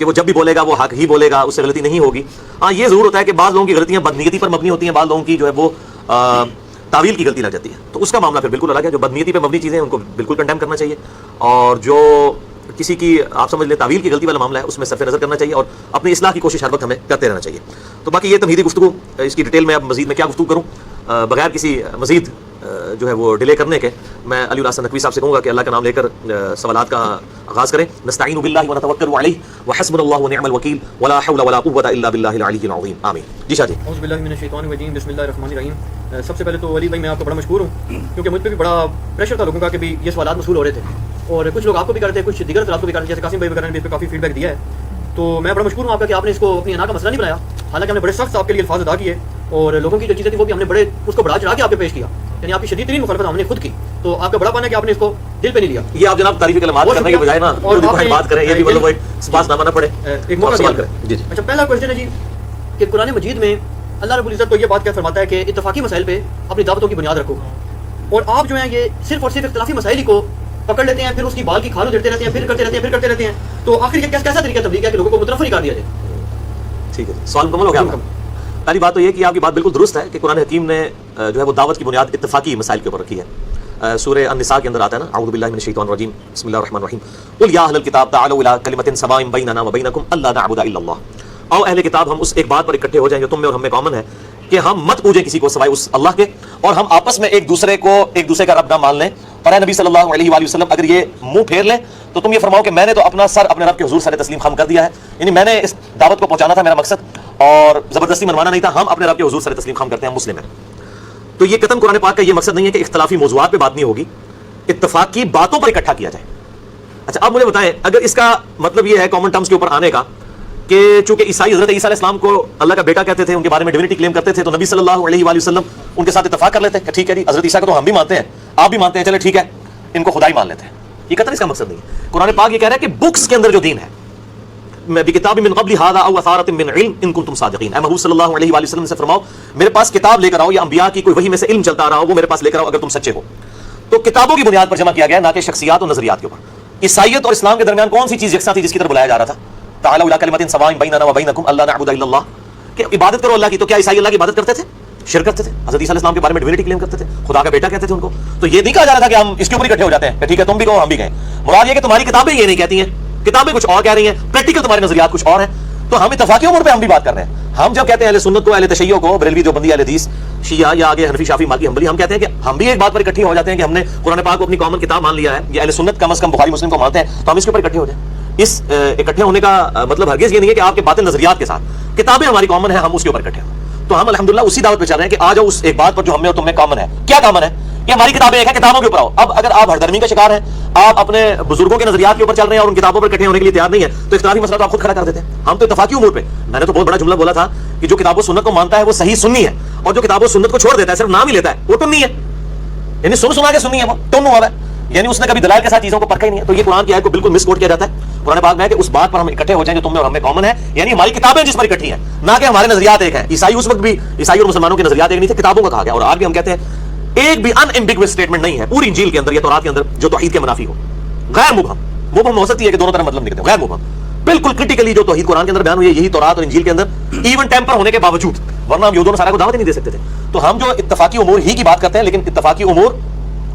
کہ وہ جب بھی بولے گا وہ حق ہی بولے گا, اس سے غلطی نہیں ہوگی. ہاں یہ ضرور ہوتا ہے کہ بعض لوگوں کی غلطیاں بدنیتی پر مبنی ہوتی ہیں, بعض لوگوں کی جو ہے وہ تعویل کی غلطی لگ جاتی ہے, تو اس کا معاملہ پھر بالکل الگ ہے. جو بدنیتی پہ مبنی چیزیں ہیں ان کو بالکل کنڈیم کرنا چاہیے, اور جو کسی کی آپ سمجھ لیں تعویل کی غلطی والا معاملہ ہے اس میں صرف نظر کرنا چاہیے, اور اپنی اصلاح کی کوشش ہر وقت ہمیں کرتے رہنا چاہیے. تو باقی یہ تمہیدی گفتگو, اس کی ڈیٹیل میں اب مزید میں کیا گفتگو کروں بغیر کسی مزید جو ہے وہ ڈیلے کرنے کے. میں علی الحسن نقوی صاحب سے کہوں گا کہ اللہ کا نام لے کر سوالات کا آغاز کریں. نستعین باللہ ونتوکل علیہ وحسبنا اللہ ونعم الوکیل ولا حول ولا قوة الا باللہ العلی العظیم. آمین. جی شاہ جی. اعوذ باللہ من الشیطان الرجیم, بسم اللہ الرحمن الرحیم. سب سے پہلے تو علی بھائی میں آپ کا بڑا مشکور ہوں, کیونکہ مجھ پہ بھی بڑا پریشر تھا لوگوں کا کہ بھی یہ سوالات موصول ہو رہے تھے, اور کچھ لوگ آپ کو بھی کرتے ہیں, کچھ دیگر افراد کو بھی کرتے ہیں, جیسے قاسم بھائی وغیرہ نے بھی اس پہ کافی فیڈ بیک دیا ہے. تو میں بڑا مشکور ہوں آپ کا کہ آپ نے اس کو اپنی انا کا مسئلہ نہیں بنایا, حالانکہ ہم نے بڑے سخت آپ کے لیے الفاظ ادا کیے, اور لوگوں کی جو چیزیں تھیں وہ بھی ہم نے بڑے اس کو بڑھا چڑھا کے آپ پہ پیش کیا, یعنی آپ کی شدید ترین مخالفت ہم نے خود کی. تو آپ کا بڑا پانا ہے کہ آپ نے اس کو دل پہ نہیں لیا. یہ آپ جناب تعریفی کلمات کرنے کے بجائے نا اور بات کریں, یہ بھی مطلب ایک سپاس نامہ نہ پڑے, ایک موقع سوال کریں. جی جی. اچھا, پہلا کوشچن ہے جی کہ قرآن مجید میں اللہ رب العزت تو یہ بات کیا فرماتا ہے کہ اتفاقی مسائل پہ اپنی دعوتوں کی بنیاد رکھو, اور آپ جو ہیں یہ صرف اور صرف اختلافی مسائل ہی کو پکڑ لیتے ہیں, پھر اس کی بال کی کھال ادھیڑتے رہتے ہیں, پھر کرتے رہتے ہیں. تو آخر یہ کیسا طریقہ تبلیغ ہے کہ لوگوں کو متنفر کر دیا جائے؟ ٹھیک ہے, سوال مکمل ہو گیا. پہلی بات تو یہ کہ آپ کی بات بالکل درست ہے کہ قرآن حکیم نے جو ہے وہ دعوت کی بنیاد اتفاقی مسائل کے اوپر رکھی ہے. سورہ النساء کے اندر آتا ہے نا, اعوذ باللہ من الشیطان الرجیم, بسم اللہ الرحمن الرحیم, قل یا اہل الکتاب تعالوا الی کلمۃ سواء بیننا وبینکم الا نعبد الا اللہ. او اہل کتاب, ہم اس ایک بات پر اکٹھے ہو جائیں جو تم میں اور ہم میں کامن ہے, کہ ہم مت پوجیں کسی کو سوائے اس اللہ کے, اور ہم آپس میں ایک دوسرے کا رب نہ مان لیں. اور اے نبی صلی اللہ علیہ وآلہ وسلم, اگر یہ منہ پھیر لیں تو تم یہ فرماؤ کہ میں نے تو اپنا سر اپنے رب کے حضور سر تسلیم خم کر دیا ہے, یعنی میں نے اس دعوت کو پہنچانا تھا, میرا مقصد, اور زبردستی منوانا نہیں تھا. ہم اپنے رب کے حضور سر تسلیم خم کرتے ہیں, مسلم ہیں. تو یہ قطعاً قرآن پاک کا یہ مقصد نہیں ہے کہ اختلافی موضوعات پہ بات نہیں ہوگی, اتفاق کی باتوں پر اکٹھا کیا جائے. اچھا, اب مجھے بتائیں, اگر اس کا مطلب یہ ہے کامن ٹرمز کے اوپر آنے کا کہ چونکہ عیسائی حضرت عیسیٰ علیہ السلام کو اللہ کا بیٹا کہتے تھے, ان کے بارے میں ڈیوینٹی کلیم کرتے تھے, تو نبی صلی اللہ علیہ وآلہ وسلم ان کے ساتھ اتفاق کر لیتے ہیں کہ ٹھیک ہے جی, حضرت عیسیٰ کو تو ہم بھی مانتے ہیں, آپ بھی مانتے ہیں, چلے ٹھیک ہے, ان کو خدائی مان لیتے ہیں. یہ قطعاً اس کا مقصد نہیں ہے. قرآن پاک یہ کہہ رہا ہے کہ بکس کے اندر جو دین ہے, میں بکتاب من قبل هذا او اثارۃ من علم ان کنتم صادقین. اے محمد صلی اللہ علیہ وآلہ وسلم سے فرماؤ میرے پاس کتاب لے کر آؤ, یا انبیاء کی کوئی وحی میں سے علم چلتا آ رہا ہو وہ میرے پاس لے کر آؤ اگر تم سچے ہو. تو کتابوں کی بنیاد پر جمع کیا گیا, نہ کہ شخصیات اور نظریات کے اوپر. عیسائیت اور اسلام کے درمیان کون سی چیز یکساں تھی جس کی طرف بلایا جا رہا تھا؟ تعالوا الی کلمۃ سواء بیننا وبینکم الا نعبد الا اللہ, کہ عبادت کرو اللہ کی. تو کیا عیسائی اللہ کی عبادت کرتے تھے؟ شرک کرتے تھے. حضرت عیسیٰ علیہ السلام کے بارے میں ڈیوینٹی کلیم کرتے تھے, خدا کا بیٹا کہتے تھے ان کو. تو یہ نہیں کہا جا رہا تھا کہ ہم اس کے اوپر اکٹھے ہو جاتے ہیں کہ ٹھیک ہے تم بھی کہو ہم بھی کہیں. مراد یہ کہ تمہاری کتابیں یہ نہیں کہتی ہیں, کتابیں کچھ اور کہہ رہی ہیں, پریکٹیکل تمہارے نظریات کچھ اور ہیں. تو ہم اتفاقی امور پہ ہم بھی بات کر رہے ہیں. ہم جب کہتے ہیں اہل سنت کو, اہل تشیع کو, بریلوی دیوبندی, اہل حدیث, شیعہ یا آگے حنفی شافعی مالکی حنبلی, ہم کہتے ہیں کہ ہم بھی ایک بات پر اکٹھے ہو جاتے ہیں کہ ہم نے قرآن پاک کو اپنی کامن کتاب مان لیا ہے, یا اہل سنت کم از کم بخاری مسلم کو مانتے ہیں, تو ہم اس کے اوپر اکٹھے ہو جائیں. اس اکٹھے ہونے کا مطلب ہرگز یہ نہیں ہے کہ آپ کے باطل نظریات کے ساتھ کتابیں ہماری کامن ہیں ہم اس کے اوپر اکٹھے ہوں. تو ہم الحمدللہ اسی دعوت پہ چل رہے ہیں کہ آ جاؤ اس ایک بات پر جو ہم میں اور تم میں کامن ہے. کیا کامن ہے؟ کہ ہماری کتابیں ایک ہیں, کتابوں کے اوپر آؤ. اب اگر آپ ہردرمی کا شکار ہیں, آپ اپنے بزرگوں کے نظریات کے اوپر چل رہے ہیں اور ان کتابوں پر اکٹھے ہونے کے لیے تیار نہیں ہے, تو اختلافی مسئلہ تو آپ خود کھڑا کر دیتے ہیں. ہم تو اتفاقی امور پہ, میں نے تو بہت بڑا جملہ بولا تھا کہ جو کتاب و سنت کو مانتا ہے وہ صحیح سنی ہے, اور جو کتاب و سنت کو چھوڑ دیتا ہے صرف نام ہی لیتا ہے وہ ٹنی ہے, یعنی سنا کے سنی ہے, وہ ٹن ہوا ہے, یعنی اس نے کبھی دلائل کے ساتھ چیزوں کو پرکھا ہی نہیں ہے. تو یہ قرآن کی آیت کو بالکل مس کوٹ کیا جاتا ہے قرآن پاک میں کہ اس بات پر ہم اکٹھے ہو جائیں جو تم میں اور ہم میں کامن ہے, یعنی ہماری کتابیں جس پر اکٹھی ہیں, نہ کہ ہمارے نظریات ایک ہیں. عیسائی اس وقت بھی, عیسائی اور مسلمانوں کے نظریات ایک نہیں تھے, کتابوں کا کہا گیا. اور آج بھی ہم کہتے ہیں ایک بھی ان ایمبیگوس اسٹیٹمنٹ نہیں ہے پوری انجیل کے اندر یا تورات کے اندر جو توحید کے منافی ہو, غیر مبہم ہو سکتی ہے کہ دونوں طرف مطلب نکلتے ہیں, غیر مبہم بالکل کرٹیکلی جو توحید قرآن کے اندر بیان ہوئی ہے یہی تورات اور انجیل کے اندر ایون ٹیمپر ہونے کے باوجود, ورنہ ہم یہودوں نصارہ کو دعوت نہیں دے سکتے تھے. تو ہم جو اتفاقی امور ہی کی بات کرتے ہیں, لیکن اتفاقی امور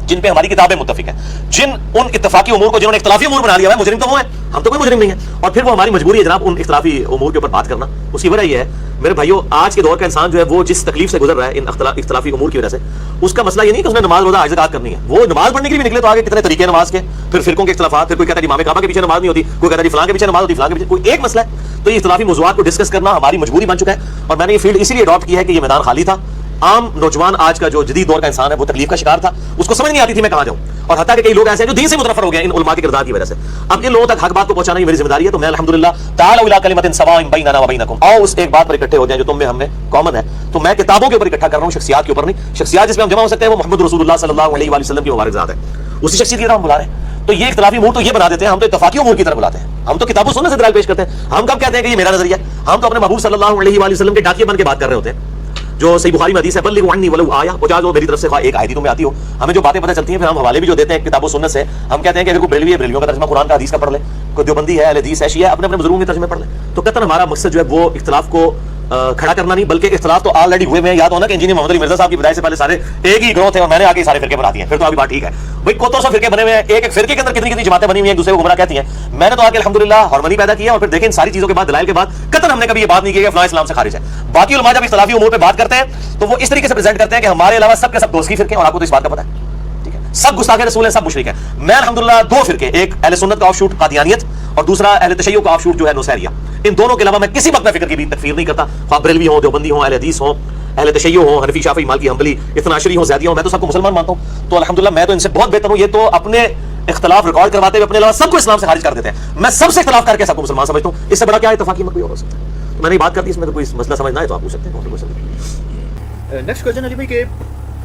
جن پہ ہماری کتابیں متفق ہیں, جن ان اتفاقی امور کو جنہوں نے اختلافی امور بنا لیا ہے, مجرم تو وہ ہیں, ہم تو کوئی مجرم نہیں ہے. اور پھر وہ ہماری مجبوری ہے جناب ان اختلافی امور کے اوپر بات کرنا. اس کی وجہ یہ ہے میرے بھائیو, آج کے دور کا انسان جو ہے وہ جس تکلیف سے گزر رہا ہے ان اختلافی امور کی وجہ سے, اس کا مسئلہ یہ نہیں کہ اس نے نماز روزہ عزت کرنی ہے. وہ نماز پڑھنے کے لیے بھی نکلے تو آگے کتنے طریقے نماز کے, پھر فرقوں کے اختلافات, پھر کوئی کہتا ہے امام کعبہ کے پیچھے نماز نہیں ہوتی, کوئی کہتا ہے فلاں کے پیچھے نماز ہوتی, فلاں کے پیچھے, کوئی ایک مسئلہ ہے. تو یہ اختلافی موضوعات کو ڈسکس کرنا ہماری مجبوری بن چکا ہے, اور میں نے یہ فیلڈ اسی لیے اڈاپٹ کی ہے کہ یہ میدان خالی تھا. عام نوجوان آج کا جو جدید دور کا انسان ہے وہ تکلیف کا شکار تھا, اس کو سمجھ نہیں آتی تھی میں کہاں جاؤں, اور حتیٰ کہ کئی لوگ ایسے ہیں جو دین سے متنفر ہو گئے ان علماء کے کردار کی وجہ سے. اب ان لوگوں تک حق بات کو پہنچانا ہی میری ذمہ داری ہے. تو میں الحمدللہ تعالوا الی کلمۃ سواء بیننا وبینکم, آؤ اس ایک بات پر اکٹھے ہو جائیں جو تم میں ہم میں کامن ہے. تو میں کتابوں کے اوپر اکٹھا کر رہا ہوں, شخصیات کے اوپر نہیں. شخصیات جس میں ہم جمع ہو سکتے ہیں وہ محمد رسول اللہ صلی اللہ علیہ وآلہ وسلم کی مبارک ذات ہے, اسی شخصیت کی طرف ہم بلا رہے ہیں. تو یہ اختلافی امور تو یہ بنا دیتے ہیں, ہم تو اتفاقی امور کی طرف بلاتے ہیں. ہم تو کتاب و سنت سے دلائل پیش کرتے ہیں. ہم کب کہتے ہیں کہ یہ میرا نظریہ ہے؟ ہم تو اپنے محبوب صلی اللہ علیہ وآلہ وسلم کے ڈاکیے بن کے بات کر رہے ہوتے ہیں. جو صحیح بخاری میں حدیث ہے, بلغوا عنی ولو آیا, پہنچا دو میری طرف سے, ایک آیت تمہیں آتی ہو. ہمیں جو باتیں پتہ چلتی ہیں پھر ہم حوالے بھی جو دیتے ہیں کتاب و سنت سے, ہم کہتے ہیں کہ اگر کوئی بریلوی ہے, بریلویوں کا ترجمہ قرآن کا حدیث کا پڑھ لے. کوئی دیوبندی ہے, اہل حدیث ہے, شیعہ ہے, اپنے اپنے بزرگوں کے ترجمے پڑھ لیں. تو قطعاً ہمارا مقصد جو ہے وہ اختلاف کو کھڑا کرنا نہیں, بلکہ اختلاف تو آلریڈی ہوئے میں. یاد ہونا کہ انجینئر محمد علی مرزا صاحب کی بدائی سے پہلے سارے ایک ہی گروہ تھے اور میں نے آ کے سارے فرقے بنا دیے ہیں, پھر تو ابھی بات ٹھیک ہے بھائی. کوتوں سو فرقے بنے ہوئے ہیں, ایک ایک فرقے کے اندر کتنی کتنی جماعتیں بنی ہوئی ہیں, ایک دوسرے کو گمراہ کہتی ہیں. میں نے تو آ کے الحمدللہ ہارمونی پیدا کی ہے. اور پھر دیکھیں ان ساری چیزوں کے بعد, دلائل کے بعد, قطعاً ہم نے کبھی یہ بات نہیں کی کہ فلاں اسلام سے خارج ہے. باقی علماء جب اختلافی امور پہ بات کرتے ہیں تو وہ اس طریقے سے پریزنٹ کرتے ہیں کہ ہمارے علاوہ سب کے سب دوست کی فرقے ہیں, اور آپ کو تو اس بات کا پتہ ہے, ٹھیک ہے, سب گستاخ رسول ہیں, سب مشرک ہیں. میں الحمدللہ دو فرقے, ایک اہل سنت کا آف شوٹ قادیانیت اور دوسرا اہل تشیع کا آف شوٹ جو ہے نصیریہ, ان دونوں کے علاوہ میں کسی مقطع فکر کی بھی تکفیر نہیں کرتا. خواہ بریلوی ہوں, دیوبندی ہوں, اہل حدیث ہوں, اہل تشیع ہوں, حنفی, شافعی, مالکی, حنبلی, اثنا عشری ہوں, زیدیہ ہوں, میں تو سب کو مسلمان مانتا ہوں. تو الحمدللہ میں تو ان سے بہت بہتر ہوں. یہ تو اپنے اختلاف ریکارڈ کرواتے ہوئے اپنے علاوہ سب کو اسلام سے خارج کر دیتے ہیں. میں سب سے اختلاف کر کے سب کو مسلمان سمجھتا ہوں. اس سے بڑا کیا اتفاقی مت کوئی اور ہو سکتا ہے. میں نے بات کر دی, اس میں تو کوئی مسئلہ سمجھنا ہے تو آپ پوچھ سکتے ہیں. نیکسٹ کوشچن علی بھائی کہ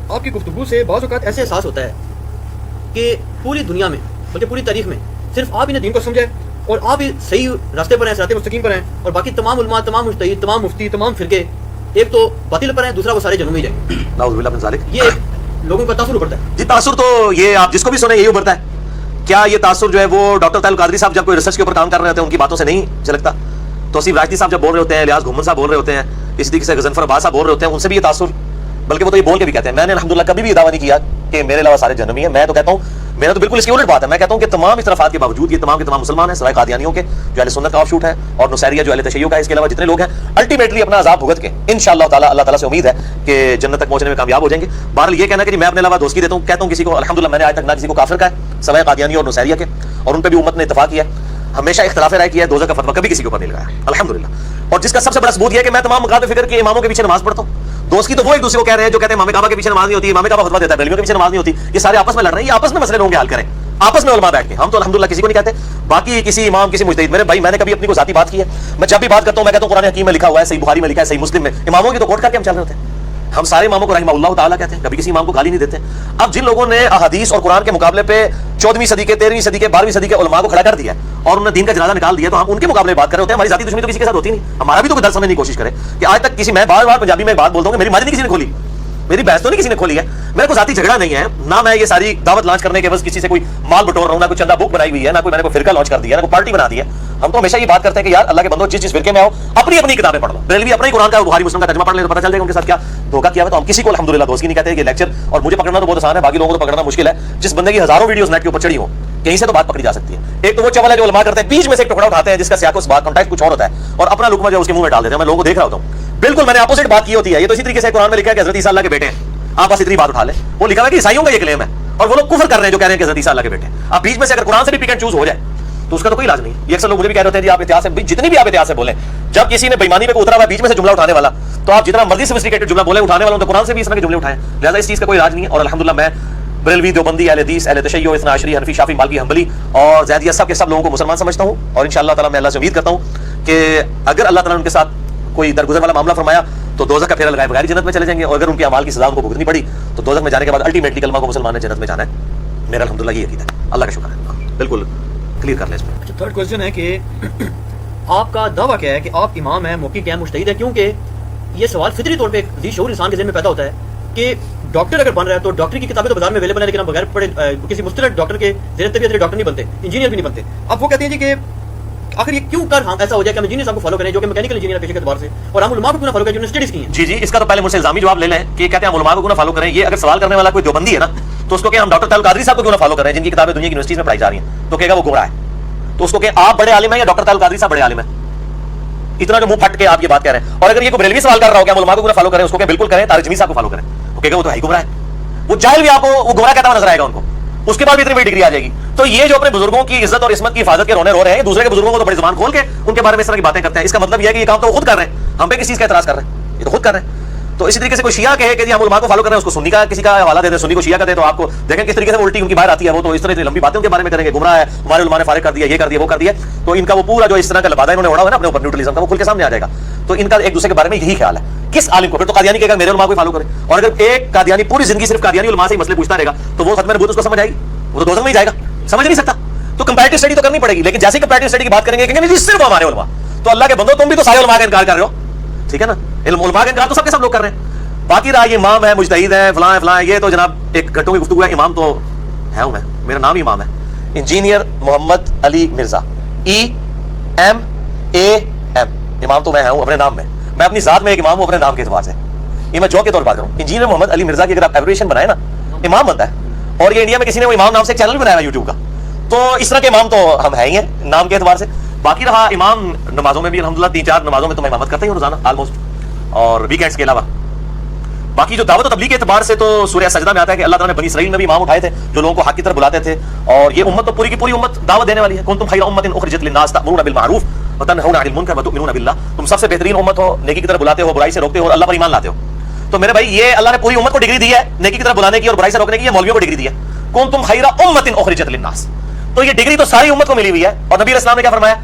آپ کی گفتگو سے بعض اوقات ایسے احساس ہوتا ہے کہ پوری دنیا میں بلکہ پوری تاریخ میں صرف آپ ہی نے دین کو سمجھا ہے اور آپ ہی صحیح راستے پر ہیں, صراط مستقیم پر ہیں, اور باقی تمام علماء, تمام مجتہد, تمام مفتی, تمام فرقے ایک تو باطل پر ہیں, دوسرا وہ سارے جہنم میں جائیں. نعوذ باللہ من ذالک. یہ لوگوں کا تاثر ابھرتا ہے. جی تاثر تو یہ آپ جس کو بھی سنیں یہی ابھرتا ہے. کیا یہ تاثر جو ہے وہ ڈاکٹر طاہر القادری صاحب جب کوئی ریسرچ کے اوپر کام کر رہے ہوتے ہیں ان کی باتوں سے نہیں جھلکتا؟ توصیف راشدی صاحب جب بول رہے ہوتے ہیں, الیاس گھمن صاحب بول رہے ہوتے ہیں, اس طریقے سے غضنفر عباس صاحب بول رہے ہوتے ہیں, ان سے بھی یہ تاثر, بلکہ وہ تو یہ بول کے بھی کہتے ہیں. میں نے الحمدللہ کبھی بھی یہ دعویٰ نہیں کیا کہ میرے علاوہ سارے جہنمی ہیں. میں تو کہتا ہوں, میرا تو بالکل اس کی الٹ بات ہے. میں کہتا ہوں کہ تمام اختلافات کے باوجود یہ تمام کے تمام مسلمان ہیں, سوائے قادیانیوں کے جو اہل سنت کا آف شوٹ ہے, اور نصیریہ جو اہل تشیع کا ہے. اس کے علاوہ جتنے لوگ ہیں الٹیمیٹلی اپنا عذاب بھگت کے انشاءاللہ تعالی اللہ تعالیٰ سے امید ہے کہ جنت تک پہنچنے میں کامیاب ہو جائیں گے. بہرحال یہ کہنا کہ میں اپنے علاوہ دوستی دیتا ہوں, کہتا ہوں کسی کو, الحمدللہ میں نے آج تک نہ کسی کو کافر کہا ہے سوائے قادیانی اور نصیریہ کے, اور ان پہ بھی امت نے اتفاق کیا ہے. ہمیشہ اختلاف رائے کیا ہے, دوزخ کا فتویٰ کبھی کسی کے اوپر نہیں لگایا الحمدللہ. اور جس کا سب سے بڑا ثبوت یہ ہے کہ میں تمام مقاطع فکر کے اماموں کے پیچھے نماز پڑھتا ہوں. دوست کی تو وہ ایک دوسرے کو کہہ رہے ہیں جو کہتے ہیں امام کعبہ کے پیچھے نماز نہیں ہوتی, امام کعبہ فتویٰ دیتا ہے, بریلویوں کے پیچھے نماز نہیں ہوتی. یہ سارے آپس میں لڑ رہے ہیں, یہ آپس میں مسئلے لوگوں کے حل کریں, آپس میں علماء بیٹھ کے. ہم تو الحمدللہ کسی کو نہیں کہتے. باقی کسی امام, کسی مجتہد, میرے بھائی میں نے کبھی اپنی کو ذاتی بات کی ہے. میں جب بھی بات کرتا ہوں میں کہتا ہوں قرآن حکیم میں لکھا ہوا ہے, صحیح بخاری میں لکھا ہے, صحیح مسلم میں. اماموں کی تو کوٹ کر کے ہم چل رہے ہوتے ہیں. ہم سارے اماموں کو رحمہ اللہ تعالیٰ کہتے ہیں, کبھی کسی امام کو گالی نہیں دیتے. اب جن لوگوں نے احادیث اور قرآن کے مقابلے پہ 14ویں صدی کے, 13ویں صدی کے, 12ویں صدی کے علماء کو کھڑا کر دیا اور انہوں نے دین کا جنازہ نکال دیا, تو ہم ان کے مقابلے بات کر رہے ہوتے ہیں. ہماری ذاتی دشمنی تو کسی کے ساتھ ہوتی نہیں. ہمارا بھی تو کوئی دل سمجھنے کی کوشش کرے کہ آج تک کسی, میں بار بار پنجابی میں بات بولتا ہوں کہ میری ماجد نہیں کسی نے کھولی, میری بحث تو نہیں کسی نے کھولی ہے. میرے کو ذاتی جھگڑا نہیں ہے, نہ میں یہ ساری دعوت لانچ کرنے کے بس کسی سے کوئی مال بٹور رہا ہوں, نہ کوئی چندہ بک بنائی ہوئی ہے, نہ کوئی میں نے کوئی فرقہ لانچ کر دیا ہے, نہ کوئی پارٹی بنا دی ہے. ہم تو ہمیشہ یہ بات کرتے ہیں کہ یار اللہ کے بندو جس فرقے میں آؤ اپنی اپنی کتابیں پڑھ لو. بریلوی اپنا ہی قرآن کا, بخاری مسلم کا ترجمہ پڑھ لیں تو پتہ چل جائے گا ان کے ساتھ کیا دھوکہ کیا ہے. تو ہم کسی کو الحمدللہ دوستی نہیں کہتے. یہ لیکچر اور مجھے پکڑنا تو بہت آسان ہے, باقی لوگوں کو پکڑنا مشکل ہے. جس بندے کی ہزاروں ویڈیوز نیٹ کے اوپر چڑھی ہوں, کہیں سے تو بات پکڑی جا سکتی ہے. ایک تو وہ چول ہے جو علماء کرتے ہیں, بیچ میں سے ایک ٹکڑا اٹھاتے ہیں جس کا سیاق اس بات کانٹیکٹ کچھ اور ہوتا ہے, اور اپنا لقمہ جو اس کے منہ میں ڈال دیتے ہیں. میں لوگوں کو دیکھ رہا ہوتا ہوں, بالکل میں نے اپوزٹ بات کی ہوتی ہے. یہ تو اسی طریقے سے قرآن میں لکھا ہے کہ حضرت عیسیٰ اللہ کے بیٹے ہیں, آپ بس اتنی بات اٹھا لیں. وہ لکھا ہے کہ عیسائیوں کا یہ کلیم ہے, اور وہ لوگ کفر کر رہے ہیں جو کہہ رہے ہیں کہ حضرت عیسیٰ اللہ کے بیٹے ہیں. آپ بیچ میں سے اگر قرآن سے بھی پک اینڈ چوز ہو جائے تو اس کا تو کوئی علاج نہیں. یہ اکثر لوگ مجھے بھی کہہ رہے ہوتے ہیں جی آپ اتہاس سے, جتنی بھی آپ اتہاس سے بولیں, جب کسی نے بےمانی پہ اترا ہوا بیچ میں سے جملہ اٹھانے والا, تو آپ جتنا مرضی سوفسٹیکیٹڈ جملہ بولیں اٹھانے والوں تو قرآن سے بھی اس طرح کے جملے اٹھائیں. لہٰذا اس چیز کا کوئی علاج نہیں ہے. اور الحمدللہ میں بریلوی, دیوبندی, اہل حدیث, اہل تشیع, اثنا عشری, حنفی, شافعی, مالکی, حنبلی اور زیدیہ سب کے سب لوگوں کو مسلمان سمجھتا ہوں. اور انشاءاللہ تعالیٰ میں اللہ سے امید کرتا ہوں کہ اگر اللہ تعالیٰ نے ان کے ساتھ کوئی درگزر والا معاملہ فرمایا تو دوزخ کا پھیرا لگائے بغیر جنت میں چلے جائیں گے, اور اگر ان کے اعمال کی سزا ان کو بھگتنی پڑی تو دوزخ میں جانے کے بعد الٹیمیٹلی کلمہ کو مسلمان نے جنت میں جانا ہے. میرا الحمدللہ یہ عقیدہ ہے. اللہ کا شکر ہے, بالکل کلیئر کر لیں اس میں. تھرڈ کوشچن ہے کہ آپ کا دعویٰ کیا ہے کہ آپ امام ہیں, موقع کیا ہے, مجتہد ہے؟ کیونکہ یہ سوال فطری طور پہ ایک ذی شعور انسان کے ذہن میں پیدا ہوتا ہے کہ ڈاکٹر اگر بن رہا ہے تو ڈاکٹری کی کتابیں تو بازار میں اویلیبل ہیں, لیکن ہم بغیر پڑھے کسی مستند ڈاکٹر کے زیر طبیعت ڈاکٹر نہیں بنتے, انجینئر بھی نہیں بنتے. اب وہ کہتے ہیں جی کہ آخر یہ کیوں کر ہم ایسا ہو جائے کہ ہم انجینئر صاحب کو فالو کریں جو کہ میکینیکل انجینئر پیشے کے اعتبار سے, اور ہم علماء کو کیوں فالو کریں جو نے اسٹڈیز کی ہیں. جی اس کا تو پہلے مجھ سے الزامی جواب لے لیں کہ کہتے ہیں ہم علماء کو کیوں فالو کریں. یہ اگر سوال کرنے والا کوئی دیوبندی ہے نا تو اس کو کہ ہم ڈاکٹر طاہر القادری صاحب کو کیوں فالو کریں جن کی کتابیں دنیا کی یونیورسٹیز میں پڑھائی جا رہی ہیں, تو کہے گا وہ گمراہ ہے. تو اس کو کہ آپ بڑے عالم ہیں یا ڈاکٹر طاہر القادری صاحب بڑے عالم ہیں؟ اتنا جو منہ پھٹ کے آپ یہ بات کہہ رہے ہیں. اور اگر یہ کوئی بریلوی سوال کر رہا ہو کہ ہم علماء کو کیوں فالو کریں, اس کو کہ بالکل کریں, طارق جمیل صاحب کو فالو کریں. تو کہے گا وہ تو ہے گمراہ ہے. وہ جاہل بھی آپ کو وہ گمراہ کہتا ہوا نظر آئے گا ان کو, اس کے بعد بھی اتنی بڑی ڈگری آ جائے گی. تو یہ جو اپنے بزرگوں کی عزت اور عصمت کی حفاظت کے رونے رو رہے ہیں, دوسرے کے بزرگوں کو تو بڑی زبان کھول کے ان کے بارے میں اس طرح کی باتیں کرتے ہیں. اس کا مطلب یہ ہے کہ یہ کام تو وہ خود کر رہے ہیں, ہم پہ کس چیز کا اعتراض کر رہے ہیں, یہ تو خود کر رہے ہیں. تو اسی طریقے سے کوئی شیعہ کہے کہ جی ہم علماء کو فالو کر رہے ہیں, اس کو سنی کا کسی کا حوالہ دے دیں, سنی کو شیعہ کہتے ہیں, تو آپ کو دیکھیں کس طریقے سے الٹی ان کی باہر آتی ہے. وہ تو اس طرح سے لمبی باتیں ان کے بارے میں کریں گے, گمراہ ہے, ہمارے علماء نے فارغ کر دیا, یہ کر دیا, وہ کر دیا. تو ان کا وہ پورا جو اس طرح کا لبادہ انہوں نے اڑا ہوا ہے نا اپنے اوپر نیوٹرلزم کا, وہ کھل کے سامنے آ جائے گا. تو ان کا ایک دوسرے کے بارے میں یہی خیال ہے. کس عالم کو پھر تو قادیانی کہے گا میرے علماء کو فالو کریں, اور اگر ایک قادیانی پوری زندگی صرف قادیانی علماء سے ہی مسئلے پوچھتا رہے گا تو وہ ختم نبوت اس کو سمجھ آئے گی, وہ تو دوزخ میں ہی جائے گا, سمجھ نہیں سکتا. تو کمپیریٹیو اسٹڈی تو کرنی پڑے گی, لیکن جیسے کمپیریٹیو اسٹڈی کی بات کریں گے کہیں گے صرف ہمارے علماء. تو اللہ کے بندو تم بھی تو سارے علماء کا انکار کر رہے ہو, ٹھیک ہے نا. علماء کا انکار تو سب کے سب لوگ کر رہے ہیں. باقی رہا یہ امام ہے, مجتہد ہیں, فلاں فلاں, یہ تو جناب ایک گھنٹوں کی گفتگو ہے. امام تو ہے ہوں میں, میرا نام ہی امام ہے, انجینئر محمد علی مرزا. EMAM, امام تو میں ہوں اپنے نام میں اپنی ذات میں ایک امام ہوں اپنے نام کے اعتبار سے. یہ میں جوک کے طور پر بات کروں. انجینئر محمد علی مرزا کی اگر آپ ایبریشن بنائے نا, امام بنتا ہے. اور یہ انڈیا میں کسی نے وہ امام نام سے ایک چینل بنایا ہے یوٹیوب کا, تو اس طرح کے امام تو ہم ہیں ہی ہیں نام کے اعتبار سے. باقی رہا امام نمازوں میں بھی الحمدللہ 3-4 نمازوں میں تو میں امامت کرتا ہی ہوں روزانہ آلموسٹ, اور ویکینڈس کے علاوہ. باقی جو دعوت و تبلیغ کے اعتبار سے تو سورہ سجدہ میں آتا ہے کہ اللہ تعالیٰ نے بنی اسرائیل میں بھی امام اٹھائے تھے جو لوگوں کو حق کی طرف بلاتے تھے, اور یہ امت تو پوری کی پوری امت دعوت دینے والی ہے. کنتم خیر امۃ اخرجت للناس تأمرون بالمعروف وتنہون عن المنکر وتؤمنون باللہ, تم سب سے بہترین امت ہو, نیکی کی طرف بلاتے ہو, برائی سے روکتے ہو, اور اللہ پر ایمان لاتے ہو. تو میرے بھائی یہ اللہ نے پوری امت کو ڈگری دی ہے نیکی کی طرف بلانے کی اور برائی سے روکنے کی, یہ مولویوں کو ڈگری دی ہے کنتم خیر امۃ اخرجت للناس. تو یہ ڈگری تو ساری امت کو ملی ہوئی ہے. اور نبی علیہ السلام نے کیا فرمایا,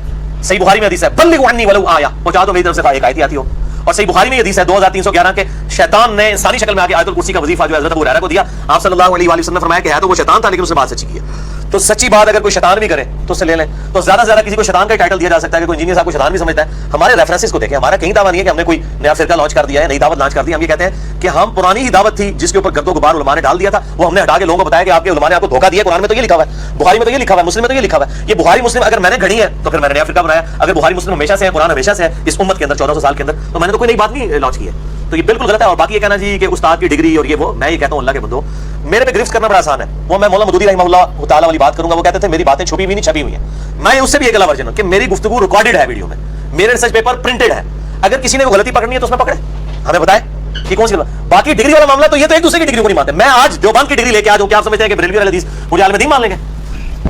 صحیح بخاری میں حدیث ہے, بلغوا عنی ولو آیہ, پہنچا دو میری طرف سے ایک آیت آتی ہو. اور صحیح بخاری میں یہ حدیث ہے 2311 کے شیطان نے انسانی شکل میں آ کے آیت الکرسی کا وظیفہ جو حضرت ابو ہریرہ کو دیا, آپ صلی اللہ علیہ وسلم نے فرمایا کہ ہے تو وہ شیطان تھا لیکن اس نے بات سچی کی ہے. تو سچی بات اگر کوئی شیطان بھی کرے تو اس سے لے لیں. تو زیادہ سے زیادہ کسی کو شیطان کا ٹائٹل دیا جا سکتا ہے کہ کوئی انجینئر صاحب کو شیطان بھی سمجھتا ہے. ہمارے ریفرنسز کو دیکھیں, ہمارا کہیں دعویٰ نہیں ہے کہ ہم نے کوئی نیا فرقہ لانچ کر دیا ہے, نئی دعوت لانچ کر دی. ہم یہ کہتے ہیں کہ ہم پرانی ہی دعوت تھی جس کے اوپر گرد و غبار علماء نے ڈال دیا تھا, وہ ہم نے ہٹا کے لوگوں کو بتایا کہ آپ کے علماء نے آپ کو دھوکہ دیا. قرآن میں تو یہ لکھا ہوا ہے, بخاری میں تو یہ لکھا ہوا ہے, مسلم میں تو یہ لکھا ہوا ہے. یہ بخاری مسلم اگر میں نے گھڑی ہے تو پھر میں نے نیا فرقہ بنایا. اگر بخاری مسلم ہمیشہ سے ہے, قرآن ہمیشہ سے ہے اس امت کے اندر 1400 سال کے اندر, تو میں نے تو کوئی نئی بات نہیں لانچ کی ہے. تو یہ بالکل غلط ہے. اور باقی یہ کہنا جی کہ استاد کی ڈگری اور یہ وہ, میں یہ کہتا ہوں اللہ کے بندو, میرے پہ گرفت کرنا بڑا آسان ہے. وہ میں مولانا مودودی رحمہ اللہ تعالیٰ والی بات کروں گا. وہ کہتے تھے میری باتیں چھپی ہوئی نہیں چھپی ہوئی ہیں. میں اس سے بھی ایک الگ ورژن ہوں کہ میری گفتگو ریکارڈڈ ہے ویڈیو میں, میرے ریسرچ پیپر پرنٹڈ ہے. اگر کسی نے وہ غلطی پکڑنی ہے تو اس میں پکڑے, ہمیں بتائے کہ کون سی غلط. باقی ڈگری والا معاملہ تو یہ تو ایک دوسرے کی ڈگری کو نہیں مانتے. میں آج دیوبند کی ڈگری لے کے آ جاؤں, کیا آپ سمجھتے ہیں کہ بریلوی والے حدیث مجھے عالم دین مان لیں گے؟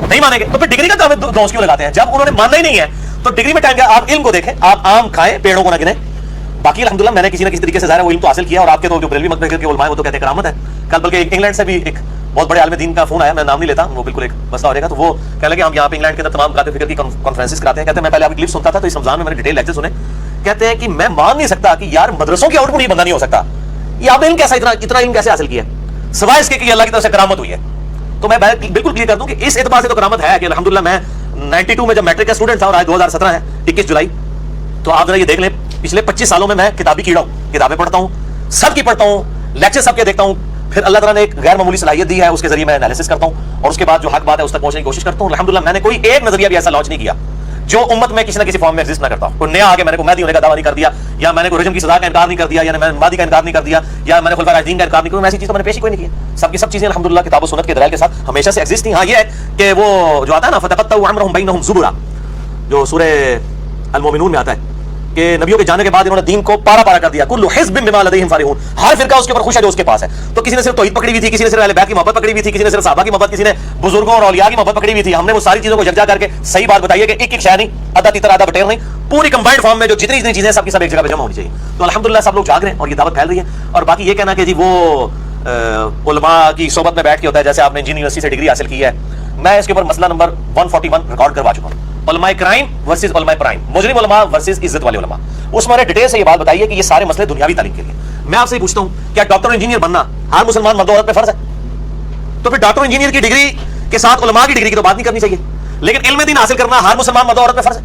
نہیں مانیں گے. تو پھر ڈگری کا تو ہمیں دوست کیوں لگاتے ہیں جب انہوں نے ماننا ہی نہیں ہے؟ تو ڈگری میں ٹائم کیا, آپ علم کو دیکھیں, آپ آم کھائیں پیڑوں کو نہ گنیں. باقی الحمدللہ میں نے کسی نہ کسی طریقے سے ظاہر وہ علم تو حاصل کیا, اور آپ کے تو جو بریلوی مکتب کے علماء ہیں وہ تو کہتے ہیں کرامت ہے. کل بلکہ انگلینڈ سے بھی ایک بہت بڑے عالم دین کا فون آیا, میں نام نہیں لیتا, وہ بالکل ایک مسئلہ ہو جائے گا. تو وہ کہنے لگے ہم یہاں پہ انگلینڈ کے اندر تمام قاطع فکر کی کانفرنسز کراتے ہیں. کہتے ہیں میں پہلے آپ کی کلپ سنتا تھا تو اس رمضان میں میں نے ڈیٹیل لیکچر سنے. کہتے ہیں کہ میں مان نہیں سکتا کہ یار مدرسوں کی آؤٹ پٹ یہ بندہ نہیں ہو سکتا. یہ آپ نے علم کیسا اتنا علم کیسے حاصل کیا ہے سوائے اس کے کہ اللہ کی طرف سے کرامت ہوئی ہے. تو میں بالکل کلیئر کر دوں کہ اس اعتبار سے تو کرامت ہے کہ الحمدللہ میں 92 میں جب میٹرک کا اسٹوڈنٹ تھا اور آج 2017 ہے 21 جولائی, تو آپ ذرا یہ دیکھ لیں پچھلے 25 سالوں میں میں کتابی کیڑا ہوں, کتابیں پڑھتا ہوں, سب کی پڑھتا ہوں, لیکچر سب کے دیکھتا ہوں. پھر اللہ تعالیٰ نے ایک غیر معمولی صلاحیت دی ہے, اس کے ذریعے میں انالیسس کرتا ہوں, اور اس کے بعد جو حق بات ہے اس تک پہنچنے کی کوشش کرتا ہوں. الحمدللہ میں نے کوئی ایک نظریہ بھی ایسا لانچ نہیں کیا جو امت میں کسی نہ کسی فارم میں ایگزسٹ نہ کرتا ہوں. کوئی نیا آگے میں نے کوئی مہدی ہونے کا دعویٰ نہیں کر دیا, یا میں نے کوئی رجم کی سزا کا انکار نہیں کر دیا, یا میں نے مہدی کا انکار نہیں کر دیا, یا میں نے خلفاء راشدین کا انکار نہیں کیا. ایسی چیز تو میں نے پیش ہی کوئی نہیں کی. سب کی سب چیزیں الحمدللہ کتاب و سنت کے دلائل کے ساتھ ہمیشہ سے ایگزسٹ تھیں. ہاں یہ ہے کہ وہ جو آتا ہے نا فتقطعوا امرهم بینہم زبرا, جو سورہ المومنون میں آتا ہے کہ نبیوں کے جانے کے بعد انہوں نے دین کو پارا پارا کر دیا. کل حزب بما لدیہم فارحون, ہر فرقہ اس کے اوپر خوش ہے جو اس کے پاس ہے. تو کسی نے صرف توحید پکڑی ہوئی تھی, کسی نے صرف اہل بیت کی محبت پکڑی ہوئی تھی, کسی نے صرف صحابہ کی محبت, کسی نے بزرگوں اور اولیاء کی محبت پکڑی ہوئی تھی. ہم نے وہ ساری چیزوں کو یکجا کر کے صحیح بات بتائی ہے کہ ایک ایک شے نہیں, آدھا تیتر آدھا بٹیر نہیں, پوری کمبائنڈ فارم میں جو جتنی چیزیں سب کی سب ایک جگہ پہ جمع ہونی چاہیے. تو الحمدللہ سب لوگ جاگ رہے ہیں اور یہ دعوت پھیل رہی ہے. اور باقی یہ کہنا کہ جی وہ علماء کی صحبت میں بیٹھ کے ہوتا ہے, جیسے آپ نے انجینئر یونیورسٹی سے ڈگری حاصل کی ہے, میں اس کے اوپر مسئلہ نمبر 141 ریکارڈ کروا چکا ہوں, علماء کرائم ورسز علماء پرائم, مجرم علماء ورسز عزت والے علماء. اس میں نے ڈیٹیل سے یہ بات بتائی ہے کہ یہ سارے مسئلے دنیاوی تعلیم کے لیے. میں آپ سے پوچھتا ہوں کیا ڈاکٹر انجینئر بننا ہر مسلمان مرد و عورت پہ فرض ہے؟ تو پھر ڈاکٹر انجینئر کی ڈگری کے ساتھ علماء کی ڈگری کی تو بات نہیں کرنی چاہیے, لیکن علم دین حاصل کرنا ہر مسلمان مرد و عورت پہ فرض ہے,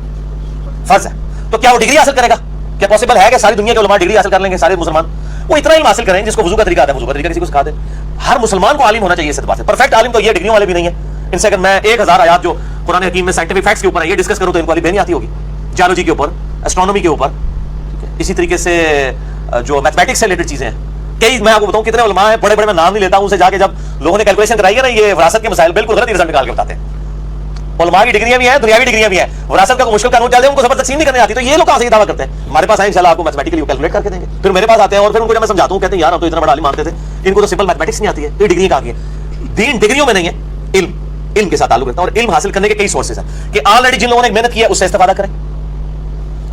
فرض ہے. تو کیا وہ ڈگری حاصل کرے گا؟ کیا پاسبل ہے کہ ساری دنیا کے علماء ڈگری حاصل کر لیں گے سارے مسلمان؟ وہ اتنا علم حاصل کریں جس کو وضو کا طریقہ آتا ہے وضو کا طریقہ کسی کو سکھا دیں. ہر مسلمان کو عالم ہونا چاہیے اس اعتبار سے. پرفیکٹ عالم تو یہ ڈگریوں والے بھی نہیں ہیں. ان سے اگر میں 1000 آیات جو قرآن حکیم میں سائنٹیفک فیکٹس کے اوپر ہے یہ ڈسکس کروں تو ان کو علی بہنی آتی ہوگی, جیولوجی کے اوپر, اسٹرانومی کے اوپر, اسی طریقے سے جو میتھمیٹکس سے ریلیٹڈ چیزیں ہیں. کئی میں آپ کو بتاؤں کتنے علماء ہیں بڑے بڑے, میں نام نہیں لیتا ہوں, ان سے جا کے جب لوگوں نے کیلکولیشن کرائی ہے نا یہ وراثت کے مسائل بالکل غلط رزلٹ نکال کے بتاتے ہیں. علماء کی ڈگریاں بھی ہیں, دنیاوی ڈگریاں بھی ہیں, وراثت کا مشکل قانون چل دے ان کو زبر تقسیم نہیں کرنے آتی. تو یہ لوگ کہاں سے یہ دعویٰ کرتے ہیں؟ ہمارے پاس آئے انشاءاللہ آپ کو میتھمیٹیکلی کیلکولیٹ کر کے دیں گے. پھر میرے پاس آتے ہیں اور پھر ان کو جب میں سمجھاتا ہوں کہتے ہیں یار ہم تو اتنا بڑا عالم مانتے تھے, ان کو تو سمپل میتھمیٹکس نہیں آتی ہے, یہ ڈگری کہاں کی ہے؟ دین ڈگریوں میں نہیں ہے, علم کے ساتھ تعلق رکھتا ہے. اور علم حاصل کرنے کے کئی سورسز ہیں کہ آلریڈی جن لوگوں نے محنت کی ہے اس سے استفادہ کریں.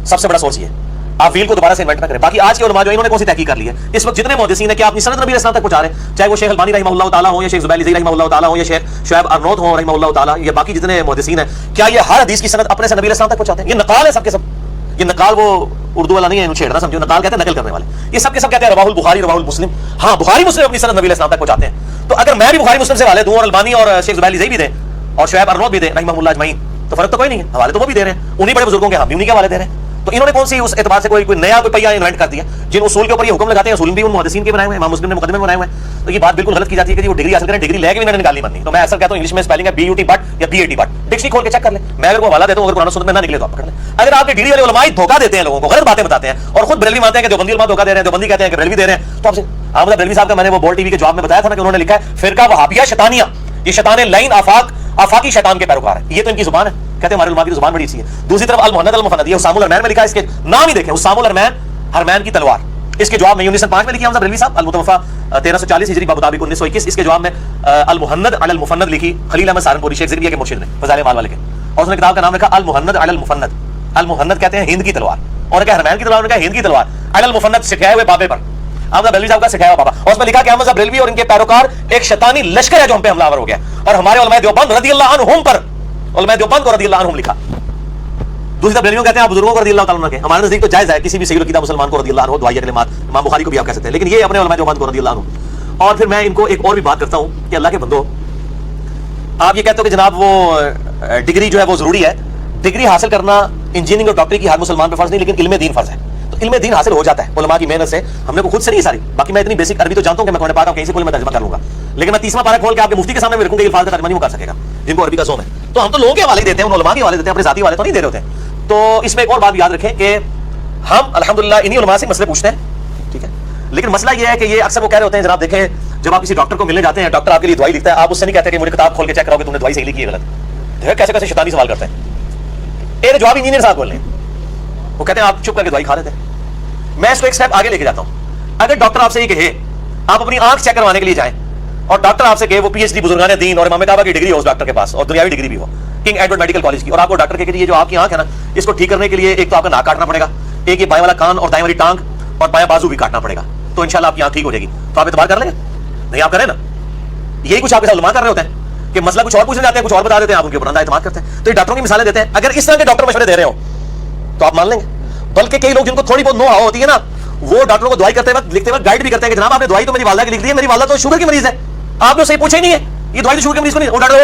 سب سے بڑا سورس یہ ہے, آپ ویل کو دوبارہ سے انوینٹ نہ کریں. باقی آج کے علماء جو انہوں نے کون سی تحقیق کر لی ہے اس وقت جتنے محدثین ہیں کہ آپ اپنی سند نبی علیہ السلام تک پہنچا رہے ہیں, چاہے وہ شیخ البانی رحمہ اللہ تعالیٰ ہوں, یا شیخ زبیر رحمہ اللہ تعالیٰ ہوں, یا شیخ شعیب ارنوت ہوں رحمہ اللہ تعالیٰ, یا باقی جتنے محدثین ہیں, کیا یہ ہر حدیث کی سند اپنے سے نبی علیہ السلام تک پہنچاتے ہیں؟ یہ نقال ہے سب کے سب. یہ نقال وہ اردو والا نہیں ہے, چھیڑنا سمجھو, نقال کہتے ہیں نقل کرنے والے. یہ سب کے سب کہتے ہیں رواہ البخاری رواہ المسلم. ہاں بخاری مسلم اپنی سند نبی علیہ السلام تک پہنچاتے ہیں. تو اگر میں بھی بخاری مسلم سے حوالے دوں اور البانی اور شیخ زبیر بھی دیں اور شعیب ارنوت بھی دیں رحمہ اللہ اجمعین, تو فرق تو کوئی نہیں ہے, حوالے تو وہ بھی دے رہے ہیں, انہیں بڑے بزرگوں کے ہم بھی انہیں کے حوالے دے رہے ہیں. تو انہوں نے کون سی اس اعتبار سے کوئی نیا کوئی پہیا انوینٹ کر دیا؟ جن اصول کے اوپر یہ حکم لگاتے ہیں، اصول بھی ان محدثین کے بنائے ہوئے ہیں، امام مسلم نے مقدمے میں بنائے ہوئے ہیں. تو یہ بات بالکل غلط کی جاتی ہے کہ وہ ڈگری حاصل کریں، ڈگری لے کے بھی انہوں نے نکالنی بننی. تو میں اکثر کہتا ہوں انگلش میں اسپیلنگ ہے BUT بٹ یا BAT بٹ، ڈکشنری کھول کے چیک کر لیں. میں اگر وہ حوالہ دیتا ہوں، اگر قرآن و سنت میں نہ نکلے تو آپ پکڑ لیں. اگر آپ کے ڈگری والے علماء دھوکہ دیتے ہیں لوگوں کو، غلط باتیں بتاتے ہیں اور خود بریلوی مانتے ہیں کہ دیوبندی علماء دھوکہ دے رہے ہیں، دیوبندی کہتے ہیں کہ بریلوی دے رہے ہیں، تو آپ سے احمد بریلوی صاحب کا میں نے وہ بول ٹی وی کے جواب میں بتایا تھا نا کہ انہوں نے لکھا ہے فرقہ وہابیہ شیطانیہ، یہ شیطان لعین آفاقی شیطان کے پیروکار ہے. یہ تو ان کی زبان ہے، کہتے ہیں ہمارے علماء کی زبان بڑی اچھی ہے. دوسری طرف المحند المفند، یہ اسام الارمین میں لکھا ہے، اس کے نام ہی دیکھیں، اسام الارمین، ہرمین کی تلوار. اس کے جواب میں 1905 میں لکھی حمزہ بریلوی صاحب، المتوفا 1340 ہجری بمطابق 1921. اس کے جواب میں المحند علی المفند لکھی خلیل احمد سہارنپوری شیخ زکریا کے مرشد نے، فضائل مال والے کے، اور اس نے کتاب کا نام لکھا المحند علی المفند. المحند کہتے ہیں ہند کی تلوار، اور کہا ہرمین کی تلوار، نے کہا ہند کی تلوار، علی المفند سکھائے ہوئے بابے پر، احمد بریلوی صاحب کا سکھایا ہوا بابا. اور اس میں لکھا کہ احمد بریلوی اور ان کے پیروکار ایک شیطانی لشکر ہے جو ہم پہ حملہ آور ہو گیا، اور ہمارے علماء دیوبند رضی اللہ عنہم پر، علماء دیوبند کو رضی اللہ عنہم لکھا. دوسری طرف بریلویوں کہتے ہیں آپ بزرگوں کو رضی اللہ تعالیٰ عنہ کے. ہمارے نزدیک تو جائز ہے کسی بھی صحیح العقیدہ مسلمان کو رضی اللہ عنہ دعائیہ کلمات، امام بخاری کو بھی آپ کہہ سکتے ہیں، لیکن یہ اپنے علماء دیوبند کو رضی اللہ عنہ. اور پھر میں ان کو ایک اور بھی بات کرتا ہوں کہ اللہ کے بندو، آپ یہ کہتے ہو کہ جناب وہ ڈگری جو ہے وہ ضروری ہے. ڈگری حاصل کرنا انجینئرنگ اور ڈاکٹری کی ہر مسلمان پہ فرض نہیں، لیکن علم دین فرض ہے. تو علم دین حاصل ہو جاتا ہے علماء کی محنت سے. ہم نے کو خود سے نہیں ساری، باقی میں اتنی بیسک عربی تو جانتا ہوں کہ میں قرآن پاک کہیں سے کوئی میں ترجمہ کر لوں گا، لیکن میں 30واں پارہ کھول کے آپ کے مفتی کے سامنے میں رکھوں گا، یہ الفاظ کا ترجمہ نہیں وہ کر سکے گا جن کو عربی کا ذوق ہے. تو ہم تو لوگوں کے حوالے دیتے ہیں، ان علماء کے حوالے دیتے ہیں، اپنے ذاتی حوالے تو نہیں دے رہے ہوتے ہیں. تو اس میں ایک اور بات یاد رکھیں کہ ہم الحمدللہ انہی علماء سے مسئلے پوچھتے ہیں، ٹھیک ہے، لیکن مسئلہ یہ ہے کہ یہ اکثر وہ کہہ رہے ہوتے ہیں جناب دیکھیں جب آپ کسی ڈاکٹر کو ملنے جاتے ہیں، ڈاکٹر آپ کے لیے دوائی لکھتا ہے، آپ اس سے نہیں کہتے کہ مجھے کتاب کھول کے چیک کراؤ کہ تم نے دوائی صحیح لکھی ہے غلط. دیکھیں کیسے کیسے شیطانی سوال کرتے ہیں. ایک جواب انجینئر صاحب بول رہے ہیں، وہ کہتے ہیں آپ چپ کر کے دوائی کھا لیتے ہیں. میں اس کو ایک سٹیپ آگے لے کے جاتا ہوں. اگر ڈاکٹر آپ سے یہ کہے آپ اپنی آنکھ چیک کروانے کے لیے جائیں اور ڈاکٹر آپ سے کہے وہ PhD بزرگان دین اور امام کعبہ کی ڈگری ہو اس ڈاکٹر کے پاس اور دنیاوی ڈگری بھی ہو کنگ ایڈورڈ میڈیکل کالج کی، اور آپ کو ڈاکٹر کہے کہ یہ جو آپ کی آنکھ ہے نا اس کو ٹھیک کرنے کے لیے ایک تو آپ کا ناک کاٹنا پڑے گا، ایک یہ بائیں والا کان اور دائیں والی ٹانگ اور بایاں بازو بھی کاٹنا پڑے گا، تو انشاءاللہ آپ کی آنکھ ٹھیک ہو جائے گی. تو آپ اعتبار کر لیں گے؟ نہیں آپ کریں نا. یہی کچھ آپ کے ساتھ علماء کر رہے ہوتے ہیں کہ مسئلہ کچھ اور پوچھنے جاتے ہیں، کچھ اور بتا دیتے ہیں، آپ ان کے اوپر اندھا اعتماد کرتے ہیں. تو یہ ڈاکٹروں کی مثالیں دیتے ہیں. اگر اس طرح کے ڈاکٹر مشورے دے رہے ہو تو آپ مان لیں گے. بلکہ کئی لوگ جن کو تھوڑی بہت نو ہوا ہوتی ہے نا، وہ ڈاکٹروں کو دوائی کرتے وقت لکھتے وقت گائیڈ بھی کرتے ہیں کہ جناب آپ نے دوائی تو میری والدہ کی لکھ دی ہے، میری والدہ تو شوگر کی مریض ہے، آپ نے صحیح پوچھا ہی نہیں ہے، یہ دوائی تو شوگر کی مریض کو نہیں. وہ ڈاکٹر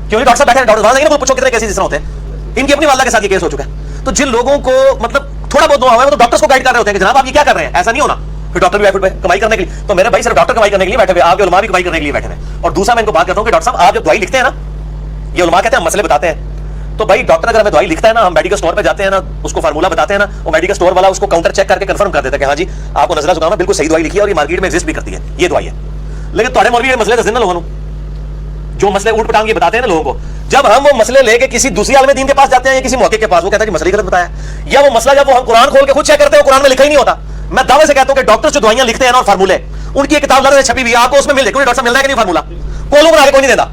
کیوں نہیں ڈاکٹر صاحب بیٹھے ہیں، ڈاکٹر صاحب پوچھو کتنے کیسز اس طرح ہوتے ہیں، ان کی اپنی والدہ کے ساتھ یہ کیس ہو چکا ہے. تو جن لوگوں کو مطلب تھوڑا بہت نو ہوا ہے وہ تو ڈاکٹرز کو گائیڈ کر رہے ہوتے ہیں کہ جناب آپ یہ کیا کر رہے ہیں، ایسا نہیں ہونا. پھر ڈاکٹر بھی بیٹھے کمائی کرنے کے لیے، تو میرے بھائی صرف ڈاکٹر کمائی کرنے کے لیے بیٹھے ہوئے، آپ کے علماء بھی کمائی کرنے کے لیے بیٹھے ہیں. اور دوسرا میں ان کو بات کرتا ہوں کہ ڈاکٹر صاحب آپ جب دوائی لکھتے ہیں نا، یہ علماء کہتے ہیں ہم مسئلے بتاتے ہیں، تو بھائی ڈاکٹر اگر ہمیں دوائی لکھتا ہے نا، ہم میڈیکل اسٹور پہ جاتے ہیں نا، اس کو فارمولا بتاتے ہیں نا، وہ میڈیکل اسٹور والا اس کو کاؤنٹر چیک کر کے کنفرم کر دیتا ہے کہ ہاں جی آپ کو نزلہ زکام ہے، بالکل صحیح دوائی لکھی ہے اور یہ مارکیٹ میں ایگزسٹ بھی کرتی ہے، یہ دوائی ہے. لیکن تھوڑے مولوی یہ مسئلے دس دن لوگوں جو مسئلے اوٹ پٹانگ یہ بتاتے ہیں نا لوگوں کو، جب ہم وہ مسئلے لے کے کسی دوسری عالم دین کے پاس جاتے ہیں یا کسی موقع کے پاس، وہ کہتا ہے کہ مسئلہ غلط بتایا، یا وہ مسئلہ جب وہ ہم قرآن کھول کے خود چیک کرتے ہیں قرآن میں لکھا ہی نہیں ہوتا. میں دعوے سے کہتا ہوں کہ ڈاکٹر جو دوائیاں لکھتے ہیں نا اور فارمولے، ان کی ایک کتاب لڑ چھپی ہوئی ہے، آپ کو اس میں مل جائے گی. ڈاکٹر صاحب ملنا ہے کہ نہیں فارمولا کولوں بنا کے کوئی نہیں دیتا،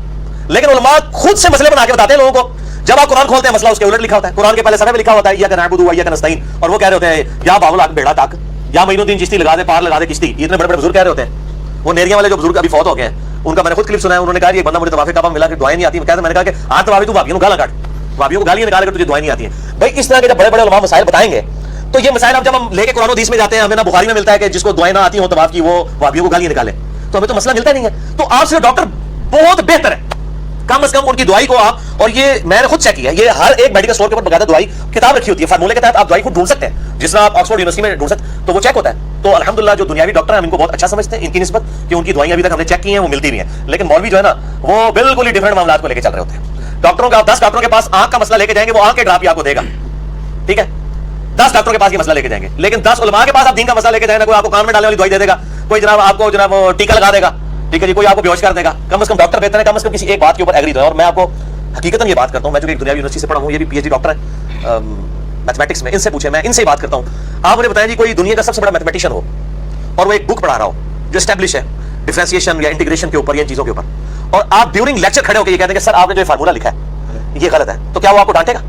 لیکن علماء خود سے مسئلے بنا کے بتاتے ہیں لوگوں کو. جب آپ قرآن کھولتے ہیں مسئلہ اس کے الٹ لکھا ہوتا ہے، قرآن کے پہلے صفحے میں لکھا ہوتا ہے یا نعبد و ایاک نستعین، اور وہ کہہ رہے ہوتے ہیں یا باول آگ بیڑا تک، یا معین الدین چشتی لگا دے پار لگا دے کشتی. یہ اتنے بڑے بڑے بزرگ کہہ رہے ہوتے ہیں. وہ نیریاں والے جو بزرگ ابھی فوت ہو گئے ہیں ان کا میں نے خود کلپ سنا ہے، انہوں نے کہا یہ بندہ مجھے طواف کعبہ ملا کہ دعائیں نہیں آتی. میں نے کہا کہ آج طواف تو بھابیوں کو گالا کاٹ، بھابیوں کو گالیاں نکال کر تجھے دعائیں نہیں آتی ہیں. بھائی اس طرح کے جب بڑے بڑے علماء مسائل بتائیں گے تو یہ مسائل اب جب ہم لے کے قرآن و حدیث میں جاتے ہیں، ہمیں نا بخاری میں ملتا ہے کہ جس کو دعائیں نہ آتی ہوں طواف کی وہ بھابیوں کو گالیاں نکالے، تو ہمیں تو مسئلہ ملتا نہیں ہے. تو آپ سے ڈاکٹر بہت بہتر ہے، کم از کم ان کی دوائی کو آپ، اور یہ میں نے خود چیک کیا، یہ ہر ایک میڈیکل اسٹور کے اوپر باقاعدہ دوائی کتاب رکھی ہوتی ہے، فارمولے کے تحت آپ دوائی کو ڈھونڈ سکتے ہیں، جس طرح آپ آکسفورڈ یونیورسٹی میں ڈھونڈ سکتے ہیں، تو وہ چیک ہوتا ہے. تو الحمدللہ جو دنیاوی ڈاکٹر ہیں ہم ان کو بہت اچھا سمجھتے ہیں ان کی نسبت، کہ ان کی دوائیاں ابھی تک ہم نے چیک کی ہیں وہ ملتی بھی ہیں. لیکن مولوی جو ہے نا وہ بالکل ہی ڈفرنٹ معاملات کو لے کے چل رہے ہوتے ہیں. ڈاکٹروں کا آپ 10 ڈاکٹروں کے پاس آنکھ کا مسئلہ لے کے جائیں گے، وہ آنکھ کے ڈراپ ہی آپ کو دے گا، ٹھیک ہے. 10 ڈاکٹروں کے پاس یہ مسئلہ لے کے جائیں گے، لیکن 10 علماء کے پاس آپ دین کا مسئلہ لے کے جائیں گے، کوئی آپ کو کان میں ڈالنے والی دوائی دے دے گا، کوئی جناب آپ کو جناب ٹیکا لگا دے گا، ٹھیک ہے جی، کوئی آپ کو بیہوش کر دے گا. کم از کم ڈاکٹر بہتر ہے، کم از کم کسی ایک بات کے اوپر ایگری ہو. اور میں آپ کو حقیقتاً یہ بات کرتا ہوں، میں چونکہ ایک دنیاوی یونیورسٹی سے پڑھا ہوں، یہ بھی PhD ڈاکٹر ہے میتھمیٹکس میں، ان سے پوچھے، میں ان سے بات کرتا ہوں. آپ مجھے بتائیں جی کوئی دنیا کا سب سے بڑا میتھمیٹیشین ہو اور وہ ایک بک پڑھا رہا ہو جو اسٹیبلش ہے ڈفرینسیشن یا انٹیگریشن کے اوپر یا ان چیزوں کے اوپر، اور آپ ڈیورنگ لیکچر کھڑے ہو کے یہ کہتے ہیں کہ سر آپ نے جو فارمولا لکھا ہے یہ غلط ہے، تو کیا وہ آپ کو ڈانٹے گا؟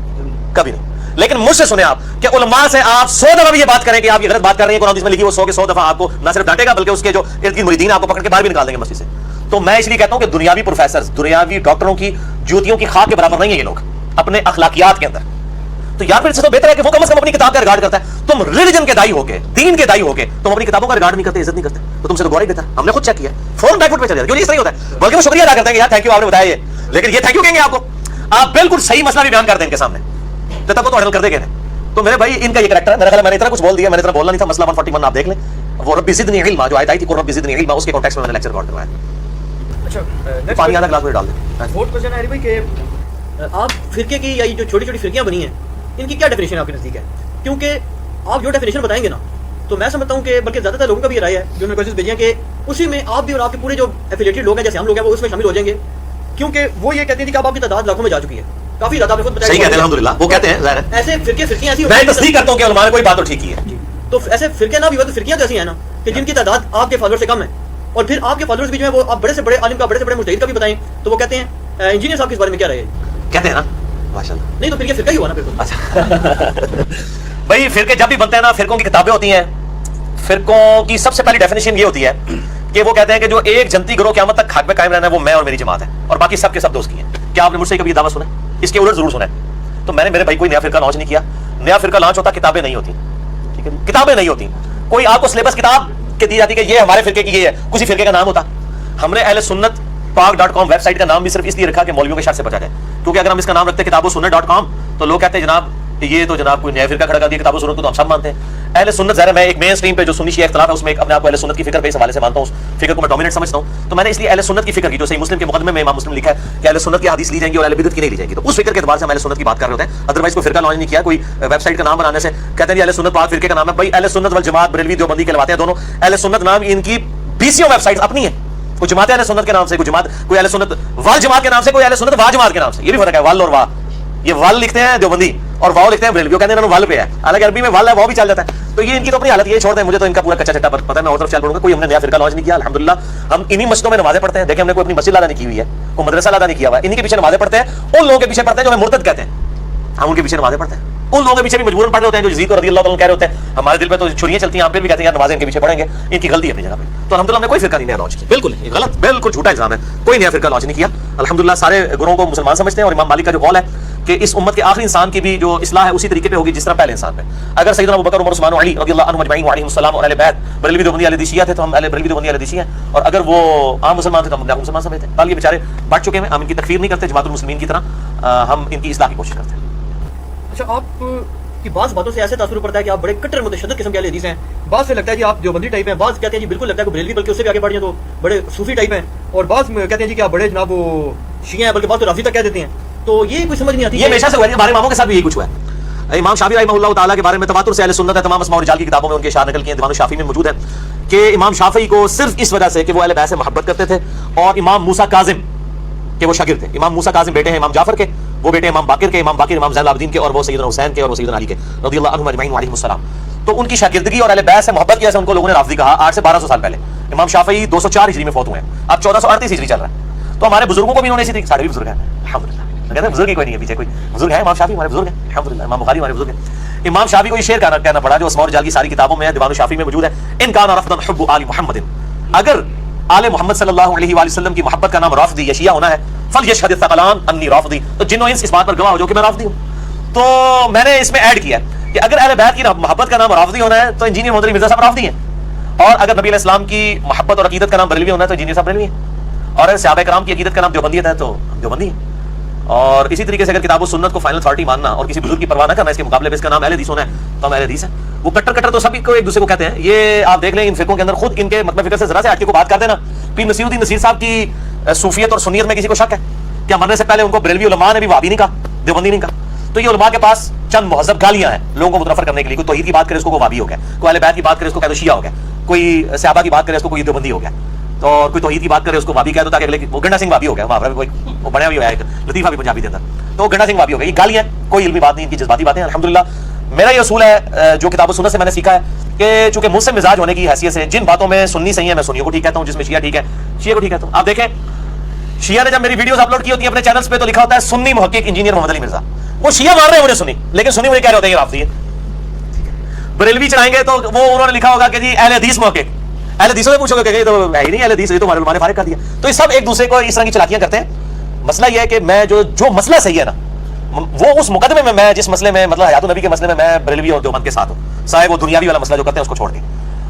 کبھی نہیں. لیکن مجھ سے سنیں آپ کہ علماء سے آپ 100 دفعہ بھی یہ بات کریں کہ آپ یہ غلط بات کر رہے ہیں، قرآن میں لکھی، وہ 100 کے 100 دفعہ آپ کو نہ صرف ڈانٹے گا بلکہ اس کے جو ارد گرد مریدین آپ کو پکڑ کے باہر بھی نکال دیں گے مسجد سے. تو میں اس لیے کہتا ہوں کہ دنیاوی پروفیسرز، دنیاوی ڈاکٹروں کی جوتیوں کی خاک کے برابر نہیں ہیں یہ لوگ اپنے اخلاقیات کے اندر. تو یار پھر اس سے تو بہتر ہے کہ وہ کم از کم اپنی کتاب کا ریگارڈ کرتا ہے. تم ریلیجن کے دائی ہو کے، دین کے دائی ہو کے تم اپنی کتابوں کا ریگارڈ نہیں کرتے، عزت نہیں کرتے، تو تم سے تو گوارا ہی بہتر. ہم نے خود چیک کیا، فوراً بیک فٹ پہ چل جاتے، کیوں اس طرح ہوتا ہے، بلکہ وہ شکریہ ادا کرتے ہیں کہ یار تھینک یو آپ نے بتایا یہ. لیکن یہ تھینک یو کہیں گے آپ کو، آپ بالکل صحیح مسئلہ بھی بیان کر دیں ان کے سامنے، جب تک وہ تو ہینڈل کر دے گے. تو میرے بھائی ان کا یہ کریکٹر ہے. میرا خیال ہے میں نے اتنا کچھ بول دیا, میں نے اتنا بولنا نہیں تھا. مسئلہ 141 آپ دیکھ لیں, وہ رب زدنی علما جو آیت آئی تھی, رب زدنی علما, اس کے کانٹیکسٹ میں نے لیکچر ریکارڈ کروایا. اچھا پانی آدھا گلاس میں ڈال دیں. فورتھ کوشچن ہے بھائی کہ آپ فرقے کی یا جو چھوٹی چھوٹی فرقیاں بنی ہیں ان کی کیا ڈیفینیشن آپ کے نزدیک ہے؟ کیونکہ آپ جو ڈیفینیشن بتائیں گے نا تو میں سمجھتا ہوں کہ بلکہ زیادہ تر لوگوں کا بھی یہ رائے ہے جو انہوں نے کوشش بھیجی ہے کہ اسی میں آپ بھی اور آپ کے پورے جو ایفیلیٹڈ لوگ ہیں جیسے ہم لوگ ہیں وہ اس میں شامل ہو جائیں گے, کیونکہ وہ یہ کہتے ہیں کہ اب آپ کی تعداد لاکھوں میں جا چکی ہے, کافی زیادہ. آپ نے خود بتایا, صحیح کہتے ہیں الحمدللہ, وہ کہتے ہیں ظاہر ہے ایسے فرقیاں ایسی میں تصدیق کرتا ہوں کہ علماء نے کوئی بات تو ٹھیک کی ہے. تو ایسے فرقے نہ بھی ہو تو فرقیاں تو ایسی ہیں نا کہ جن کی تعداد آپ کے فالوور سے کم ہے, اور پھر آپ کے فالوورز بھی جو ہے وہ آپ بڑے سے بڑے عالم کا, بڑے سے بڑے مجتہد کا بھی بتائیں تو وہ کہتے ہیں انجینئر صاحب کے بارے میں کیا رہے ہیں, کہتے ہیں نا ماشاءاللہ. نہیں تو پھر یہ فرقہ ہی ہوا نا. پھر تو اچھا بھائی فرقے جب بھی بنتے ہیں نا, فرقوں کی کتابیں ہوتی ہیں. فرقوں کی سب سے پہلی ڈیفینیشن یہ ہوتی ہے کہ وہ کہتے ہیں کہ جو ایک جنتی گروہ قیامت تک حق میں قائم رہنا ہے وہ میں اور میری جماعت ہے, اور باقی سب کے سب دوست کی ہیں. کیا آپ نے مجھ سے کبھی یہ دعویٰ سنا ہے؟ اس کے الٹ ضرور سنا ہے. تو میں نے میرے بھائی کوئی نیا فرقہ لانچ نہیں کیا. نیا فرقہ لانچ ہوتا کتابیں نہیں ہوتی, ٹھیک ہے, کتابیں نہیں ہوتی. کوئی آپ کو سلیبس کتاب کے دی جاتی کہ یہ ہمارے فرقے کی یہ ہے, کسی فرقے کا نام ہوتا. ہم نے اہل سنت پاک.com ویب سائٹ کا نام بھی صرف اس لیے رکھا کہ مولویوں کے شر سے بچا جائے, کیونکہ اگر ہم اس کا نام رکھتے کتاب و سنت.com تو لوگ کہتے ہیں جناب یہ تو جناب کوئی نیا فرقہ کھڑا کر دیا, کتاب و سنت کو تو ہم سب مانتے ہیں. اہل سنت ظاہر ہے میں ایک مین اسٹریم پہ جو سنی شیعہ اختلاف ہے اس میں اپنے آپ کو اہل سنت کی فکر پہ اس حوالے سے مانتا ہوں, اس فکر کو میں ڈومینیٹ سمجھتا ہوں. تو میں نے اس لیے اہل سنت کی فکر کی جو صحیح مسلم کے مقدمے میں امام مسلم لکھا ہے کہ اہل سنت کی حدیث لی جائیں گی اور اہل بدعت کی نہیں لی جائیں گی. تو اس فکر کے اعتبار سے ہم اہل سنت کی بات کر رہے ہوتے ہیں. ادروائز کوئی فرقہ لانچ نہیں کیا, کوئی ویب سائٹ کا نام بنانے سے کہتے ہیں اہل سنت پاک فرقے کا نام ہے. بھائی اہل سنت والجماعت بریلوی دیوبندی کہلواتے ہیں دونوں. اہل سنت نام ان کی 20 ویب سائٹس اپنی ہیں, کوئی جماعت اہل سنت کے نام سے, کوئی جماعت کوئی اہل سنت وال جماعت کے نام سے, کوئی اہل سنت وا جماعت کے نام سے. یہ بھی فرق ہے وال اور وا. یہ وال لکھتے ہیں دیوبندی اور واو لکھتے ہیں بریلوی, کہتے ہیں انہوں وال پہ ہے, حالانکہ عربی میں وال ہے, واو بھی چل جاتا ہے. تو یہ ان کی تو اپنی حالت یہ چھوڑ دیں, مجھے تو ان کا پورا کچا چٹا پتہ ہے, میں اور طرف چل پڑوں گا. کوئی ہم نے نیا فرقہ لانچ نہیں کیا الحمدللہ. ہم انہی مسجدوں میں نمازیں پڑھتے ہیں. دیکھیں ہم نے کوئی اپنی مسجد لادا نہیں کی ہوئی ہے, کوئی مدرسہ لادا نہیں کیا ہوا ہے. انہی کے پیچھے نمازیں پڑھتے ہیں. ان لوگوں کے پیچھے پڑھتے ہیں جو ہمیں مرتد کہتے ہیں, ہم ان کے پیچھے نمازیں پڑھتے ہیں. ان لوگوں کے پیچھے بھی مجبوراً پڑھ رہے ہوتے ہیں جو یزید رضی اللہ تعالیٰ کہہ رہے ہوتے ہیں. ہمارے دل پہ تو چھریاں چلتی ہیں, ہم پھر بھی کہتے ہیں یار نمازیں ان کے پیچھے پڑھیں گے, ان کی غلطی ہے اپنی جگہ پہ. تو الحمدللہ ہم نے کوئی فرقہ نہیں نیا لانچ کیا, بالکل غلط, بالکل جھوٹا الزام ہے. کوئی نیا فرقہ لانچ نہیں کیا الحمدللہ. سارے گروہوں کو مسلمان سمجھتے ہیں, اور امام مالک کا جو قول ہے کہ اس امت کے آخری انسان کی بھی جو اصلاح ہے اسی طریقے پہ ہوگی جس طرح پہلے انسان پہ. اگر سیدنا ابوبکر عمر عثمان و علی رضی اللہ عنہم اجمعین وعلیہم السلام اور اہل بیت بریلوی دیوبندی اہل حدیث تھے تو ہم اہل بریلوی دیوبندی اہل حدیث ہیں, اور اگر وہ عام مسلمان تھے تو ہم اپنے آپ کو مسلمان سمجھتے ہیں. یہ بیچارے بڑھ چکے ہیں, ہم ان کی تکفیر نہیں کرتے جماعت المسلمین کی طرح, ہم ان کی اصلاح کی کوشش کرتے ہیں. اچھا آپ کی بعض باتوں سے ایسے تاثر پڑتا ہے کہ آپ بڑے کٹر متشدد قسم کے اہل حدیث ہیں. بعض سے لگتا ہے کہ آپ دیوبندی ٹائپ ہیں, بعض کہتے ہیں جی بالکل لگتا ہے کہ بریلوی بلکہ اس سے بھی آگے بڑھ جائیں تو بڑے صوفی ٹائپ ہیں, اور بعض کہتے ہیں جی کہ آپ بڑے جناب وہ شیعہ ہیں, بلکہ بعض تو رافضی تک کہہ دیتے ہیں. تو یہ کوئی سمجھ نہیں آتی. یہ ہمیشہ سے ہوا ہے, ہمارے اماموں کے ساتھ بھی یہی کچھ ہوا ہے. امام شافعی رحمہ اللہ تعالیٰ کے بارے میں تواتر سے اہل سنت ہے, تمام اسماء و رجال کی کتابوں میں ان کے اشعار نقل کیے ہیں, دیوان الشافعی میں موجود ہے کہ امام شافعی کو صرف اس وجہ سے کہ وہ اہل بیت سے محبت کرتے تھے, اور امام موسیٰ کاظم کے وہ شاگرد تھے. امام موسیٰ کاظم بیٹے ہیں امام جعفر کے, وہ بیٹے امام باقر کے, امام باقر امام زین العابدین کے, اور وہ سیدنا حسین کے, اور وہ سیدنا علی کے رضی اللہ عنہم اجمعین وعلیہم السلام. تو ان کی شاگردگی اور اہل بیت سے محبت کی وجہ سے ان کو لوگوں نے رافضی کہا 8 سے 1200 سال پہلے. امام شافعی 204 ہجری میں فوت ہوئے ہیں, اب 1438 ہجری چل رہا ہے. تو ہمارے بزرگوں کو بھی انہوں نے اسی طریقے, سارے بھی بزرگ ہیں الحمدللہ. کہتے ہیں بزرگ ہی کوئی نہیں ہے پیچھے, کوئی بزرگ ہے, امام شافعی ہمارے بزرگ ہیں الحمدللہ, امام بخاری ہمارے بزرگ ہیں. امام شافعی کو یہ شعر کہنا پڑا جو اسماء و رجال کی ساری کتابوں میں ہے, دیوان الشافعی میں موجود ہے. ان کان رفضا حب آل محمد, اگر آل محمد صلی اللہ علیہ وآلہ وسلم کی محبت کا نام رافضی یا شیعہ ہونا ہے, فلیشهد الثقلان انی رافضی, تو جن و انس اس بات پر گواہ ہو جو کہ میں رافضی ہوں. تو میں نے اس میں ایڈ کیا کہ اگر اہل بیت کی محبت کا نام رافضی ہونا ہے تو انجینئر محمد علی مرزا صاحب رافضی ہیں, اور اگر نبی علیہ السلام کی محبت اور عقیدت کا نام بریلوی ہونا ہے تو انجینئر صاحب بریلوی ہیں, اور اگر صحابہ کرام کی عقیدت کا نام دیوبندیت ہے تو ہم دیوبندی ہیں. اور اسی طریقے سے اگر کتاب و سنت کو فائنل اتھارٹی ماننا اور کسی بزرگ کی پرواہ نہ کرنا, اس کے مقابلے میں اس کا نام اہل حدیث ہونا ہے تو ہم اہل حدیث ہیں. وہ کٹر تو سبھی کو ایک دوسرے کو کہتے ہیں. یہ آپ دیکھ لیں ان فرقوں کے اندر خود ان کے مطلب فکر سے ذرا سے ہٹ کے کو بات کر دینا. پیر نصیر الدین نصیر صاحب کی صوفیت اور سنیت میں کسی کو شک ہے کیا مرنے سے پہلے ان کو بریلوی علماء نے بھی وہابی نہیں کہا, دیوبندی نہیں کہا؟ تو یہ علماء کے پاس چند مہذب گالیاں ہیں لوگوں کو متنفر کرنے کے لیے. کوئی توحید کی بات کرے اس کو وہابی ہو گیا, کوئی اہل بیت کی بات کرے اس کو کہہ دو شیعہ ہو گیا, کوئی صحابہ کی بات کرے اس کو کوئی دیوبندی ہو گیا, تو کوئی توحید کی بات کرے اس کو وہابی کہہ دو تاکہ اگلے وہ گنڈا سنگھ وہابی ہو گیا, وہ بڑا بھی ہوا ہے لطیفہ بھی پنجابی کے اندر, تو وہ گنڈا سنگھ وہابی ہو گیا. یہ گالیاں کوئی علمی بات نہیں, ان کی جذباتی باتیں. الحمدللہ میرا یہ اصول ہے جو کتاب و سنت سے میں نے سیکھا ہے کہ چونکہ مجھ سے مزاج ہونے کی حیثیت سے جن باتوں میں سنی صحیح ہے میں سنیوں کو ٹھیک کہتا ہوں, جس میں شیعہ ٹھیک ہے شیعہ کو ٹھیک کہتا ہوں. آپ دیکھیں شیعہ نے جب میری ویڈیوز اپلوڈ کی ہوتی ہیں اپنے چینلز پہ تو لکھا ہوتا ہے سنی محقق انجینئر محمد علی مرزا. وہ شیعہ مان رہے ہیں مجھے سنی, لیکن سنی مجھے کہہ رہے ہوتے ہیں یہ رافضی ہے. بریلوی چڑھائیں گے تو وہ انہوں نے لکھا ہوگا کہ جی اہل حدیث محقق. اہل حدیثوں سے پوچھو گے کہ یہ تو ہے ہی نہیں اہل حدیث, یہ تو ہمارے علماء نے فارغ کر دیا. تو یہ سب ایک دوسرے کو اس طرح کی چلاکیاں کرتے ہیں. مسئلہ یہ ہے کہ میں جو مسئلہ صحیح ہے نا وہ اس مقدمے میں جس مسئلے میں مطلب حیات النبی کے مسئلے میں بریلوی اور دیوبند کے ساتھ ہوں, سائے وہ دنیاوی والا مسئلہ جو کرتے ہیں اس کو چھوڑ کے.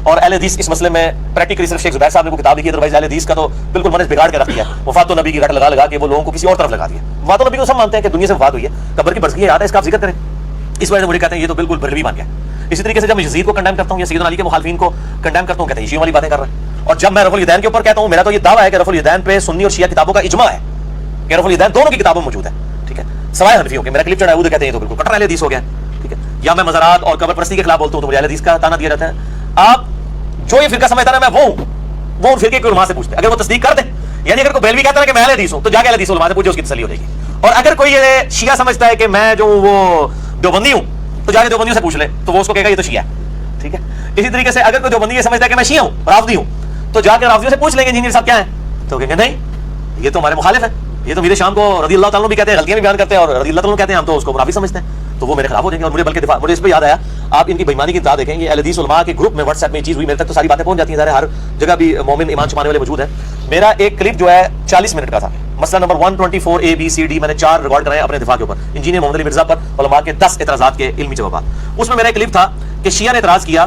اور اہل حدیث اس مسئلے میں پریکٹیکلی صرف شیخ زبیر صاحب نے کو کتاب لکھی ہے, ادروائز اہل حدیث کا تو بالکل منہج بگاڑ کے رکھ دیا. وفات النبی کی رٹ لگا کے وہ لوگوں کو کسی اور طرف لگا دیا. وفات النبی کو سب مانتے ہیں کہ دنیا سے وفات ہوئی ہے, قبر کی برزخی یاد ہے, اس کا آپ ذکر کریں. اس وجہ سے مجھے کہتے ہیں یہ تو بالکل بریلوی بن گیا. اسی طریقے سے جب میں یزید کو کنڈیم کرتا ہوں یا سیدنا علی کے مخالفین کو کنڈیم کرتا ہوں کہتے ہیں شیعوں والی باتیں کر رہے ہیں. اور جب میں رفع الیدین کے اوپر کہتا ہوں میرا تو یہ دعویٰ ہے کہ رفع الیدین پہ سنی اور شیعہ کتابوں کا اجماع ہے کہ رفع الیدین دونوں کی کتابوں میں موجود ہے, ٹھیک ہے, سوائے حنفیوں کے. میرا کلپ چڑھا ہے وہ کہتے ہیں یہ تو بالکل کٹر اہل حدیث ہو گیا, ٹھیک ہے. یا میں مزارات اور قبر پرستی کے خلاف بولتا ہوں تو مجھے اہل حدیث کا تانا دیا جاتا ہے. آپ جو یہ فرقہ سمجھتا ہے میں وہ ہوں, وہ ان فرقے کے علماء سے پوچھتے ہیں, اگر وہ تصدیق کر دیں, یعنی اگر کوئی بیلوی کہتا ہے کہ میں اہل حدیث ہوں تو جا کے اہل حدیث علماء سے پوچھو, اس کی تسلی ہو جائے گی. اور اگر کوئی یہ شیعہ سمجھتا ہے کہ میں جو وہ دیوبندی ہوں تو جا کے دیوبندیوں سے پوچھ لے, تو وہ اس کو کہے گا یہ تو شیعہ ہے, ٹھیک ہے. اسی طریقے سے اگر کوئی دیوبندی یہ سمجھتا ہے کہ میں شیعہ ہوں, رافضی ہوں, تو جا کے رافضیوں سے پوچھ لیں گے انجینئر صاحب کیا ہیں, تو کہیں گے نہیں یہ تو ہمارے مخالف ہے, یہ تو میرے شام کو رضی اللہ تعالیٰ بھی کہتے ہیں, غلطیاں بھی بیان کرتے ہیں, اور رضی اللہ تعالیٰ کہتے ہیں, ہم تو اس کو رافضی سمجھتے ہیں, تو وہ میرے خلاف ہو جائیں گے. اور مجھے بلکہ دفاع, مجھے اس پہ یاد آیا, آپ ان کی بےایمانی کی انتہا دیکھیں گے. اہل حدیث علماء کے گروپ میں واٹس ایپ میں یہ چیز ہوئی, میرے تک تو ساری باتیں پہنچ جاتی ہیں, ظاہر ہر جگہ بھی مومن ایمان چھپانے والے موجود ہیں. میرا ایک کلپ جو ہے 40 منٹ کا تھا, مسئلہ نمبر 124 ABCD, میں نے 4 ریکارڈ کرائے اپنے دفاع کے اوپر, انجینئر محمد علی مرزا پر علماء کے 10 اعتراضات کے علمی جوابات. اس میں میرا ایک کلپ تھا کہ شیعہ نے اعتراض کیا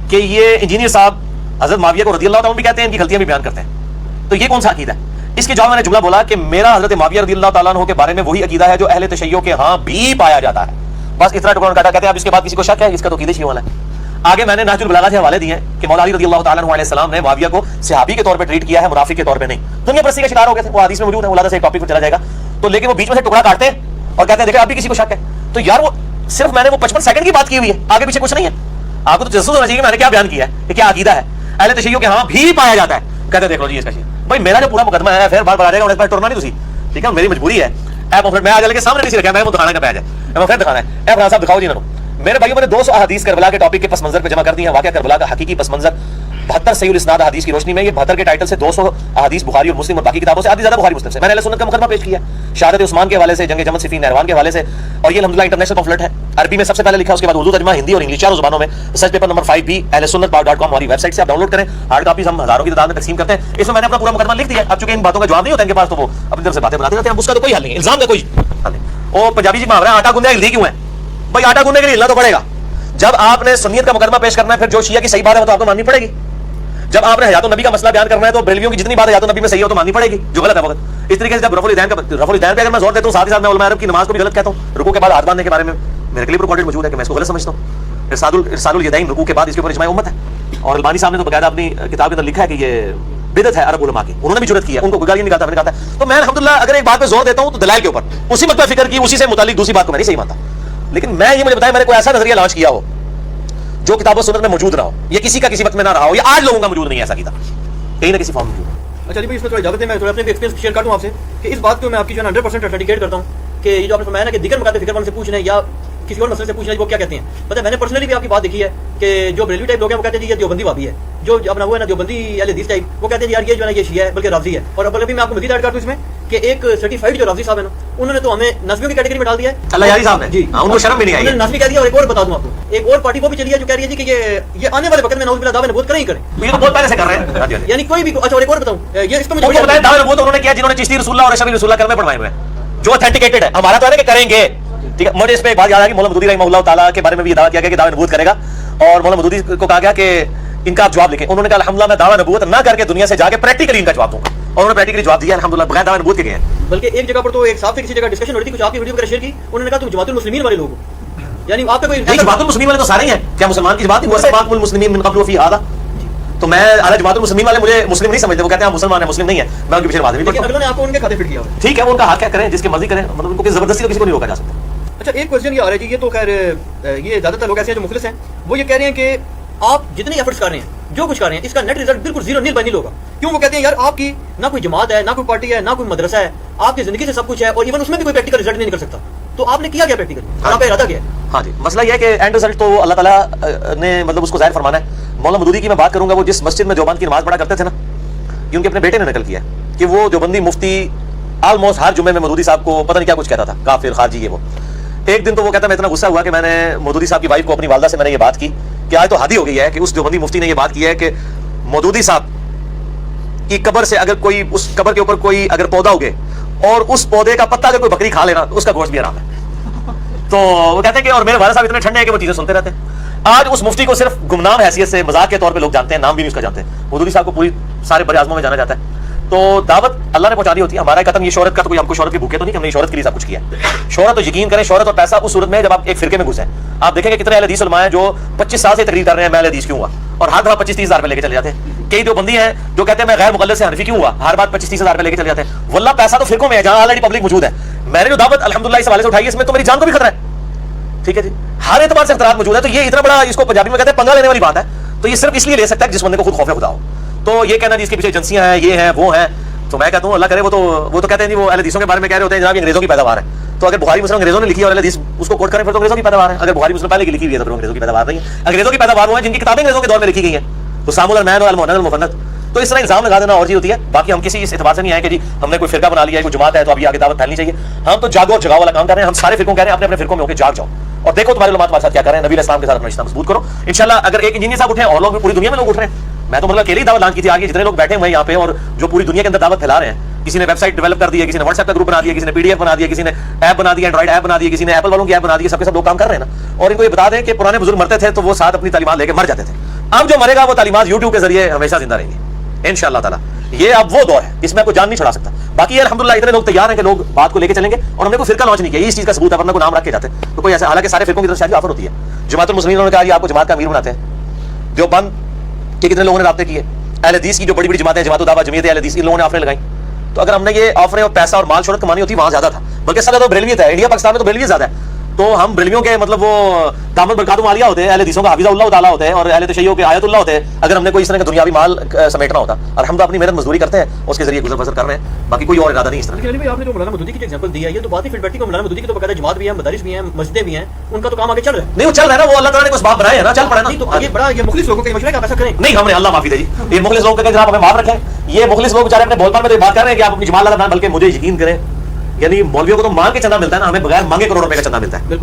کہ یہ انجینئر صاحب حضرت معاویہ کو رضی اللہ تعالیٰ بھی کہتے ہیں, ان کی غلطیاں بھی بیان کرتے ہیں, تو یہ کون سا عقیدہ ہے؟ اس کے جواب میں نے جملہ بولا کہ میرا حضرت معاویہ رضی اللہ تعالیٰ عنہ کے بارے میں وہی عقیدہ ہے جو اہل تشیع کے ہاں بھی پایا جاتا ہے. بس اتنا ٹکڑا کاٹا, کہتے ہیں اب اس کے بعد کسی کو شک ہے, اس کا تو عقیدہ شیعوں والا ہے. آگے میں نے نہج البلاغہ سے حوالے دیے ہیں کہ مولا علی رضی اللہ تعالیٰ عنہ علیہ السلام نے معاویہ کو صحابی کے طور پہ ٹریٹ کیا ہے, منافق کے طور پہ نہیں. دنیا پرستی کا شکار ہو گئے تھے, وہ حدیث میں موجود ہے, ولادہ سے ایک ٹاپک پہ چلا جائے گا, تو لیکن وہ بیچ میں سے ٹکڑا کاٹتے ہیں اور کہتے ہیں دیکھیں اب بھی کسی کو شک ہے. تو یار وہ صرف میں نے وہ 55 سیکنڈ کی بات کی ہوئی ہے, آگے پیچھے کچھ نہیں ہے. آپ کو تو تجسس ہونا چاہیے کہ میں نے کیا بیان کیا ہے, کہ کیا عقیدہ ہے اہل تشیع کے ہاں بھی پایا جاتا ہے. کہتے ہیں دیکھ لو جی اس کا شیعہ, بھائی میرا جو پورا مقدمہ ہے پھر بار بار آ جائے گا, اس ٹورنا نہیں تھی, ٹھیک ہے, میری مجبوری ہے. میں آج کے سامنے نہیں رکھا, میں وہ دکھانا کا پیج ہے, میں پھر دکھانا ہے. اے فرحان صاحب دکھاؤ جی انہوں. میرے بھائیوں میں نے 200 احادیث کربلا کے ٹاپک کے پس منظر پہ جمع کر دی ہیں. واقعہ کربلا کا حقیقی پس منظر 72 صحیح الاسناد احادیث کی روشنی میں, یہ 72 کے ٹائٹل سے 200 احادیث بخاری اور مسلم اور باقی کتابوں سے آدھی زیادہ بخاری مسلم سے. میں نے اہل سنت کا مقدمہ پیش کیا شہادت عثمان کے حوالے سے, جنگ جمل صفین نہروان کے حوالے سے, اور یہ الحمدللہ انٹرنیشنل پمفلٹ ہے, عربی میں سب سے پہلے لکھا, اس کے بعد اردو ترجمہ, ہندی اور انگلش چاروں زبانوں میں. Search paper number 5B ahlsunnat.com ہماری ویب سائٹ سے آپ ڈاؤن لوڈ کریں. ہارڈ کاپیز ہم ہزاروں کی تعداد میں تقسیم کرتے ہیں. اس میں نے اپنا پورا مقدمہ لکھ دیا. اب چونکہ ان باتوں کا جواب نہیں ہوتا ان کے پاس, تو وہ اپنی طرف سے باتیں بناتے رہتے ہیں, اس کا تو کوئی حل نہیں, الزام کا کوئی حل نہیں. وہ پنجابی جی محاورہ ہے, آٹا گوندے ہلدی کیوں ہے, بھائی آٹا گوندنے کے لیے ہلنا تو پڑے گا. جب آپ نے سنیت کا مقدمہ پیش کرنا ہے, پھر جو شیعہ کی صحیح بات ہے وہ تو آپ کو ماننی پڑے گی. جب آپ نے حیات النبی کا مسئلہ بیان کرنا ہے تو بریلویوں کی جتنی بات حیات النبی میں صحیح ہو تو ماننی پڑے گی, جو غلط ہے وقت. اس طریقے سے جب رفع الیدین پہ اگر میں زور دیتا ہوں, ساتھ ہی ساتھ میں علماء عرب کی نماز کو بھی غلط کہتا ہوں. رکوع کے بعد ہاتھ باندھنے کے بارے میں میرے کلپ ریکارڈڈ موجود ہے کہ میں اس کو غلط سمجھتا ہوں. ارسال الیدین رکوع کے بعد اس کے اوپر اجماع امت ہے, اور البانی صاحب نے تو باقاعدہ اپنی کتاب کے اندر لکھا ہے کہ یہ بدعت ہے عرب علماء کی, انہوں نے بھی جرات کی ہے, ان کو گالیاں نکالتا, میں نے کہا ہے. تو میں الحمدللہ اگر ایک بات پہ زور دیتا ہوں تو دلائل کے اوپر, اسی وقت پہ فکر کی, اسی سے متعلق دوسری بات کو میں نہیں صحیح مانتا. لیکن میں یہ مجھے بتایا میں نے کوئی ایسا نظریہ لانچ کیا ہو جو کتاب و سنت میں موجود رہا ہو, یا کسی کا کسی وقت میں نہ رہا ہو, یا آج لوگوں کا موجود نہیں ہے ایسا کتاب, کہیں نہ کسی فارم میں. اچھا جی بھائی, اس میں تھوڑا اجازت ہے, میں تھوڑا اپنے ایکسپیرینس شیئر کر دوں آپ سے کہ اس بات کو میں آپ کی جو ہے 100% اتھینٹیکیٹ کرتا ہوں کہ یہ جو آپ نے فرمایا نا کہ دیگر مقاطع فکر سے پوچھنا یا کسی اور مسئلے سے پوچھنا, وہ کیا کہتے ہیں. پتہ ہے میں نے پرسنلی بھی آپ کی بات دیکھی ہے کہ جو بریلوی ٹائپ لوگ ہیں وہ کہتے ہیں یہ دیوبندی وابی ہے, جو اپنا وہ ہے نا دیوبندی اہل حدیث ٹائپ, وہ کہتے ہیں یار یہ جو ہے یہ شیعہ ہے بلکہ رافضی ہے. اور ابھی میں آپ کو مزید ایڈ کر دوں اس میں کہ ایک سرٹیفائڈ جو رافضی صاحب ہیں نا, انہوں نے تو ہمیں نسبیوں کی کیٹیگری میں ڈال دیا ہے. اللہ یاری صاحب نے جی, ان کو شرم بھی نہیں آئی, انہوں نے نسبی کہہ دیا. اور ایک اور بتا دوں آپ کو, ایک اور پارٹی وہ بھی چلی ہے جو کہہ رہی ہے جی کہ یہ آنے والے وقت میں نعوذ باللہ دعوے نبوت کریں ہی کریں. یہ تو بہت پہلے سے کر رہے ہیں, یعنی کوئی بھی. اچھا اور ایک اور بتاؤں, یہ اس کو ان کو بتائیں دعوے نبوت انہوں نے کیا جنہوں نے چشتی رسول اللہ اور اشرفی رسول اللہ کرنے پڑھوائے ہوئے ہیں, جو اتھینٹیکیٹڈ ہے. ہمارا تو ہے نا کہ کریں گے, ٹھیک ہے. مجھے اس پہ ایک بات یاد آ گئی, مولانا مودودی رحمہ اللہ تعالیٰ کے بارے میں بھی یہ دعویٰ کیا گیا کہ دعوے نبوت کرے گا, اور مولانا مودودی کو کہا گیا کہ ان کا آپ جواب لکھیں. انہوں نے کہا الحمدللہ میں دعویٰ نبوت نہ کر کے دنیا سے جا کے پریکٹیکلی ان کا جواب دوں گا, اور انہوں نے پریکٹیکلی جواب دیا الحمدللہ بغیر دعویٰ نبوت کے گئے ہیں. بلکہ ایک جگہ پر تو ایک صاحب سے کسی جگہ ڈسکشن ہو رہی تھی, کچھ آپ کی ویڈیو وغیرہ شیئر کی, انہوں نے کہا تم جماعت المسلمین والے لوگ ہو, یعنی آپ کا کوئی جماعت المسلمین والے تو سارے ہی ہیں, کیا مسلمان کی بات نہیں, وہ سباق المسلمین من قبل وفی هذا. تو میں جماعت المسلمین والے مجھے مسلم نہیں سمجھتے, وہ کہتے ہیں مسلمان ہیں, مسلم نہیں ہے, میں ان کے پیچھے بات نہیں کرتا. اگلوں نے آپ کو ان کے کھاتے فٹ کیا. ٹھیک ہے, وہ ان کا حق ہے, کریں جس کے مرضی کریں, مطلب ان کو زبردستی تو کسی کو نہیں روکا جا سکتا. اچھا ایک کوشچن یہ آ رہا ہے جی, یہ تو خیر یہ زیادہ تر لوگ ایسے ہیں جو مخلص ہیں, وہ یہ کہہ رہے ہیں کہ آپ جتنے ایفرٹس کر رہے ہیں, جو کچھ کر رہے ہیں, اس کا نیٹ ریزلٹ بالکل زیرو نیل بنی ہوگا. کیوں؟ وہ کہتے ہیں یار آپ کی نہ کوئی جماعت ہے, نہ کوئی پارٹی ہے, نہ کوئی مدرسہ ہے, آپ کی زندگی سے سب کچھ ہے, اور ایون اس میں بھی کوئی پریکٹیکل ریزلٹ نہیں نکل سکتا. تو آپ نے کیا پریکٹیکل, آپ کا ارادہ کیا ہے؟ ہاں جی, مسئلہ یہ ہے کہ اینڈ ریزلٹ تو اللہ تعالیٰ نے مطلب اس کو ظاہر فرمانا ہے. مولانا مودودی کی میں بات کروں گا, وہ جس مسجد میں دیوبند کی نماز پڑھا کرتے تھے نا, یہ ان کے اپنے بیٹے نے نقل کیا ہے کہ وہ دیوبندی مفتی آلموسٹ ہر جمعے میں مودودی صاحب کو پتہ نہیں کیا کچھ کہتا تھا, کافر خارجی یہ وہ. ایک دن تو وہ کہتا ہے میں اتنا غصہ ہوا کہ میں نے مودودی صاحب کی وائف کو, اپنی والدہ سے میں نے یہ بات کی کہ آج تو حادی ہو گئی ہے کہ اس دیوبندی مفتی نے یہ بات کی ہے کہ مودودی صاحب کی قبر سے اگر کوئی, اس قبر کے اوپر کوئی اگر پودا اگے اور اس پودے کا پتا اگر کوئی بکری کھا لینا تو اس کا گوشت بھی حرام ہے. تو وہ کہتے ہیں کہ اور میرے والد صاحب اتنے ٹھنڈے ہیں کہ وہ چیزیں سنتے رہتے ہیں. آج اس مفتی کو صرف گمنام حیثیت سے مذاق کے طور پہ لوگ جانتے ہیں, نام بھی نہیں اس کا جانتے ہیں. مودودی صاحب کو پوری سارے بر اعظموں میں جانا جاتا ہے. تو دعوت اللہ نے پہنچانی ہوتی ہے. ہمارا قدم یہ شہرت کا تو کوئی ہم کو شہرت کے بھوکے تو نہیں کہ ہم نے شہرت کے لیے سب کچھ کیا ہے. شہرت تو یقین کریں شہرت اور پیسہ اس صورت میں جب آپ ایک فرقے میں گھسیں. آپ دیکھیں گے کتنے اہل حدیث علماء ہیں جو 25 سال سے تقریر کر رہے ہیں میں اہل حدیث کیوں ہوا, اور ہر دفعہ 25-30 ہزار روپے لے کے چلے جاتے ہیں. کئی جو بندی ہیں جو کہتے ہیں میں غیر مقلد سے حنفی کیوں ہوا, ہر بار 25-30 ہزار روپے لے کے چلے جاتے ہیں. واللہ پیسہ تو فرقوں میں ہے جہاں آلریڈی پبلک موجود ہے. میں نے جو دعوت الحمدللہ اس حوالے سے اٹھائی ہے اس میں تو میری جان کو بھی خطرہ ہے. ٹھیک ہے جی, ہر اعتبار سے خطرات موجود ہے. تو یہ اتنا بڑا اس کو پنجابی میں کہتے ہیں پنگا لینے والی بات ہے. تو یہ صرف اس لیے لے سکتا ہے جس بندے کو خود خوف خدا ہو. تو یہ کہنا جی اس کے پیچھے ایجنسیاں ہیں, یہ ہیں, وہ ہیں, تو میں کہتا ہوں اللہ کرے وہ تو کہتے ہیں جی وہ اہل حدیثوں کے بارے میں کہہ رہے ہوتے ہیں جناب انگریزوں کی پیداوار ہے. تو اگر بخاری مسلم انگریزوں نے لکھی اور اہل حدیث اس کو کوٹ کریں پھر تو انگریزوں کی پیداوار ہے. اگر بخاری مسلم پہلے کی لکھی ہوئی ہے تو انگریزوں کی پیداوار نہیں ہے. انگریزوں کی پیداوار وہ ہیں جن کی کتابیں انگریزوں کے دور میں لکھی گئی ہیں. تو سامع المعین والمؤنث المفند. تو اس طرح الزام لگا دینا اور چیز ہوتی ہے. باقی ہم کسی اس اعتبار سے نہیں آئے کہ جی ہم نے کوئی فرقہ بنا لیا ہے, کوئی جماعت ہے تو ابھی آگے دعوت پھیلنی چاہیے. ہم تو جاگو اور جگاؤ والا کام کر رہے ہیں. ہم سارے فرقوں کہہ رہے ہیں اپنے اپنے فرقوں میں ہو کے جاگ جاؤ اور دیکھو تمہارے علماء تمہارے ساتھ کیا کر رہے ہیں. نبی علیہ السلام کے ساتھ اپنا رشتہ مضبوط کرو انشاءاللہ. اگر ایک انجینئر صاحب اٹھے اور لوگ پوری دنیا میں لوگ اٹھ رہے ہیں. میں تو مطلب اکیلے ہی دعوت اعلان کی تھی, آگے جتنے لوگ بیٹھے ہوئے ہیں یہاں پہ اور جو پوری دنیا کے اندر دعوت پھیلا رہے ہیں. کسی نے ویب سائٹ ڈیولپ کر دی ہے, کسی نے واٹس ایپ کا گروپ بنا دیا, کسی نے PDF بنا دیا, کسی نے ایپ بنا دیا, اینڈرائڈ ایپ بنا دیا, کسی نے ایپل والوں کی ایپ بنا دی. سب کے سب لوگ کام کر رہے ہیں نا. اور ان کو یہ بتا دیں کہ پرانے بزرگ مرتے تھے تو وہ ساتھ اپنی تعلیمات لے کے مر جاتے تھے. اب جو مرے گا وہ تعلیمات YouTube کے ذریعے ہمیشہ زندہ رہیں گی انشاءاللہ تعالی. یہ اب وہ دور ہے اس میں کوئی جان نہیں چھڑا سکتا. باقی یہ الحمدللہ اتنے لوگ تیار ہیں کہ لوگ بات کو لے کے چلیں گے اور ہم نے کوئی فرقہ لانچ نہیں کیا. اس چیز کا ثبوت ہے, ورنہ کو نام رکھ کے جاتے تو کوئی ایسا. حالانکہ سارے فرقوں کی طرف شاید آفر ہوتی ہے. جماعت المسلمین نے کہا جی آپ کو جماعت کا امیر بناتے ہیں. دیوبند کے کتنے لوگوں نے رابطے کیے. اہل حدیث کی جو بڑی بڑی جماعتیں, جماعت الدعوہ, جمعیت اہل حدیث, ان لوگوں نے آفریں لگائیں. تو اگر ہم نے یہ آفریں اور پیسہ اور مال شہرت کمانی ہوتی وہاں زیادہ تھا. بلکہ سب زیادہ بریلویت ہے. انڈیا پاکستان میں تو بریلویت زیادہ ہے. تو ہم بریلویوں کے مطلب وہ دامت برکاتہم عالیہ ہوتے ہیں, اہل حدیثوں کا حافظ اللہ تعالیٰ ہوتے ہیں اور اہل تشیعوں کے آیت اللہ ہوتے ہیں. اگر ہم نے کوئی اس طرح کا دنیاوی مال سمیٹنا ہوتا. اور ہم تو اپنی محنت مزدوری کرتے ہیں اس کے ذریعے گزر بسر کر رہے ہیں. باقی کوئی اور ارادہ نہیں اس طرح. لیکن آپ نے جو مولانا مودودی کی ایگزامپل دی ہے یہ تو بات ہی پھر بیٹھی کو مولانا مودودی کی تو باقاعدہ جماعت بھی ہے, مدارس بھی ہیں, مسجدیں بھی ہیں, ان کا تو کام آگے چل رہا ہے. نہیں وہ چل رہا ہے نا, وہ اللہ تعالیٰ نے اس بات بنایا ہے نا, چل پڑا نا. تو یہ بڑا یہ مخلص لوگوں کے مشورے کا ایسا کریں. نہیں ہم نے اللہ معافی دے جی. یہ مخلص لوگوں کا جناب ہمیں معاف رکھیں. یہ مخلص لوگ بیچارے اپنے بول پر میں بات کر رہے ہیں کہ آپ اپنی جماعت لگا, بلکہ مجھے یقین کریں یعنی مولویوں کو تو مانگ کے چندہ ملتا ہے نا, ہمیں بغیر مانگے کروڑ روپے کا چندہ ملتا ہے.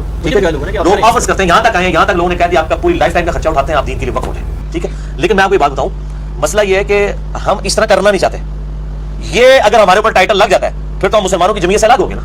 لوگ آفرز کرتے ہیں یہاں تک آئے, یہاں تک لوگوں نے کہہ دیا آپ کا پوری لائف ٹائم کا خرچہ اٹھاتے ہیں, آپ دین کے لیے وقف ہو جائیں. ٹھیک ہے, لیکن میں آپ کو یہ بات بتاؤں, مسئلہ یہ ہے کہ ہم اس طرح کرنا نہیں چاہتے. یہ اگر ہمارے اوپر ٹائٹل لگ جاتا ہے پھر تو ہم مسلمانوں کی جمعیت سے الگ ہو گئے نا.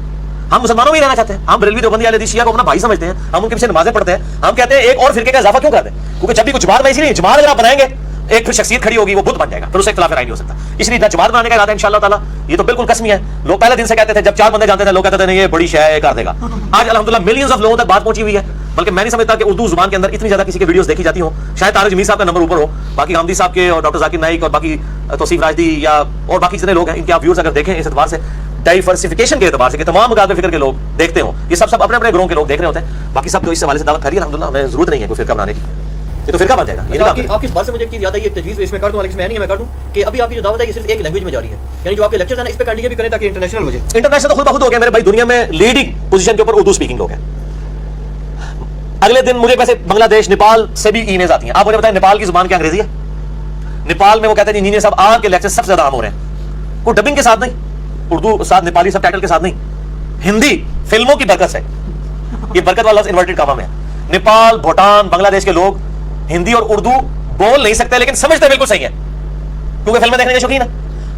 ہم مسلمانوں میں ہی رہنا چاہتے ہیں. ہم بریلوی دیوبندی اہل حدیث شیعہ کو اپنا بھائی سمجھتے ہیں. ہم ان کے پیچھے نمازیں پڑھتے ہیں. ہم کہتے ہیں ایک اور فرقے کا اضافہ کیوں کرتے ہیں, کیونکہ جب بھی کچھ جماعت میں اسی لیے جماعت اگر آپ بنائیں گے ایک پھر شخصیت کھڑی ہوگی وہ بت بن جائے گا, پھر اس سے اختلاف رائے نہیں ہو سکتا. اس لیے جماعت بنانے کا ارادہ ہے انشاءاللہ تعالیٰ. یہ تو بالکل قسمی ہے. لوگ پہلے دن سے کہتے تھے, جب 4 بندے جانتے تھے لوگ کہتے تھے نہیں یہ بڑی شے ہے کر دے گا. آج الحمدللہ ملینز آف لوگوں تک بات پہنچی ہوئی ہے. بلکہ میں نہیں سمجھتا کہ اردو زبان کے اندر اتنی زیادہ کسی کے ویڈیوز دیکھی جاتی ہوں. شاید طارق جمیل صاحب کا نمبر اوپر ہو, باقی حمدی صاحب کے اور ڈاکٹر ذاکر نائک اور باقی توصیف راشدی یا اور باقی جتنے لوگ ہیں ان کے آپ ویوز اگر دیکھیں اس اعتبار سے ڈائیورسفیکیشن کے اعتبار سے کہ تمام مقابلے فکر کے لوگ دیکھتے ہوں, یہ سب اپنے اپنے گروہ کے لوگ دیکھ رہے ہوتے ہیں. باقی سب تو اس حوالے سے دعوت پھیلی الحمدللہ. ہمیں ضرورت نہیں ہے کوئی فرقہ بنانے کی, یہ تو فرقہ بن جائے گا. آپ کی اس بات سے مجھے ایک چیز یاد آئی, ایک تجویز اس میں کر دوں, لیکن میں نہیں, میں کر دوں کہ ابھی آپ کی جو دعوت ہے یہ صرف ایک لینگویج میں جاری ہے. یعنی جو آپ کے لیکچرز ہیں اس پہ کنٹینیو بھی کریں تاکہ انٹرنیشنل ہو جائے. انٹرنیشنل تو خود بخود ہو گیا میرے بھائی. دنیا میں لیڈنگ پوزیشن کے اوپر اردو اسپیکنگ لوگ ہیں. اگلے دن مجھے ویسے بنگلہ دیش, نیپال سے بھی ای میلز آتی ہیں. آپ مجھے بتائیں نیپال کی زبان کیا انگریزی ہے؟ نیپال میں وہ کہتے ہیں انجینئر صاحب آپ کے لیکچر سب سے زیادہ عام ہو رہے ہیں. کوئی ڈبنگ کے ساتھ نہیں, اردو ساتھ نیپالی سب ٹائٹل کے ساتھ نہیں, ہندی فلموں کی برکت سے. یہ برکت والا لفظ انورٹڈ کاما میں ہے. نیپال, بھوٹان, بنگلہ دیش کے لوگ ہندی اور اردو بول نہیں سکتے لیکن سمجھتے بالکل صحیح ہے, کیونکہ فلمیں دیکھنے کے شوقین ہیں.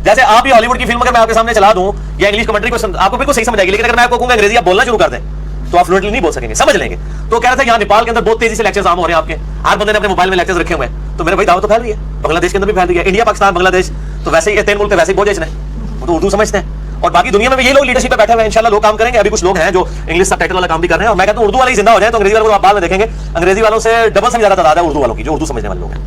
جیسے آپ ہی ہالی ووڈ کی فلم اگر میں آپ کے سامنے چلا دوں یا انگلش کمنٹری کو آپ کو بالکل صحیح سمجھ آئے گی, لیکن اگر میں آپ کو کہوں گا انگریزی آپ بولنا شروع کر دیں تو آپ فلوئنٹلی نہیں بول سکیں گے, سمجھ لیں گے. تو کہہ رہے تھے یہاں نیپال کے اندر بہت تیزی سے لیکچرز عام ہو رہے ہیں آپ کے, ہر بندے نے اپنے موبائل میں لیکچرز رکھے ہوئے ہیں. تو میرے بھائی دعوت تو پھیل رہی ہے, بنگلہ دیش کے اندر بھی پھیل رہی ہے. انڈیا, پاکستان, بنگلہ دیش تو ویسے ہی 3 ملک ویسے ہی بہت جیسے وہ تو اردو سمجھتے ہیں. اور باقی دنیا میں بھی یہ لوگ لیڈرشپ پہ بیٹھے ہوئے ہیں. انشاءاللہ لوگ کام کریں گے. ابھی کچھ لوگ ہیں جو انگلش سب ٹائٹل والا کام بھی کر رہے ہیں, اور میں کہتا ہوں اردو والے ہی زندہ ہو جائیں تو انگریزی والوں کو آپ بعد میں دیکھیں گے انگریزی والوں سے ڈبل سے زیادہ تعداد ہے اردو والوں کی جو اردو سمجھنے والے لوگ ہیں.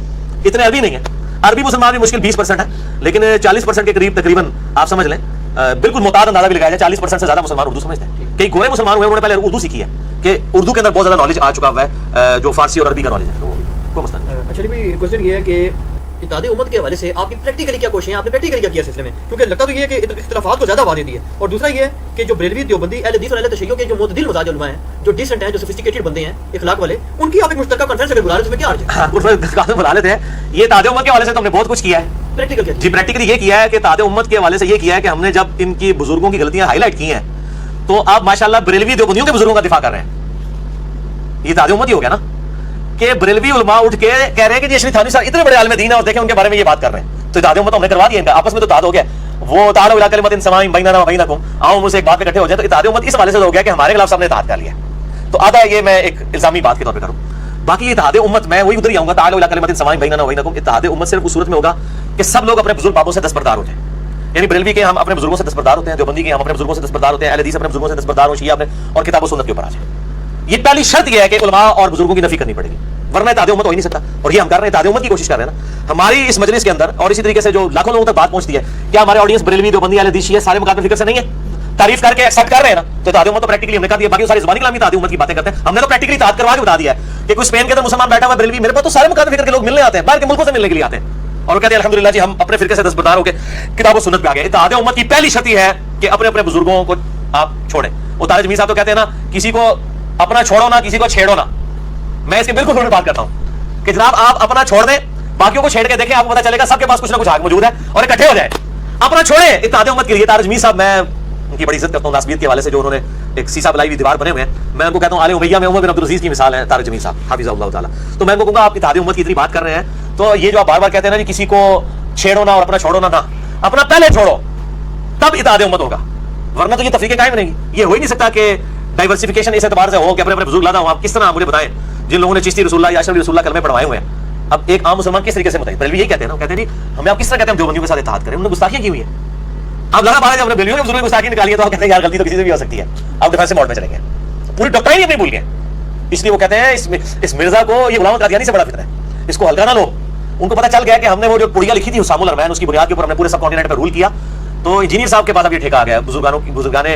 اتنے عربی نہیں ہیں. عربی مسلمان بھی مشکل 20% ہے, لیکن 40% کے قریب تقریباً آپ سمجھ لیں بالکل محتاط اندازہ بھی لگایا جائے 40% سے زیادہ مسلمان اردو سمجھتے ہیں. کئی گورے مسلمان ہوئے انہوں نے پہلے اردو سیکھی ہے کہ اردو کے اندر بہت زیادہ نالج آ چکا ہوا ہے جو فارسی اور عربی کا نالج ہے. تو کوئی مسئلہ نہیں. اچھا بھی کوشچن یہ ہے کہ اتحاد امت کے حوالے سے آپ کی پریکٹیکلی کیا کوششیں ہیں, آپ نے پریکٹیکلی کیا کیا سلسلے میں, کیونکہ لگتا تو یہ ہے کہ اختلافات کو زیادہ آواز دیتی ہے. اور دوسرا یہ ہے کہ جو بریلوی دیوبندی اہل حدیث اور اہل تشیع کے جو معتدل مزاج علماء ہیں, جو ڈیسنٹ ہیں, جو سوفسٹیکیٹڈ بندے ہیں, اخلاق والے, ان کی آپ ایک مشترکہ کانفرنس اگر بلا رہے تو میں کیا عرض ہے بلا لیتے ہیں. یہ اتحاد امت کے حوالے سے تو ہم نے بہت کچھ کیا ہے. پریکٹیکل جی پریکٹیکلی یہ کیا ہے کہ اتحاد امت کے حوالے سے یہ کیا ہے کہ ہم نے جب ان کی بزرگوں کی غلطیاں ہائی لائٹ کی ہیں تو آپ ماشاءاللہ بریلوی دیوبندیوں کے بزرگوں کا دفاع کر رہے ہیں. یہ اتحاد امت ہی ہو گیا نا کہ بریلوی علماء اٹھ کے کہہ رہے ہیں کہ اشرف تھانوی صاحب اتنے بڑے عالم دین ہیں اور دیکھیں ان کے بارے میں یہ بات کر رہے ہیں. تو اتحاد امت ہم نے کروا دیا, ان کا آپس میں تو اتحاد ہو گیا. وہ تعالوا الی کلمۃ سواء بیننا وبینکم, آؤ مجھ سے ایک بات پہ اکٹھے ہو جائیں. تو اتحاد امت اس حوالے سے ہو گیا کہ ہمارے خلاف سب نے اتحاد کر لیا. تو آدھا یہ میں ایک الزامی بات کے طور پہ کروں. باقی اتحاد امت میں وہی ادھر ہی آؤں گا, تعالوا الی کلمۃ سواء بیننا وبینکم. اتحاد امت صرف اس صورت میں ہوگا کہ سب لوگ اپنے بزرگ بابوں سے دستبردار ہو جائیں. یعنی بریلوی کے ہم اپنے بزرگوں سے دستبردار ہوتے ہیں, دیوبندی کے ہم اپنے بزرگوں سے دستبردار ہوتے ہیں, اہل حدیث اپنے بزرگوں سے دستبردار ہو, شیعہ اپنے, اور کتاب و سنت کے اوپر آ جائیں. یہ پہلی شرط یہ ہے کہ علماء اور بزرگوں کی نفی کرنی پڑے گی, ورنہ اتحاد امت ہو ہی نہیں سکتا. اور یہ ہم کر رہے ہیں, اتحاد امت کی کوشش کر رہے ہیں نا ہماری اس مجلس کے اندر, اور اسی طریقے سے جو لاکھوں لوگوں تک بات پہنچتی ہے. کیا ہمارے آڈینس بریلوی, دیوبندی, اہل حدیث, شیعہ سارے مقام فکر سے نہیں ہے؟ تعریف کر کے ایکسپٹ کر رہے ہیں نا, تو اتحاد امت تو پریکٹیکلی ہم نے کر دیا. باقی ساری زبانی کلامی اتحاد امت کی باتیں کرتے ہیں, ہم نے تو پریکٹیکلی اتحاد کروا کے بتا دیا ہے کہ کوئی اسپین کے اندر مسلمان بیٹھا ہوا ہے بریلوی, میرے پاس تو سارے مقام فکر کے لوگ ملنے آتے ہیں, باہر کے ملکوں سے ملنے کے لیے آتے ہیں, اور کہتے ہیں الحمدللہ جی ہم اپنے فرقے سے دستبردار ہو کے کتاب و سنت پہ آ گئے. اتحاد امت کی پہلی شرط یہ ہے کہ اپنے اپنے بزرگوں کو آپ چھوڑیں. وہ طارق جمیل صاحب تو کہتے ہیں نا, کسی کو اپنا چھوڑو نا, کسی کو چھیڑو نا. میں اس کے بالکل الٹ بات کرتا ہوں کہ جناب آپ اپنا چھوڑ دیں, باقیوں کو چھیڑ کے دیکھیں, آپ کو پتا چلے گا سب کے پاس کچھ نہ کچھ حق موجود ہے, اور اکٹھے ہو جائیں, اپنا چھوڑیں اتحاد امت کے لیے. طارق جمیل صاحب, میں ان کی بڑی عزت کرتا ہوں ناسبیت کے حوالے سے, جو انہوں نے ایک سیسا بلائی ہوئی دیوار بنے ہوئے ہیں. میں ان کو کہتا ہوں آل امیہ میں عمر بن عبدالعزیز کی مثال ہے طارق جمیل صاحب حافظہ اللہ تعالیٰ. تو میں ان کو کہوں گا آپ اتحاد امت کی اتنی بات کر رہے ہیں, تو یہ جو آپ بار بار کہتے ہیں نا جی کسی کو چھیڑو نا اور اپنا چھوڑو نا, اپنا پہلے چھوڑو تب اتحاد امت ہوگا, ورنہ تو یہ تفریقیں قائم نہیں. یہ ہو ہی نہیں سکتا کہ ڈائیورسفیکیشن اس اعتبار سے ہو کہ اپنے اپنے بزرگ لانا ہو. آپ کس طرح مجھے بتائیں, جن لوگوں نے چشتی رسول اللہ یا اشرفی رسول اللہ کلمے پڑھوائے ہوئے ہیں, اب ایک عام مسلمان کس طریقے سے بتائیں؟ بریلوی یہی کہتے ہیں نا, کہتے ہیں جی ہمیں آپ کس طرح کہتے ہیں دیوبندیوں کے ساتھ اتحاد کریں, انہوں نے گستاخیاں کی ہوئی ہیں. اب لگا بارے جب ہم نے بریلویوں کے بزرگوں کی گستاخی نکالی ہے تو ہم کہتے ہیں یار غلطی تو کسی سے بھی ہو سکتی ہے, آپ ڈیفینسو موڈ میں چلیں گے, پوری ڈاکٹرائن ہی اپنی بھول گئے. اس لیے وہ کہتے ہیں اس مرزا کو یہ غلام قادیانی سے بڑا فکر ہے, اس کو ہلکا نہ لو. ان کو پتہ چل گیا کہ ہم نے وہ جو پڑیا لکھی تھی حسام الرحمن, اس کی بنیاد کے اوپر ہم نے پورے سب کانٹیننٹ پہ رول کیا. تو انجینئر صاحب کے پاس اب یہ ٹھیکہ آ گیا بزرگان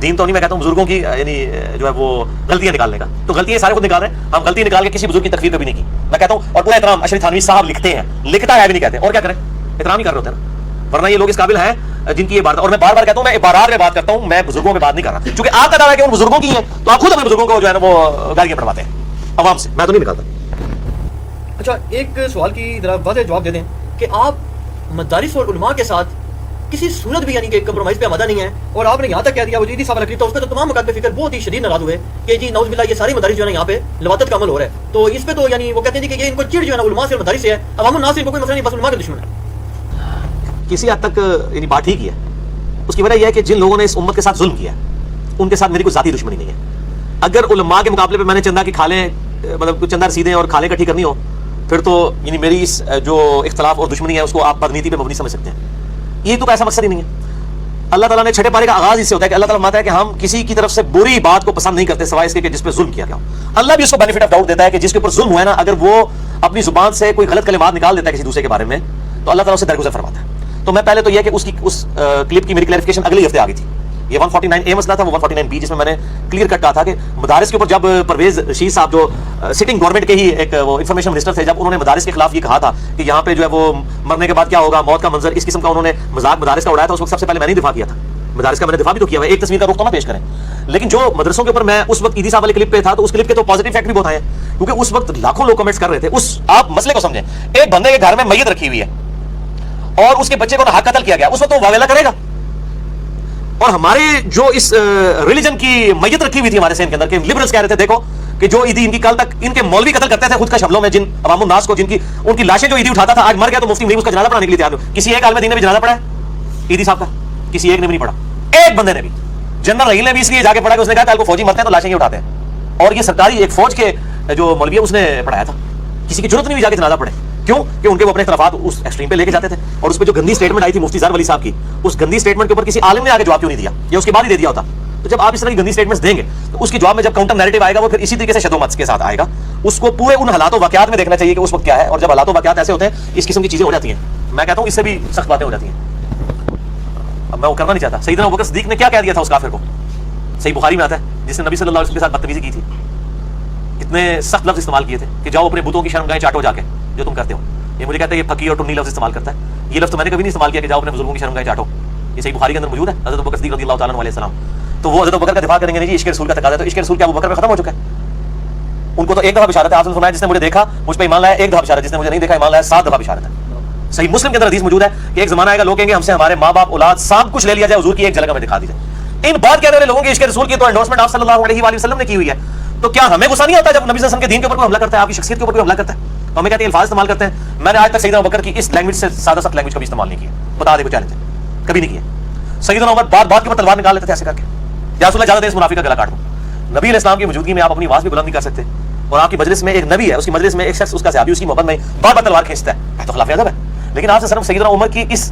دین تو نہیں, میں کہتا ہوں بزرگوں کی یعنی جو ہے وہ غلطیاں نکالنے کا. تو غلطیاں سارے خود نکال رہے ہیں, ہم غلطی نکال کے کسی بزرگ کی تکفیر کبھی نہیں کی. میں کہتا ہوں, اور پورا احترام اشرف تھانوی صاحب لکھتے ہیں, لکھتا ہے بھی نہیں کہتے, اور کیا کریں, احترام ہی کر رہے ہوتے ہیں نا, ورنہ یہ لوگ اس قابل ہیں جن کی یہ بات. اور میں بار بار کہتا ہوں, میں عبارات میں بات کرتا ہوں, میں بزرگوں میں بات نہیں کر رہا, کیونکہ آپ کا دعویٰ ہے کہ ان بزرگوں کی ہیں, تو آپ خود اپنے بزرگوں کو جو ہے نا وہ گالیاں پڑھواتے ہیں عوام سے, میں تو نہیں نکالتا. اچھا, ایک سوال کی ذرا واضح جواب دے دیں کہ آپ مدارس اور علماء کے ساتھ کسی صورت بھی یعنی کہ کمپرومائز پہ آمادہ نہیں ہے, اور آپ نے یہاں تک کہہ دیا وجودی صاحب رکھلی, تو اس پہ تو تمام مکاتب فکر بہت ہی شدید ناراض ہوئے کہ جی نعوذ باللہ یہ ساری مدارس جو ہے نا یہاں پہ لواطت کا عمل ہو رہا ہے. تو اس پہ تو یعنی وہ کہتے ہیں کہ یہ ان کو چڑ جو ہے نا علماء سے مدارس سے ہے, عوام الناس ان کو کوئی مسئلہ نہیں, بس علماء کے دشمن ہے. کسی حد تک یعنی بات ٹھیک ہے. اس کی وجہ یہ ہے کہ جن لوگوں نے اس امت کے ساتھ ظلم کیا ان کے ساتھ میری کوئی ذاتی دشمنی نہیں ہے. اگر علماء کے مقابلے پہ میں نے چندہ کی کھالیں, مطلب چندہ رسیدیں اور کھالیں اکٹھی کرنی ہو, پھر تو یعنی میری اس جو اختلاف اور دشمنی ہے اس کو آپ بدنیتی پہ مبنی سمجھ سکتے ہیں. یہ تو ایسا مقصد ہی نہیں ہے. اللہ تعالیٰ نے چھٹے پارے کا آغاز اس سے ہوتا ہے کہ اللہ تعالیٰ فرماتا ہے کہ ہم کسی کی طرف سے بری بات کو پسند نہیں کرتے سوائے اس کے کہ جس پہ ظلم کیا گیا ہو. اللہ بھی اس کو بینیفٹ آف ڈاؤٹ دیتا ہے کہ جس کے اوپر ظلم ہوا ہے نا, اگر وہ اپنی زبان سے کوئی غلط کلمات نکال دیتا ہے کسی دوسرے کے بارے میں, تو اللہ تعالیٰ اسے درگزر فرماتا ہے. تو میں پہلے تو یہ کہ اس کلپ کی میری کلیریفیکیشن اگلے ہفتے آ گئی تھی. یہ 149A مسئلہ تھا, وہ 149B, جس میں میں نے کلیئر کٹ کہا تھا کہ مدارس کے اوپر جب پرویز رشید صاحب جو سٹنگ گورنمنٹ کے ہی ایک وہ انفارمیشن منسٹر تھے, جب انہوں نے مدارس کے خلاف یہ کہا تھا کہ یہاں پہ جو ہے وہ مرنے کے بعد کیا ہوگا, موت کا منظر, اس قسم کا انہوں نے مذاق مدارس کا اڑایا تھا, اس وقت سب سے پہلے میں نے دفاع کیا تھا مدارس کا. میں نے دفاع بھی تو کیا ہوا ہے, ایک تصویر کا رخ تو نہ پیش کریں. لیکن جو مدرسوں کے اوپر میں اس وقت عیدی صاحب والے کلپ پہ تھا, تو اس کلپ کے تو پازیٹیو فیکٹ بھی بہت آئے ہیں, کیونکہ اس وقت لاکھوں لوگ کمنٹس کر رہے تھے. اس آپ مسئلے کو سمجھیں, ایک بندے کے گھر میں میت رکھی ہوئی ہے اور اس کے بچے کو ناحق قتل کیا گیا, اس وقت وہ واویلا کرے گا. اور ہمارے جو اس ریلیجن کی میت رکھی ہوئی تھی ہمارے سین کے اندر, کہ لبرلز کہہ رہے تھے دیکھو کہ جو عیدی ان کی کل تک ان کے مولوی قتل کرتے تھے خود کا شملوں میں, جن عوام الناس کو, جن کی ان کی لاشیں جو عیدی اٹھاتا تھا, آج مر گیا تو مفتی نہیں اس کا جنازہ پڑھانے کے لیے تیار ہو. کسی ایک عالم دین نے بھی جنازہ پڑھا ہے عیدی صاحب کا؟ کسی ایک نے بھی نہیں پڑھا. ایک بندے نے بھی, جنرل رحیل نے بھی اس لیے جا کے پڑھا کہ اس نے کہا کل کو فوجی مرتے ہیں تو لاشیں یہ اٹھاتے ہیں, اور یہ سرکاری ایک فوج کے جو مولوی ہے اس نے پڑھایا تھا. کسی کی ضرورت نہیں جا کے جنازہ پڑھے, کیوں کہ ان کے وہ اپنے اختلافات اس ایکسٹریم پہ لے کے جاتے تھے. اور اس پہ جو گندی اسٹیٹمنٹ آئی تھی مفتی زار ولی صاحب کی, اس گندی اسٹیٹمنٹ کے اوپر کسی عالم نے آگے جواب کیوں نہیں دیا, یا اس کے بعد ہی دے دیا ہوتا. تو جب آپ اس طرح کی گندی اسٹیٹمنٹس دیں گے تو اس کے جواب میں جب کاؤنٹر نیریٹو آئے گا وہ پھر اسی طریقے سے شد و مت کے ساتھ آئے گا. اس کو پورے ان حالات و واقعات میں دیکھنا چاہیے کہ اس وقت کیا ہے, اور جب حالات و واقعات ایسے ہوتے ہیں اس قسم کی چیزیں ہو جاتی ہیں. میں کہتا ہوں اس سے بھی سخت باتیں ہو جاتی ہیں. اب میں وہ کرنا نہیں چاہتا. سیدنا ابوبکر صدیق نے کیا کہہ دیا تھا اس کافر کو, صحیح بخاری میں آتا ہے, جس نے نبی صلی اللہ علیہ وسلم کے ساتھ بدتمیزی کی تھی. کتنے سخت لفظ استعمال کیے تھے کہ جاؤ اپنے بتوں کی شرمگاہیں چاٹو جا کے, جو تم کرتے ہو. یہ مجھے کہتے ہیں یہ پھکی اور ٹنی لفظ استعمال کرتا ہے. یہ لفظ تو میں نے کبھی نہیں استعمال کیا کہ جاؤ اپنے بزرگوں کی شرمگاہیں چاٹو. یہ صحیح بخاری کے اندر موجود ہے, حضرت ابوبکر صدیق رضی اللہ تعالیٰ علیہ السلام. تو وہ حضرت ابوبکر کا دفاع کریں گے, نہیں جی عشق رسول کا تقاضا ہے, تو عشق رسول کیا ابوبکر میں ختم ہو چکا ہے؟ ان کو تو ایک دفعہ بشارت ہے, آپ نے فرمایا جس نے مجھے دیکھا مجھ پہ ایمان لایا, ایک دفعہ بشارت, جس نے مجھے نہیں دیکھا ایمان لایا 7 دفعہ بشارت ہے. صحیح مسلم کے اندر حدیث موجود ہے کہ ایک زمانہ آئے گا لوگ کہیں گے ہم سے ہمارے ماں باپ اولاد سب کچھ لے لیا جائے, حضور کی ایک جھلک ہمیں دکھا دی جائے. ان بات کہنے والے لوگوں کی عشق رسول کی تو انڈورسمنٹ آپ صلی اللہ علیہ وآلہ وسلم نے کی ہوئی ہے. تو کیا ہمیں غصہ نہیں آتا جب نبی صلی اللہ علیہ وسلم کے دین کے اوپر کوئی حملہ کرتا ہے, آپ کی شخصیت کے اوپر کوئی حملہ کرتا ہے؟ تو ہمیں کہتے ہیں الفاظ استعمال کرتے ہیں. میں نے آج تک سیدنا ابوبکر کی اس لینگویج سے سادہ سخت لینگویج کبھی استعمال نہیں کی, بتا دے کوئی چیلنج ہے, کبھی نہیں کیا. سیدنا عمر بات بات کے اوپر تلوار نکال لیتے تھے ایسے کر کے, یا رسول اللہ زیادہ دیر اس منافق کا گلا کاٹ دو. نبی علیہ السلام کی موجودگی میں آپ اپنی آواز بھی بلند نہیں کر سکتے, اور آپ کی مجلس میں ایک نبی ہے, اس کی مجلس میں ایک شخص اس کا صحابی اس کی محبت میں بار بار تلوار کھینچتا ہے, تو خلاف ادب ہے. لیکن آپ سے صرف سیدنا عمر کی اس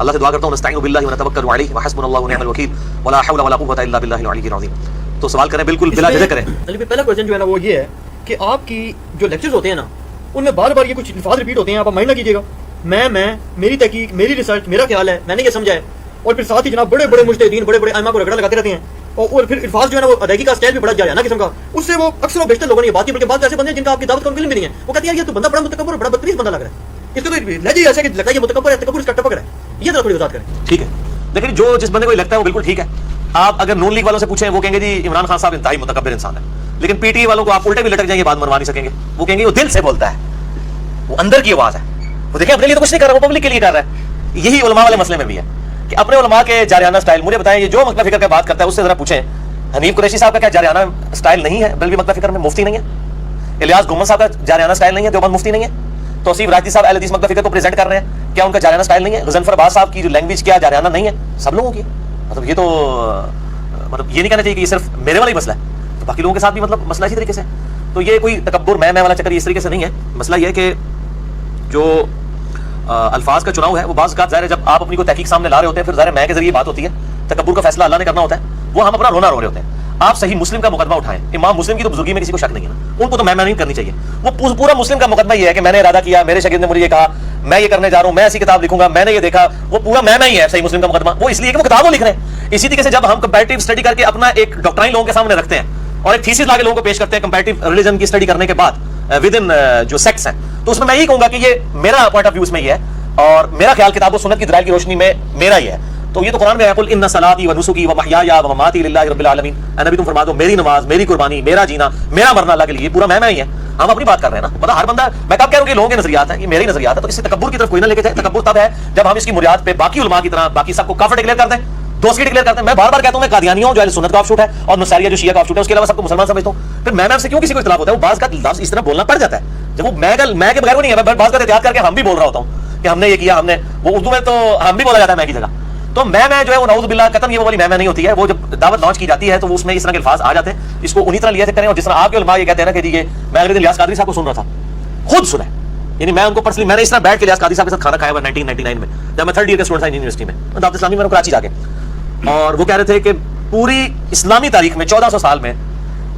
اللہ سے دعا کرتا ہوں نستعین باللہ ونتوکل علیہ وحسبنا اللہ ونعم الوکیل ولا حول ولا قوۃ الا باللہ العلی العظیم. تو سوال کریں بالکل بلا جھجک کریں. علی پہلا کوشچن جو ہے نا وہ یہ ہے کہ آپ کی جو لیکچرز ہوتے ہیں نا ان میں بار بار یہ کچھ الفاظ ریپیٹ ہوتے ہیں, آپ مائنڈ نہ کیجیے گا. میں میری تحقیق, میری ریسرچ, میرا خیال ہے, میں نے یہ سمجھا ہے, اور پھر ساتھ ہی جناب بڑے بڑے مجتہدین بڑے بڑے ائمہ کو رگڑا لگاتے رہتے ہیں, اور پھر الفاظ جو ہے نا وہ ادائیگی کا اسٹائل بھی بڑا جارحانہ قسم کا, اس سے وہ اکثر و بیشتر لوگوں نے یہ بات کی, بلکہ بعض ایسے بندے ہیں جن کا آپ کی دعوت کا علم بھی نہیں ہے, وہ کہتے ہیں یہ تو بندہ بڑا متکبر اور بڑا بدتمیز بندہ لگ رہا ہے, اس کو تو لہجہ ایسا کہ لگتا ہے یہ متکبر ہے, تکبر اس کا ٹپک رہا ہے. یہ ذرا تھوڑی وضاحت کریں. ٹھیک ہے, لیکن جو جس بندے کو لگتا ہے وہ بالکل ٹھیک ہے. آپ اگر نون لیگ والوں سے پوچھیں وہ کہیں گے جی عمران خان صاحب انتہائی متکبر انسان ہے, لیکن پی ٹی والوں کو آپ الٹے بھی لٹک جائیں گے, بات منوا نہیں سکیں گے. وہ کہیں گے وہ دل سے بولتا ہے, وہ اندر کی آواز ہے, وہ دیکھیں اپنے لیے تو کچھ نہیں کر رہا, وہ پبلک کے لیے کر رہا ہے. یہی علماء والے مسئلے میں بھی ہے کہ اپنے علماء کے جارحانہ سٹائل, مجھے بتائیں یہ جو مکتب فکر کا بات کرتا ہے اس سے ذرا پوچھیں حنیف قریشی صاحب کا کیا جارحانہ سٹائل نہیں ہے بلکہ مکتب فکر میں مفتی نہیں ہے؟ الیاس گومن صاحب کا جارحانہ سٹائل نہیں ہے, دیوبند مفتی نہیں ہے؟ توصیف راجی صاحب اہل حدیث مکتب فکر کو پریزنٹ کر رہے ہیں, کیا ان کا جارحانہ سٹائل نہیں ہے؟ غضنفر عباس صاحب کی جو لینگویج کیا جارحانہ نہیں ہے؟ سب لوگوں کی. مطلب یہ تو مطلب یہ نہیں کہنا چاہیے کہ یہ صرف میرے والا ہی مسئلہ ہے, تو باقی لوگوں کے ساتھ بھی مطلب مسئلہ اسی طریقے سے. تو یہ کوئی تکبر میں والا چکر اس طریقے سے نہیں ہے. مسئلہ یہ ہے کہ جو الفاظ کا چناؤ ہے وہ بعض اوقات ظاہر ہے جب آپ اپنی کو تحقیق سامنے لا رہے ہوتے ہیں, پھر ظاہر میں کے ذریعے بات ہوتی ہے, تکبر کا فیصلہ اللہ نے کرنا ہوتا ہے, وہ ہم اپنا رونا رو رہے ہوتے ہیں. آپ صحیح مسلم کا مقدمہ اٹھائیں, امام مسلم کی تو بزرگی میں کسی کو شک نہیں ہے نا, ان کو تو میں نہیں کرنی چاہیے. وہ پورا مسلم کا مقدمہ یہ ہے کہ میں نے ارادہ کیا, میرے شاگرد نے مجھے یہ کہا, میں یہ کرنے جا رہا ہوں, میں ایسی کتاب لکھوں گا, میں نے یہ دیکھا, وہ پورا میں ہی ہے صحیح مسلم کا مقدمہ. وہ اس لیے کہ وہ کتاب وہ لکھ رہے ہیں. اسی طریقے سے جب ہم کمپیریٹیو اسٹڈی کر کے اپنا ایک ڈاکٹرائن لوگوں کے سامنے رکھتے ہیں اور ایک تھیسس لا کے لوگوں کو پیش کرتے ہیں کمپیریٹیو ریلیجن کی اسٹڈی کرنے کے بعد ود ان جو سیکٹس ہیں, تو اس میں یہی کہوں گا کہ یہ میرا پوائنٹ آف ویو اس میں یہ ہے, اور میرا خیال کتاب و سنت کی دلائل کی روشنی میں میرا یہ ہے. تو یہ تو قرآن میں ہے, قل ان صلاتي ونسكي ومحياي ومماتي لله رب العالمین. اے نبی تم فرما دو میری نماز, میری قربانی, میرا جینا, میرا مرنا اللہ کے لیے, پورا میں ہی ہے. ہم اپنی بات کر رہے ہیں نا, مطلب ہر بندہ, میں کب کہہ رہا ہوں کہ لوگوں کے نظریات ہیں, یہ میرے نظریات ہیں, تو اس سے تکبر کی طرف کوئی نہ لے کے جائے. تکبر تب ہے جب ہم اس کی بنیاد پہ باقی علماء کی طرح باقی سب کو کافر ڈکلیئر کر دیں, دوسری ڈکلیئر کرتے ہیں. میں بار بار کہتا ہوں میں قادیانی ہوں جو اہل سنت کا آف شوٹ ہے, اور نصاریہ جو شیعہ کا آف شوٹ ہے, اس کے علاوہ سب کو مسلمان سمجھتا ہوں. پھر میں سے کیوں کسی کو اختلاف ہوتا ہے؟ وہ بعض کا لفظ اس طرح بولنا پڑ جاتا ہے, جب وہ میں کے بغیر وہ نہیں ہے, میں بعض کا احتیاط کر کے ہم بھی بول رہا ہوتا ہوں کہ ہم نے یہ کیا, ہم نے وہ, اردو میں تو ہم بھی بولا جاتا ہے میں کی جگہ. تو میں جو ہے وہ نعوذ باللہ قطعاً یہ وہ والی میں نہیں ہوتی ہے. وہ جب دعوت لانچ کی جاتی ہے تو اس میں اس طرح کے الفاظ آ جاتے ہیں, اس کو انہی طرح لیا کریں. اور جس طرح آپ کے علماء یہ کہتے ہیں نا کہ جی یہ, میں اگلے دن الیاس قادری صاحب کو سن رہا تھا, خود سنا ہے, یعنی میں ان کو پرسنلی, میں نے اس طرح بیٹھ کے الیاس قادری صاحب کے ساتھ کھانا کھایا ہوا 1999 میں, جب میں 3rd ایئر کا اسٹوڈنٹ تھا یونیورسٹی میں دعوت اسلامی میں کراچی جا کے. اور وہ کہہ رہے تھے کہ پوری اسلامی تاریخ میں 1400 سال میں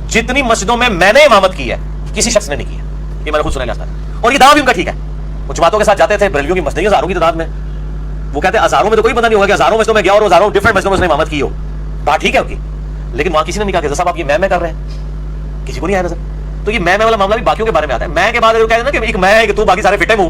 جتنی مسجدوں میں میں نے امامت کی ہے کسی شخص نے نہیں کی ہے. یہ میں نے خود سنا الیاس قادری, اور یہ دعویٰ بھی ان کا ٹھیک ہے. وہ جماعتوں کے ساتھ جاتے تھے, بریلویوں کی مسجدیں ہزاروں کی تعداد میں, وہ کہتے ہیں ہزاروں میں تو کوئی پتہ نہیں ہوگا کہ ہزاروں مسجدوں میں گیا اور ہزاروں ڈفرنٹ مسجدوں میں اس نے امامت کی ہو, بات ٹھیک ہے ان کی, لیکن وہاں کسی نے نہیں کہا کہ صاحب آپ یہ میں کر رہے ہیں, کسی کو نہیں آیا نظر. تو یہ میں والا معاملہ بھی باقیوں کے بارے میں آتا ہے. میں کے بعد کہتے ہیں نا کہ ایک میں ہے کہ تو باقی سارے فٹے منہ,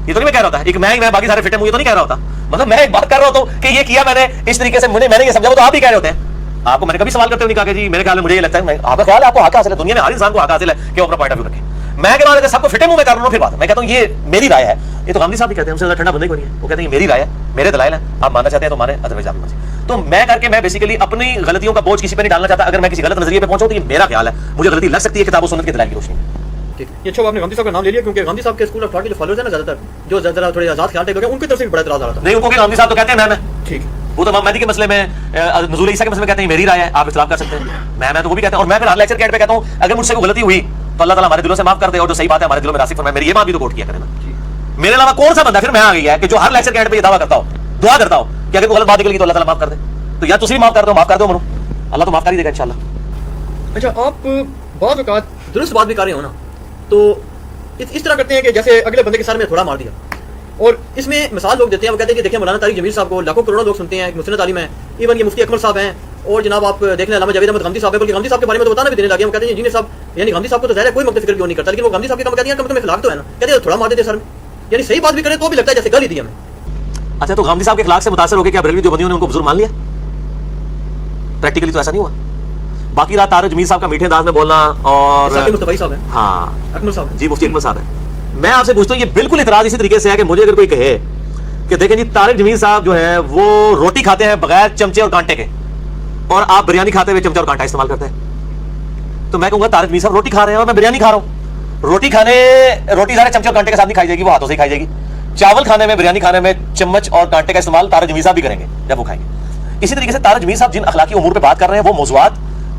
یہ تو نہیں میں کہہ رہا ہوتا, ایک میں باقی سارے فٹے منہ, یہ تو نہیں کہہ رہا ہوتا. مطلب میں ایک بات کر رہا ہوتا ہوں کہ یہ کیا میں نے اس طریقے سے, میں نے یہ سمجھا, وہ تو آپ ہی کہہ رہے ہوتے ہیں. آپ کو میں نے کبھی سوال کرتے ہوئے نہیں کہا کہ جی میرے خیال میں مجھے یہ لگتا ہے, آپ کا خیال ہے, آپ کو حق حاصل ہے, دنیا میں ہر انسان کو حق حاصل ہے کہ وہ اپنا پوائنٹ آف ویو رکھے. میں کے بعد اگر سب کو فٹے منہ میں کر رہا ہوں پھر بات میں کہتا ہوں یہ میری رائے ہے. یہ تو غامدی صاحب بھی کہتے ہیں, ہم سے زیادہ ٹھنڈا بندے کو نہیں ہے, وہ کہتے ہیں یہ میری رائے ہے, میرے دلائل ہیں, آپ ماننا چاہتے ہیں تو مانے, ادروائز آپ مانیں. تو میں کر کے میں بیسیکلی اپنی غلطیوں کا بوجھ کسی پہ نہیں ڈالنا چاہتا. اگر میں کسی غلط نظریے پہ پہنچوں تو یہ میرا خیال ہے, مجھے غلطی لگ سکتی ہے کتاب و سنت کے دلائل کی روشنی میں. یہ اچھا آپ نے غامدی صاحب کا نام لے لیا, کیونکہ غامدی صاحب کے اسکول آف تھاٹ کے جو فالوورز ہیں نا زیادہ تر, جو ذرا تھوڑے آزاد خیال ٹائپ لوگ ہیں, ان کی طرف سے بھی بڑا اعتراض آ رہا تھا. نہیں, ان کو کہ غامدی صاحب تو کہتے ہیں میں ٹھیک, وہ تو امام مہدی کے مسئلے میں, نزول عیسیٰ کے مسئلے میں کہتے ہیں میری رائے ہے, آپ اختلاف کر سکتے ہیں. میں تو وہ بھی کہتا ہوں, اور میں پھر ہر لیکچر کے ایڈ پہ کہتا ہوں اگر مجھ سے کوئی غلطی ہوئی تو اللہ تعالیٰ ہمارے دلوں سے معاف کر دے, اور جو صحیح بات ہے ہمارے دلوں میں راسخ فرمائے. میری یہ بات بھی تو کوٹ کیا کرے نا, میرے علاوہ کون سا بندہ پھر میں آ گئی ہے کہ جو ہر لیکچر کے ایڈ پہ یہ دعویٰ کرتا ہو, دعا کرتا ہو کہ اگر کوئی غلط بات نکل گئی تو اللہ تعالیٰ معاف کر دے. تو یا تسی معاف کر دو منو, اللہ تو معاف کر ہی دے گا انشاءاللہ. اچھا آپ بعض اوقات درست بات بھی کر رہے ہو نا, تو اس طرح کرتے ہیں کہ جیسے اگلے بندے کے سر میں تھوڑا مار دیا, اور اس میں مثال لوگ دیتے ہیں, وہ کہتے ہیں کہ دیکھیں مولانا طارق جمیل صاحب کو لاکھوں کروڑوں لوگ سنتے ہیں, مسند تعلیم ہے, ایون یہ مفتی اکمل صاحب ہیں, اور جناب آپ دیکھ لیں علامہ جاوید احمد غامدی صاحب ہے, بلکہ غامدی صاحب کے بارے میں تو بتانا بھی دینے لگے. وہ کہتے ہیں جی صاحب, یعنی غامدی صاحب کو تو ظاہر ہے کوئی مکتب فکر کیوں نہیں کرتا, لیکن وہ غامدی صاحب کے کام کہتے ہیں کہ اخلاق تو ہے نا, کہتے ہیں تھوڑا مار دیتے سر میں, یعنی صحیح بات بھی کرے تو بھی لگتا ہے جیسے گالی دی ہمیں. اچھا, تو غامدی صاحب کے اخلاق سے متاثر ہو کے کیا بریلوی دیوبندیوں نے ان کو بزرگ مان لیا؟ پریکٹیکلی تو ایسا نہیں ہوا. باقی رات طارق جمیل صاحب کا میٹھے انداز میں بولنا, اور مصطفی صاحب ہیں, ہاں اکمل صاحب, جی مفتی اکمل صاحب ہیں. میں آپ سے پوچھتا ہوں, یہ بالکل اعتراض اسی طریقے سے ہے کہ مجھے اگر کوئی کہے کہ دیکھیں جی طارق جمیل صاحب جو ہے وہ روٹی کھاتے ہیں بغیر چمچے اور کانٹے کے, اور آپ بریانی کھاتے ہوئے چمچہ اور کانٹا استعمال کرتے ہیں, تو میں کہوں گا طارق جمیل صاحب روٹی کھا رہے ہیں اور میں بریانی کھا رہا ہوں. روٹی سارے چمچے اور کانٹے کے ساتھ نہیں کھائی جائے گی, وہ ہاتھوں سے ہی کھائی جائے گی. چاول کھانے میں, بریانی کھانے میں چمچ اور کانٹے کا استعمال طارق جمیل صاحب بھی کریں گے جب وہ کھائیں گے. اسی طریقے سے طارق جمیل صاحب جن اخلاقی امور پہ بات کر رہے ہیں وہ موضوعات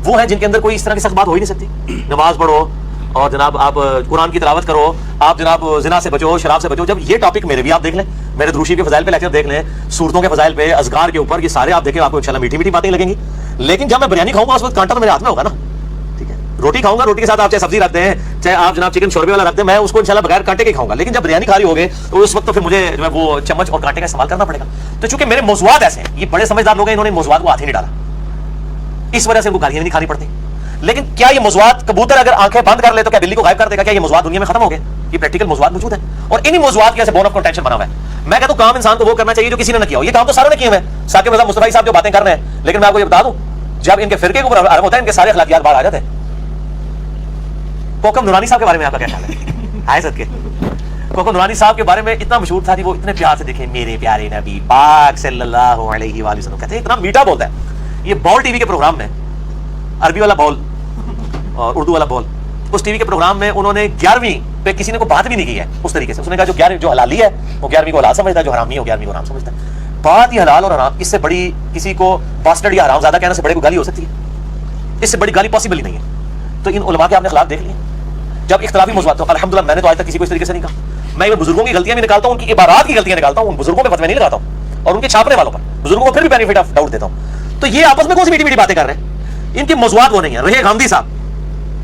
وہ ہیں جن کے اندر کوئی اس طرح کی سخت بات ہو ہی نہیں سکتی. نماز پڑھو, اور جناب آپ قرآن کی تلاوت کرو, آپ جناب زنا سے بچو, شراب سے بچو. جب یہ ٹاپک میرے بھی آپ دیکھ لیں, میرے دروشی کے فضائل پہ لیکچر دیکھ لیں, صورتوں کے فضائل پہ, اذکار کے اوپر, یہ سارے آپ دیکھیں, آپ کو انشاءاللہ میٹھی میٹھی باتیں لگیں گی. لیکن جب میں بریانی کھاؤں گا اس وقت کانٹا تو میرے ہاتھ میں ہوگا نا. ٹھیک ہے, روٹی کھاؤں گا, روٹی کے ساتھ آپ چاہے سبزی رکھ دیں, چاہے آپ جناب چکن شوربے والا رکھ دیں, میں اس کو انشاءاللہ بغیر کانٹے کے کھاؤں گا. لیکن جب بریانی کھا رہی ہوگے تو اس وقت تو پھر مجھے جو ہے وہ چمچ اور کانٹے کا استعمال کرنا پڑے گا. تو چونکہ میرے موضوعات ایسے ہیں, یہ بڑے سمجھدار لوگ ہیں, انہوں نے موضوعات کو ہاتھ ہی نہیں ڈالا, اس وجہ سے ان کو گالیاں نہیں کھانی پڑتی. لیکن کیا یہ موضوعات, کبوتر اگر آنکھیں بند کر لے تو کیا بلی کو غائب کر دے گا؟ کیا یہ موضوعات دنیا میں ختم ہو گئے؟ یہ پریکٹیکل موضوعات موجود ہیں, اور انہی موضوعات کی ایسے بون آف کنٹینشن بنا ہوا ہے. میں کہتا ہوں کام انسان کو وہ کرنا چاہیے جو کسی نے نہ کیا ہو. یہ کام تو ساروں نے کیے ہوئے ہیں, ثاقب رضا مصطفی صاحب جو باتیں کر رہے ہیں. لیکن میں آپ کو یہ بتا دوں, جب ان کے فرقے کے اوپر عرب ہوتا ہے, ان کے سارے اخلاقیات باہر آ جاتے ہیں. کوکب نورانی صاحب کے بارے میں آپ کا کیا خیال ہے؟ آئے صدقے, کوکب نورانی صاحب کے بارے میں اتنا مشہور تھا, وہ اتنے پیار سے دیکھیں میرے پیارے نبی پاک صلی اللہ علیہ وآلہ وسلم, کہتے ہیں اتنا میٹھا بولتا ہے. یہ بال ٹی وی کے پروگرام میں, عربی والا بال اور اردو والا بال, اس ٹی وی کے پروگرام میں انہوں نے 11ویں پہ کسی نے کوئی بات بھی نہیں کی ہے اس طریقے سے. اس نے کہا جو 11 جو حلالی ہے وہ 11ویں کو حلال سمجھتا ہے, جو حرامی ہے وہ 11ویں کو حرام سمجھتا ہے. بات ہی حلال اور حرام, اس سے بڑی کسی کو باسٹرڈ یا حرام زیادہ کہنے سے بڑے کو گالی ہو سکتی ہے؟ اس سے بڑی گالی پاسبل ہی نہیں ہے. تو ان علماء کے آپ نے اخلاق دیکھ لیے. جب اختلافی موضوعات, تو الحمدللہ میں نے تو آج تک کسی کو اس طریقے سے نہیں کہا. میں بزرگوں کی غلطیاں بھی نکالتا ہوں, ان کی عبارات کی غلطیاں نکالتا ہوں, ان بزرگوں پہ فتوے نہیں لگاتا ہوں, اور ان کے چھاپنے والوں پر بزرگوں کو پھر بھی بینیفٹ آف ڈاؤٹ دیتا ہوں. تو یہ آپس میں کون سی میٹھی میٹھی باتیں کر رہے ہیں؟ ان کی موضوعات وہ نہیں ہے. رہے گاندھی صاحب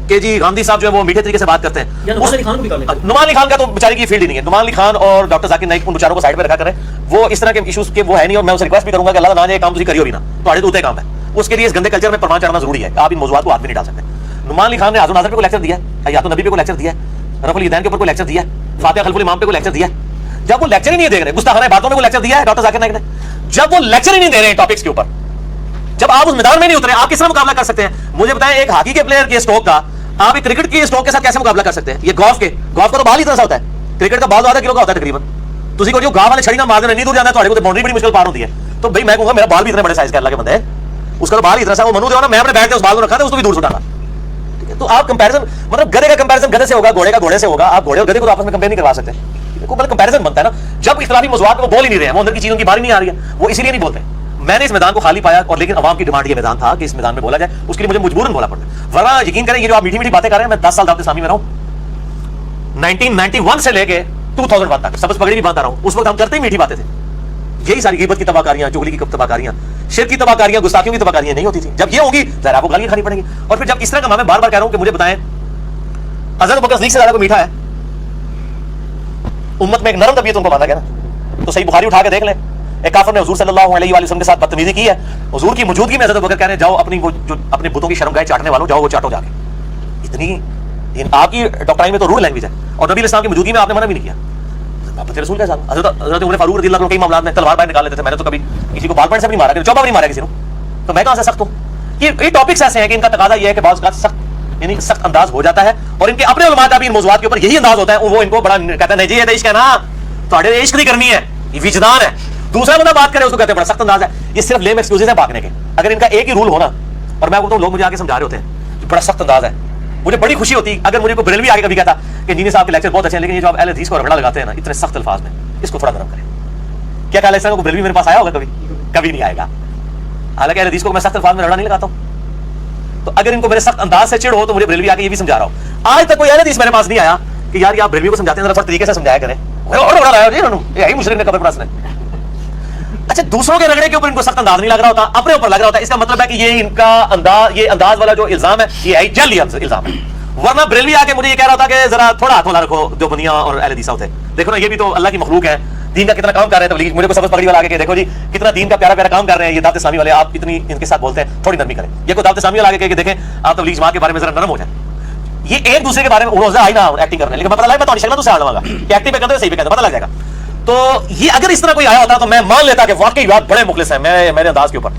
کہ جی گاندھی صاحب جو ہے وہ میٹھے طریقے سے بات کرتے ہیں. نعمان علی خان کا تو بیچارے کی فیلڈ ہی نہیں ہے. نعمان علی خان اور ڈاکٹر ذاکر نائک ان بیچاروں کو سائڈ پہ رکھا کریں, وہ اس طرح کے ایشوز کے وہ ہے نہیں. اور میں اسے ریکویسٹ بھی کروں گا کہ اللہ تعالیٰ نے یہ کام تھی کریو بھی نا, تو اتنے کام ہے. اس کے لیے اس گندے کلچر میں پرمان چڑھنا ضروری ہے. آپ ان موضوعات کو ہاتھ بھی نہیں ڈال سکتے. نعمان علی خان نے حاضر ناظر پہ کو لیکچر دیا ہے, حیات النبی پہ کو لیکچر دیا ہے, رفع الیدین کے اوپر کو لیکچر دیا ہے, فاتحہ خلف الامام پہ کو لیکچر دیا ہے. جب وہ لیکچر ہی نہیں دے رہے, گستاخانہ باتوں میں کو لیکچر دیا ہے ڈاکٹر ذاکر نائک نے. جب وہ لیکچر ہی نہیں دے رہے ہیں ٹاپکس کے اوپر, جب آپ اس میدان میں نہیں اترے, آپ کس طرح مقابلہ کر سکتے ہیں؟ مجھے بتائیں, ایک ہاکی کے پلیئر کے اسٹروک کا آپ ایک کرکٹ کے اسٹروک کے ساتھ کیسے مقابلہ کر سکتے ہیں؟ یہ گولف کا تو بال ہی اتنا سا ہوتا ہے, کرکٹ کا بال 1.5 کلو کا ہوتا ہے تقریباً. تسی کو جو گاہ والے چھڑی نہ مار دینا نہیں دور جانا ہے, تھوڑے کو تو باؤنڈری بڑی مشکل پار ہوتی ہے. تو بھائی میں کہوں گا میرا بال بھی اتنے بڑے سائز کا اللہ کے بندے ہے, اس کا تو بال اتنا سا, وہ منو دے نا, میں اپنے بیٹ کے اس بال کو رکھا تھا, اس کو بھی دور چھٹانا. تو آپ کمپیریزن, مطلب گدھے کا کمپیریزن گدھے سے ہوگا, گھوڑے کا گھوڑے سے ہوگا. آپ گھوڑے اور گدھے کو آپس میں کمپیئر نہیں کروا سکتے. مطلب کمپیریزن بنتا ہے نا. جب اختلافی موضوعات وہ بول ہی نہیں رہے ہیں, وہ اندر کی چیزوں کی باری نہیں آ رہی ہے, وہ اسی لیے نہیں بولتے. میں نے اس میدان کو خالی پایا, اور لیکن عوام کی ڈیمانڈ یہ میدان تھا کہ اس میدان میں بولا جائے, اس کے لیے مجھے مجبوراً بولا پڑتا ہے. ورنہ یقین کریں, یہ جو آپ میٹھی میٹھی باتیں کر رہے ہیں, میں 10 سال دعوت اسلامی میں رہا ہوں, 1991 سے لے کے 2001 تک, سبز پگڑی بھی باندھتا رہا ہوں. اس وقت ہم کرتے ہی میٹھی باتیں تھے. یہی ساری غیبت کی تباہکاریاں, چغلی کی تباہکاریاں, شرک کی تباہکاریاں, گستاخیوں کی تباہکاریاں نہیں ہوتی تھی. جب یہ ہوگی ظاہر آپ کو گالیاں کھانی پڑیں گی. اور پھر جب اس طرح کا میں بار بار کہہ رہا ہوں کہ مجھے بتائیں حضرت بکر صدیق سے زیادہ کوئی میٹھا ہے؟ امت میں ایک نرم طبیعت ان کو مانا گیا نا. تو صحیح بخاری اٹھا کے دیکھ لیں, ایک کافر نے حضور صلی اللہ علیہ وآلہ وسلم کے ساتھ بدتمیزی کی ہے. حضور کی موجودگی میں حضرت بکر کہہ رہے ہیں جاؤ اپنی وہ جو اپنے بتوں کی شرمگاہیں چاٹنے والوں, جاؤ وہ چاٹو جا کے. اتنی آپ کی ڈاکٹرائن میں تو رول لینگویج ہے, اور نبی اسلام کی موجودگی میں آپ نے منع بھی نہیں کیا. آپ رسول کا صاحب حضرت عمر فاروق رضی اللہ عنہ کئی معاملات میں تلوار باہر نکال لیتے تھے. میں نے تو کبھی کسی کو بال پینٹ سے بھی نہیں مارا, چوبا بھی نہیں مارا کسی کو, تو میں کہاں سے سخت ہوں؟ یہ ٹاپکس ایسے ہیں کہ ان کا تقاضا یہ ہے کہ بعض اوقات سخت یعنی سخت انداز ہو جاتا ہے. اور ان کے اپنے علماء کا بھی ان موضوعات کے اوپر یہی انداز ہوتا ہے, وہ ان کو بڑا کہتا ہے نہیں جی یہ عشق ہے نا, تھوڑے عشق نہیں کرنی ہے, یہ وجدان ہے. دوسرا بندہ بات کرے اس کو کہتے ہیں بڑا سخت انداز ہے. یہ صرف لیم ایکسکیوزز ہیں بھاگنے کے. اگر ان کا ایک ہی رول ہونا, اور میں بولتا ہوں لوگ مجھے آگے سمجھا رہے ہوتے ہیں بڑا سخت انداز ہے, مجھے بڑی خوشی ہوتی اگر مجھے کوئی بریلوی آگے کبھی کہتا کہ انجینئر صاحب کے لیکچر بہت اچھے ہیں, لیکن یہ جو آپ اہل حدیث کو رگڑا لگاتے ہیں نا اتنے سخت الفاظ میں, اس کو تھوڑا نرم کریں. کیا خیال ہے اس طرح کو بریلوی میرے پاس آیا ہوگا؟ کبھی نہیں آئے گا. حالانکہ اہل حدیث کو میں سخت الفاظ میں رگڑا نہیں لگاتا ہوں. تو اگر ان کو میرے سخت انداز سے چڑ ہو تو مجھے بریلوی آ کے یہ بھی سمجھا رہا ہوں. آج تک کوئی اہل حدیث میرے پاس نہیں آیا کہ یار یہ آپ بریلوی کو سمجھاتے ہیں ذرا طریقے سے سمجھایا کریں. یہی مشرک نے قبر پر ہنسنا. اچھا دوسروں کے رگڑے کے اوپر ان کو سخت انداز نہیں لگ رہا ہوتا, اپنے اوپر لگ رہا ہوتا ہے. اس کا مطلب ہے کہ یہ ان کا انداز, یہ انداز والا جو الزام ہے یہ ہے جعلی الزام ہے. ورنہ بریلوی آ کے مجھے یہ کہہ رہا ہوتا کہ ذرا تھوڑا ہاتھ والا رکھو جو بنیا اور اہل حدیث ہوتے ہیں. دیکھو نا یہ بھی تو اللہ کی مخلوق ہے, دین کا کتنا کام کر رہے ہیں. تبلیغ مجھے کو سبز پگڑی والا آگے کہ دیکھو جی کتنا دین کا پیارا پیارا کام کر رہے ہیں یہ دعوت اسلامی والے, آپ اتنی ان کے ساتھ بولتے ہیں, تھوڑی نرمی کریں. یہ کو دعوت اسلامی والا آگے کہ دیکھیں آپ تبلیغ جماعت کے بارے میں ذرا نرم ہو جائیں. یہ ایک دوسرے کے بارے میں روزہ آئی نا ایکٹنگ کرنے, لیکن پتہ لگا میں تو شکل تو سے آڑ لوں گا کہ ایکٹنگ پہ کرتے صحیح پہ کرتے پتہ لگ جائے گا. تو یہ اگر اس طرح کوئی آیا ہوتا تو میں مان لیتا کہ واقعی بات بڑے مخلص ہیں میرے انداز کے اوپر.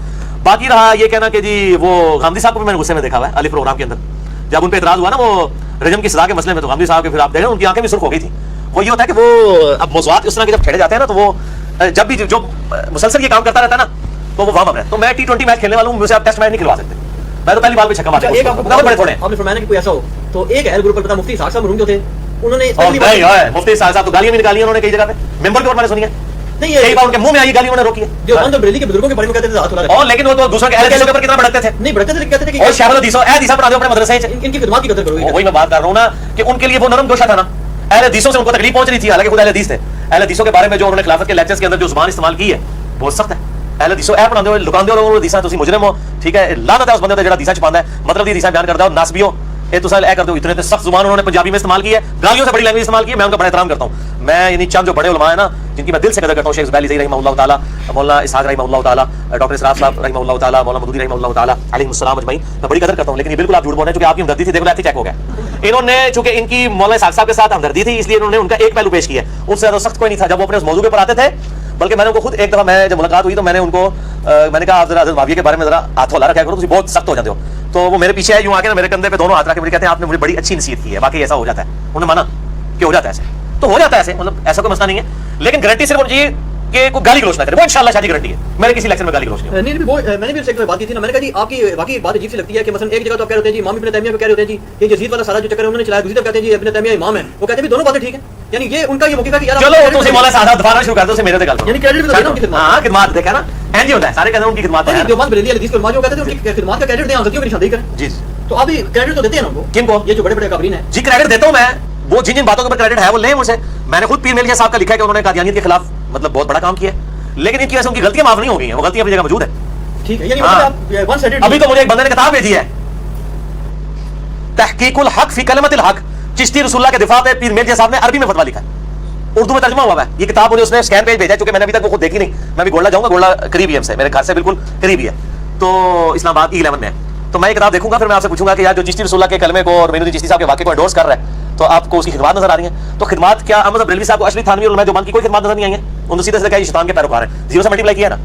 باقی رہا یہ کہنا کہ جی وہ غامدی صاحب کو بھی میں نے غصے میں دیکھا ہوا ہے علی پروگرام کے اندر, جب ان پہ اعتراض ہوا نا وہ رجم کی سزا کے مسئلے میں, تو غامدی صاحب کے پھر آپ دیکھ رہے ہیں ان کی آنکھیں بھی سرخ ہو گئی تھی. وہ یہ ہوتا ہے کہ وہ اب موضوعات اس طرح کے جب چھیڑے جاتے ہیں نا تو وہ جب بھی جو مسلسل یہ کام کرتا رہتا ہے نا تو وہ وارم اپ ہے. تو میں T20 میچ کھیلنے والا ہوں, مجھے آپ ٹیسٹ میچ نہیں کھلوا سکتے, میں تو پہلی بال پہ چھکا مارتا ہوں. بڑے تھوڑے آپ نے فرمایا کہ کوئی ایسا ہو تو ایک اہل گروپ پر پتہ مفتی صاحب مرحوم جو تھے انہوں نے مفتی صاحب تو گالیاں بھی نکالی انہوں نے کئی جگہ پہ, ممبر کے اوپر میں نے سنی ہے. نہیں کئی بار ان کے منہ میں آئی گالی انہوں نے روکی ہے. جو بند بریلی کے بزرگوں کے بارے میں کہتے تھے ہاتھ اٹھا اور لیکن وہ تو دوسروں کے اہل حدیثوں کے اوپر کتنا بھڑکتے تھے. نہیں بھڑکتے تھے, کہتے تھے کہ اور شاہ الحدیث احادیث پڑھا دو اپنے مدرسے, ان کی خدمات کی قدر کرو. وہی میں بات کر رہا ہوں نا کہ ان کے لیے وہ نرم گوشہ تھا نا, اہل حدیثوں سے ان کو تکلیف پہنچ رہی تھی, حالانکہ خود اہل حدیث تھے. اہل حدیثوں کے بارے میں جو انہوں نے خلافت کے لیکچرز کے اندر جو زبان استعمال کی ہے بہت سخت ہے. اہل حدیثوں اے پڑھاندے ہوئے لکاندے ہو حدیثاں تسی مجرم ہو, ٹھیک ہے, لعنت ہے اس بندے تے جڑا حدیثاں چھپاندا ہے, مطلب دی حدیثاں بیان کردا ہے, ناسبی ہو, اے تساں اے کردے ہو. اتنے سخت زبان انہوں نے پنجابی میں استعمال کی ہے, گالیوں سے بڑی لینگویج استعمال کی ہے. میں ان کا بڑا احترام کرتا ہوں. میں یعنی چند جو بڑے علماء ہیں نا جن کی میں دل سے قدر کرتا ہوں, شیخ زبیلی زئی رحمہ اللہ تعالی, مولانا اسحاق رحمہ اللہ تعالی, ڈاکٹر اسراف صاحب رحمہ اللہ تعالی, مولانا مودودی رحمہ اللہ تعالی علیہ السلام اجمعین, میں بڑی قدر کرتا ہوں. لیکن یہ بالکل آپ جھوٹ بول رہے ہیں, چونکہ آپ کی ہمدردی تھی, دیکھو ایتھی چیک ہو گیا. انہوں نے چونکہ ان کی مولانا اسحاق صاحب کے ساتھ ہمدردی تھی, اس لیے انہوں نے ان کا ایک پہلو پیش کیا, ان سے زیادہ سخت کوئی نہیں تھا جب وہ اپنے اس موضوع کے اوپر آتے تھے. بلکہ میں نے ان کو خود ایک دفعہ میں جب ملاقات ہوئی تو میں نے ان کو میں نے کہا آپ ذرا حضرت معاویہ کے بارے میں ذرا ہاتھ ہلا رکھا کرو, تم بہت سخت ہو جاتے ہو. تو وہ میرے پیچھے آئے, یوں آ کے میرے کندھے پہ دونوں ہاتھ رکھ کے مجھے کہتے ہیں آپ نے مجھے بڑی اچھی نصیحت کی ہے, واقعی ایسا ہو جاتا ہے. انہوں نے مانا کہ ہو جاتا ہے ایسے, تو ہو جاتا ہے ایسے, مطلب ایسا کوئی مسئلہ نہیں ہے. لیکن گارنٹی صرف ہونا چاہیے کہ کوئی گالی گلوچ نہ کرے, وہ انشاءاللہ شادی گارنٹی ہے. میرے کسی لیکچر میں گالی گلوچ نہیں. نہیں میں نے بھی ایک بات کی تھی نا, میں نے کہا جی آپ کی واقعی بات عجیب سی لگتی ہے کہ مثلا ایک جگہ تو آپ کہہ رہے ہیں جی امام ابن تیمیہ کو کہہ رہے ہیں جی یہ یزید والا سارا جو چکر ہے انہوں نے چلایا, دوسری طرف کہتے ہیں جی ابن تیمیہ امام ہے, وہ کہتے ہیں دونوں باتیں ٹھیک ہیں. یعنی یہ ان کا یہ موقع ہے کہ یار چلو تم سے مولا صاحب دفعہ شروع کر دو, سے میرے تے گل کرو. یعنی کریڈٹ بھی دینا ان کی خدمات. ہاں خدمات دیکھا نا, این جی ہوتا ہے, سارے کہتے ہیں ان کی خدمات ہے. جو بات بریلی حدیث کے علماء جو کہتے ہیں ان کی خدمات کا کریڈٹ دیں, غلطیوں کی نشاندہی کریں. جی تو آپ بھی کریڈٹ تو دیتے ہیں نا ان کو, کن کو؟ یہ جو بڑے بڑے کابرین ہیں. جی کریڈٹ دیتا ہوں میں, وہ جن جن باتوں کے اوپر کریڈٹ ہے وہ لیں مجھ سے. میں نے خود پیر میلیا صاحب کا لکھا ہے کہ انہوں نے قادیانیت کے خلاف مطلب بہت بڑا کام کیا ہے, لیکن ان کی وجہ سے ان کی غلطیاں معاف نہیں ہو گئی ہیں, وہ غلطیاں اپنی جگہ موجود ہے. ٹھیک ہے, یعنی آپ ون سائیڈڈ. ابھی تو مجھے ایک بندے نے کتاب بھیجی ہے, تحقیق الحق فی کلمۃ الحق, چشتی رسول اللہ کے دفاع پہ پیر میلیا صاحب نے عربی میں فتویٰ لکھا ہے, اردو میں ترجمہ ہوا ہے. یہ کتاب مجھے اس نے سکین پیج بھیجا, چونکہ میں نے ابھی تک وہ خود دیکھی نہیں. میں بھی گولڈا جاؤں گا, گولڈا قریب ہی ہے ہم سے, میرے گھر سے بالکل قریب ہی ہے, تو اسلام آباد E11 میں ہے. تو میں یہ کتاب دیکھوں گا, پھر میں آپ سے پوچھوں گا کہ یار جو چشتی رسول اللہ کے کلمے کو اور معین الدین چشتی صاحب کے واقعے کو انڈورس کر رہا ہے, تو آپ کو اس کی خدمات نظر آ رہی ہیں. تو خدمات کیا احمد بریلوی صاحب کو اشرف تھانوی اور علماء دیوبند کی کوئی خدمات نظر نہیں آئی ہیں؟ ان کو سیدھے سیدھے کہا یہ شیطان کے پیروکار ہیں, زیرو سے ملٹیپلائی کیا نا.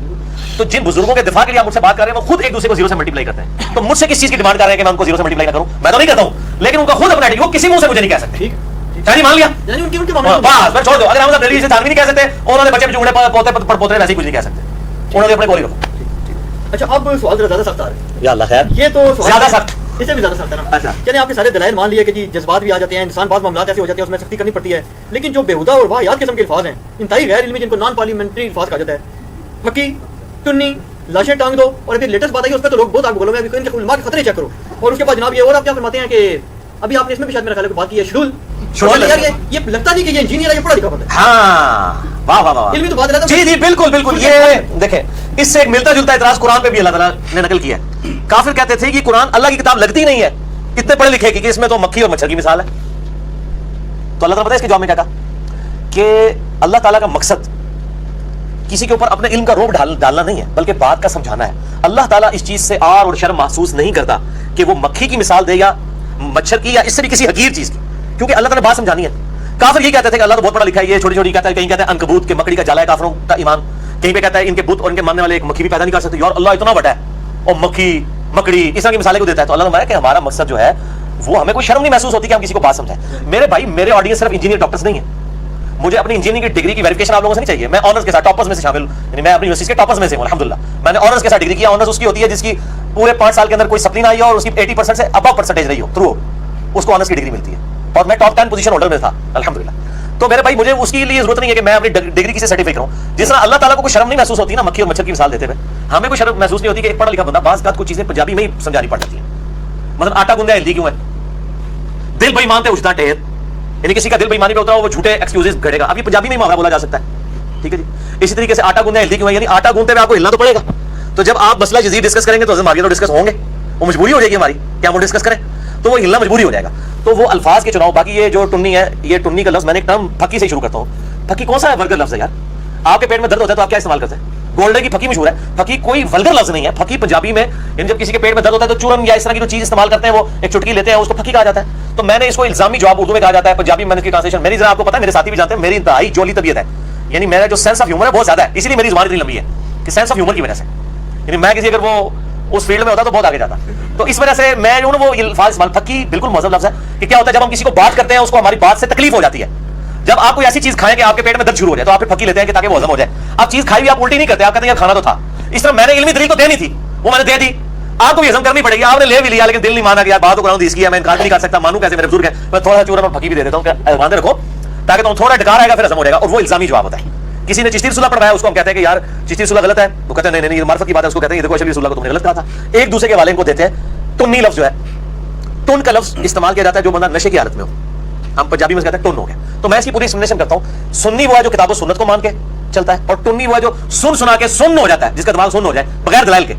تو جن بزرگوں کے دفاع کے لیے آپ مجھ سے بات کر رہے ہیں وہ خود ایک دوسرے کو زیرو سے ملٹیپلائی کرتے ہیں. تو مجھ سے کس چیز کی ڈیمانڈ کر رہے ہیں کہ میں ان کو زیرو سے ملٹیپلائی نہ کروں؟ میں تو نہیں کرتا ہوں, لیکن ان کا خود اپنا وہ کسی منہ سے مجھے نہیں کہہ سکتے. ٹھیک چاہیے مان لیا یعنی ان کے بس میں چھوڑ دو. اگر احمد بریلوی سے تھانوی نہیں کہہ سکتے, انہوں نے بچے بچوڑے پوتے پڑپوتے ویسے ہی کچھ نہیں کہہ سکتے, انہوں نے اپنے گولی رکھو. اچھا اب سوال ذرا زیادہ سخت آ رہے ہیں. یا اللہ خیر, یہ تو زیادہ سخت, اس سے بھی زیادہ سخت ہے نا. اچھا چلیں آپ کے سارے دلائل مان لیے کہ جی جذبات بھی آ جاتے ہیں, انسان بعض معاملات ایسے ہو جاتے ہیں اس میں سختی کرنی پڑتی ہے, لیکن جو بےہودہ اور واہیات قسم کے الفاظ ہیں, انتہائی غیر علمی, جن کو نان پارلیمنٹری الفاظ کہا جاتا ہے, مکی ٹنی لاشیں ٹانگ دو, اور ابھی لیٹسٹ بات آئی اس پہ تو لوگ بہت آگ بولو گے, ان کے علماء کے خطرے چیک کرو. اور اس کے بعد جناب یہ اور آپ کیا فرماتے ہیں کہ ابھی آپ نے اس میں بھی شاید میرا خیال ہے بات کی ہے شڈول. یہ لگتا نہیں کہ یہ انجینئر ہے, یہ پڑھا لکھا بندہ ہے. ہاں واہ واہ واہ, علمی تو بات رہتا ہے. جی جی بالکل بالکل. یہ دیکھیں اس سے ایک ملتا جلتا اعتراض قرآن پہ بھی اللہ تعالیٰ نے نقل کیا ہے. کافر کہتے تھے کہ قرآن اللہ کی کتاب لگتی نہیں ہے اتنے پڑھے لکھے کی, کہ اس میں تو مکھی اور مچھر کی مثال ہے. تو اللہ تعالیٰ پتہ ہے اس کے جواب میں کیا کہا کہ اللہ تعالیٰ کا مقصد کسی کے اوپر اپنے علم کا روب ڈالنا نہیں ہے, بلکہ بات کا سمجھانا ہے. اللہ تعالیٰ اس چیز سے آر اور شرم محسوس نہیں کرتا کہ وہ مکھی کی مثال دے یا مچھر کی یا اس سے بھی کسی حقیر چیز کی, کیونکہ اللہ تعالیٰ نے بات سمجھانی ہے. کافر یہ کہتے تھے کہ اللہ تو بہت بڑا لکھا ہے, یہ چھوٹی چھوٹی کہتا ہے, کہیں کہتا ہے عنکبوت کے مکڑی کا جالا ہے کافروں کا ایمان, کہیں پہ کہتا ہے ان کے بت اور ان کے ماننے والے ایک مکھی بھی پیدا نہیں کر سکتے. یار اللہ اتنا بڑا ہے, اور مکھی مکڑی اس طرح کی مثالیں کو دیتا ہے. تو اللہ نے فرمایا کہ ہمارا مقصد جو ہے وہ ہمیں کوئی شرم نہیں محسوس ہوتی کہ ہم کسی کو بات سمجھائیں. میرے بھائی میرے آڈینس صرف انجینئر ڈاکٹرز نہیں ہیں, مجھے اپنی انجینئرنگ کی ڈگری کی ویریفیکیشن آپ لوگوں سے نہیں چاہیے. میں آنرز کے ساتھ ٹاپرز میں سے شامل ہوں, یعنی میں اپنی یونیورسٹی کے ٹاپرز میں سے ہوں الحمدللہ. میں نے آنرز کے ساتھ ڈگری کیا. آنرز اس کی ہوتی ہے جس کی پورے 5 سال کے اندر کوئی سپلی نہ آئی ہو اور اس کی 80% سے ابو پرسنٹیج رہی ہو تھرو, اس کو آنرز کی ڈگری ملتی ہے. اور میں ٹاپ 10 پوزیشن ہولڈر میں تھا الحمدللہ. تو میرے بھائی مجھے اس کی لیے ضرورت نہیں ہے کہ میں اپنی ڈگری کسی سرٹیفائی کروں. جس طرح اللہ تعالیٰ کو کوئی شرم نہیں محسوس ہوتی نا مکھی اور مچھر کی مثال دیتے ہوئے, ہمیں کوئی شرم محسوس نہیں ہوتی کہ ایک پڑھا لکھا بندہ بعض کچھ چیزیں پنجابی میں ہی سمجھانی پڑ جاتی ہیں. مطلب آٹا گوندھا ہلدی کیوں ہے, دل بے ایمان تے اجتا ٹھہر, یعنی کسی کا دل بے ایمانی پہ ہوتا ہے وہ جھوٹے ایکسکیوزز گھڑے گا. اب یہ پنجابی میں محاورہ بولا جا سکتا ہے, ٹھیک ہے جی. اسی طریقے سے آٹا گوندھا ہلدی کیوں ہے, یعنی آٹا گوندھتے میں آپ کو ہلنا تو پڑے گا. تو جب آپ مسئلہ یزید ڈسکس کریں گے تو حضرت معاویہ تو ڈسکس ہوں گے, وہ مجبوری ہو جائے گی ہماری کہ ہم وہ ڈسکس کریں, تو وہ ہلنا مجبوری ہو جائے گا. تو وہ الفاظ کے چناؤ. باقی یہ جو ٹنی ہے, یہ ٹنی کا لفظ میں نے ایک ٹرم پھکی سے شروع کرتا ہوں. پھکی کون سا ہے ولگر لفظ ہے یار؟ آپ کے پیٹ میں درد ہوتا ہے تو آپ کیا استعمال کرتے ہیں؟ گولڈن کی پھکی مشہور ہے. پھکی کوئی ولگر لفظ نہیں ہے. پھکی پنجابی میں یعنی جب کسی کے پیٹ میں درد ہوتا ہے تو چورن یا اس طرح کی جو چیز استعمال کرتے ہیں وہ ایک چٹکی لیتے ہیں, اس کو پھکی کہا جاتا ہے. تو میں نے اس کو الزامی جواب اردو میں کہا جاتا ہے, پنجابی میں اس کی ٹرانسلیشن میری ذرا آپ کو پتا ہے, میرے ساتھی بھی جانتے ہیں میری انتہائی جولی طبیعت ہے, یعنی میرا جو سینس آف ہیومر ہے بہت زیادہ ہے, اسی لیے میری زبان اتنی لمبی ہے کہ سینس آف ہیومر کی وجہ سے. یعنی میں کسی اگر وہ اس فیلڈ میں ہوتا تو بہت آگے جاتا. تو اس وجہ سے میں جو وہ الفاظ استعمال, پھکی بالکل مہذب لفظ ہے. کہ کیا ہوتا ہے جب ہم کسی کو بات کرتے ہیں اس کو ہماری بات سے تکلیف ہو جاتی ہے. جب آپ کوئی ایسی چیز کھائیں کہ آپ کے پیٹ میں درد شروع ہو جائے تو آپ پھر پھکی لیتے ہیں کہ تاکہ وہ ہضم ہو جائے. آپ چیز کھائی بھی آپ الٹی نہیں کرتے, آپ کہتے ہیں کھانا تو تھا. اس طرح میں نے علمی دلیل تو دینی تھی, وہ میں نے دے دی, آپ کو بھی ہضم کرنی پڑے گی. آپ نے لے بھی لیا لیکن دل نہیں مانا کہ یار بات تو قرآن حدیث کی ہے, میں انکار بھی نہیں کر سکتا, مانوں کیسے, میرے بزرگ ہیں. میں تھوڑا سا چورن اور پھکی بھی دے دیتا ہوں کہ باندھے رکھو تاکہ تم تھوڑا ڈکار آئے گا پھر ہضم ہو جائے گا. اور وہ الزامی جواب ہوتا ہے. کسی نے چشتی رسولہ پڑھایا, اس کو ہم کہتے ہیں کہ یار چشتی رسولہ غلط ہے, وہ کہتے ہیں نہیں نہیں یہ معرفت کی بات ہے, اس کو کہتے ہیں یہ دیکھو اشرف رسولہ کو تم نے غلط کہا تھا. ایک دوسرے کے حوالے کو دیتے ہیں. ٹنی لفظ جو ہے, ٹن کا لفظ استعمال کیا جاتا ہے جو بندہ نشے کی حالت میں ہو. ہم پنجابی میں کہتے ہیں ٹن ہو گیا. تو میں اس کی پوری ایکسپلینیشن کرتا ہوں. سنی وہ ہے جو کتاب و سنت کو مان کے چلتا ہے, اور ٹنی وہ ہے جو سن سنا کے سن ہو جاتا ہے, جس کا دماغ سن ہو جائے بغیر دلائل کے,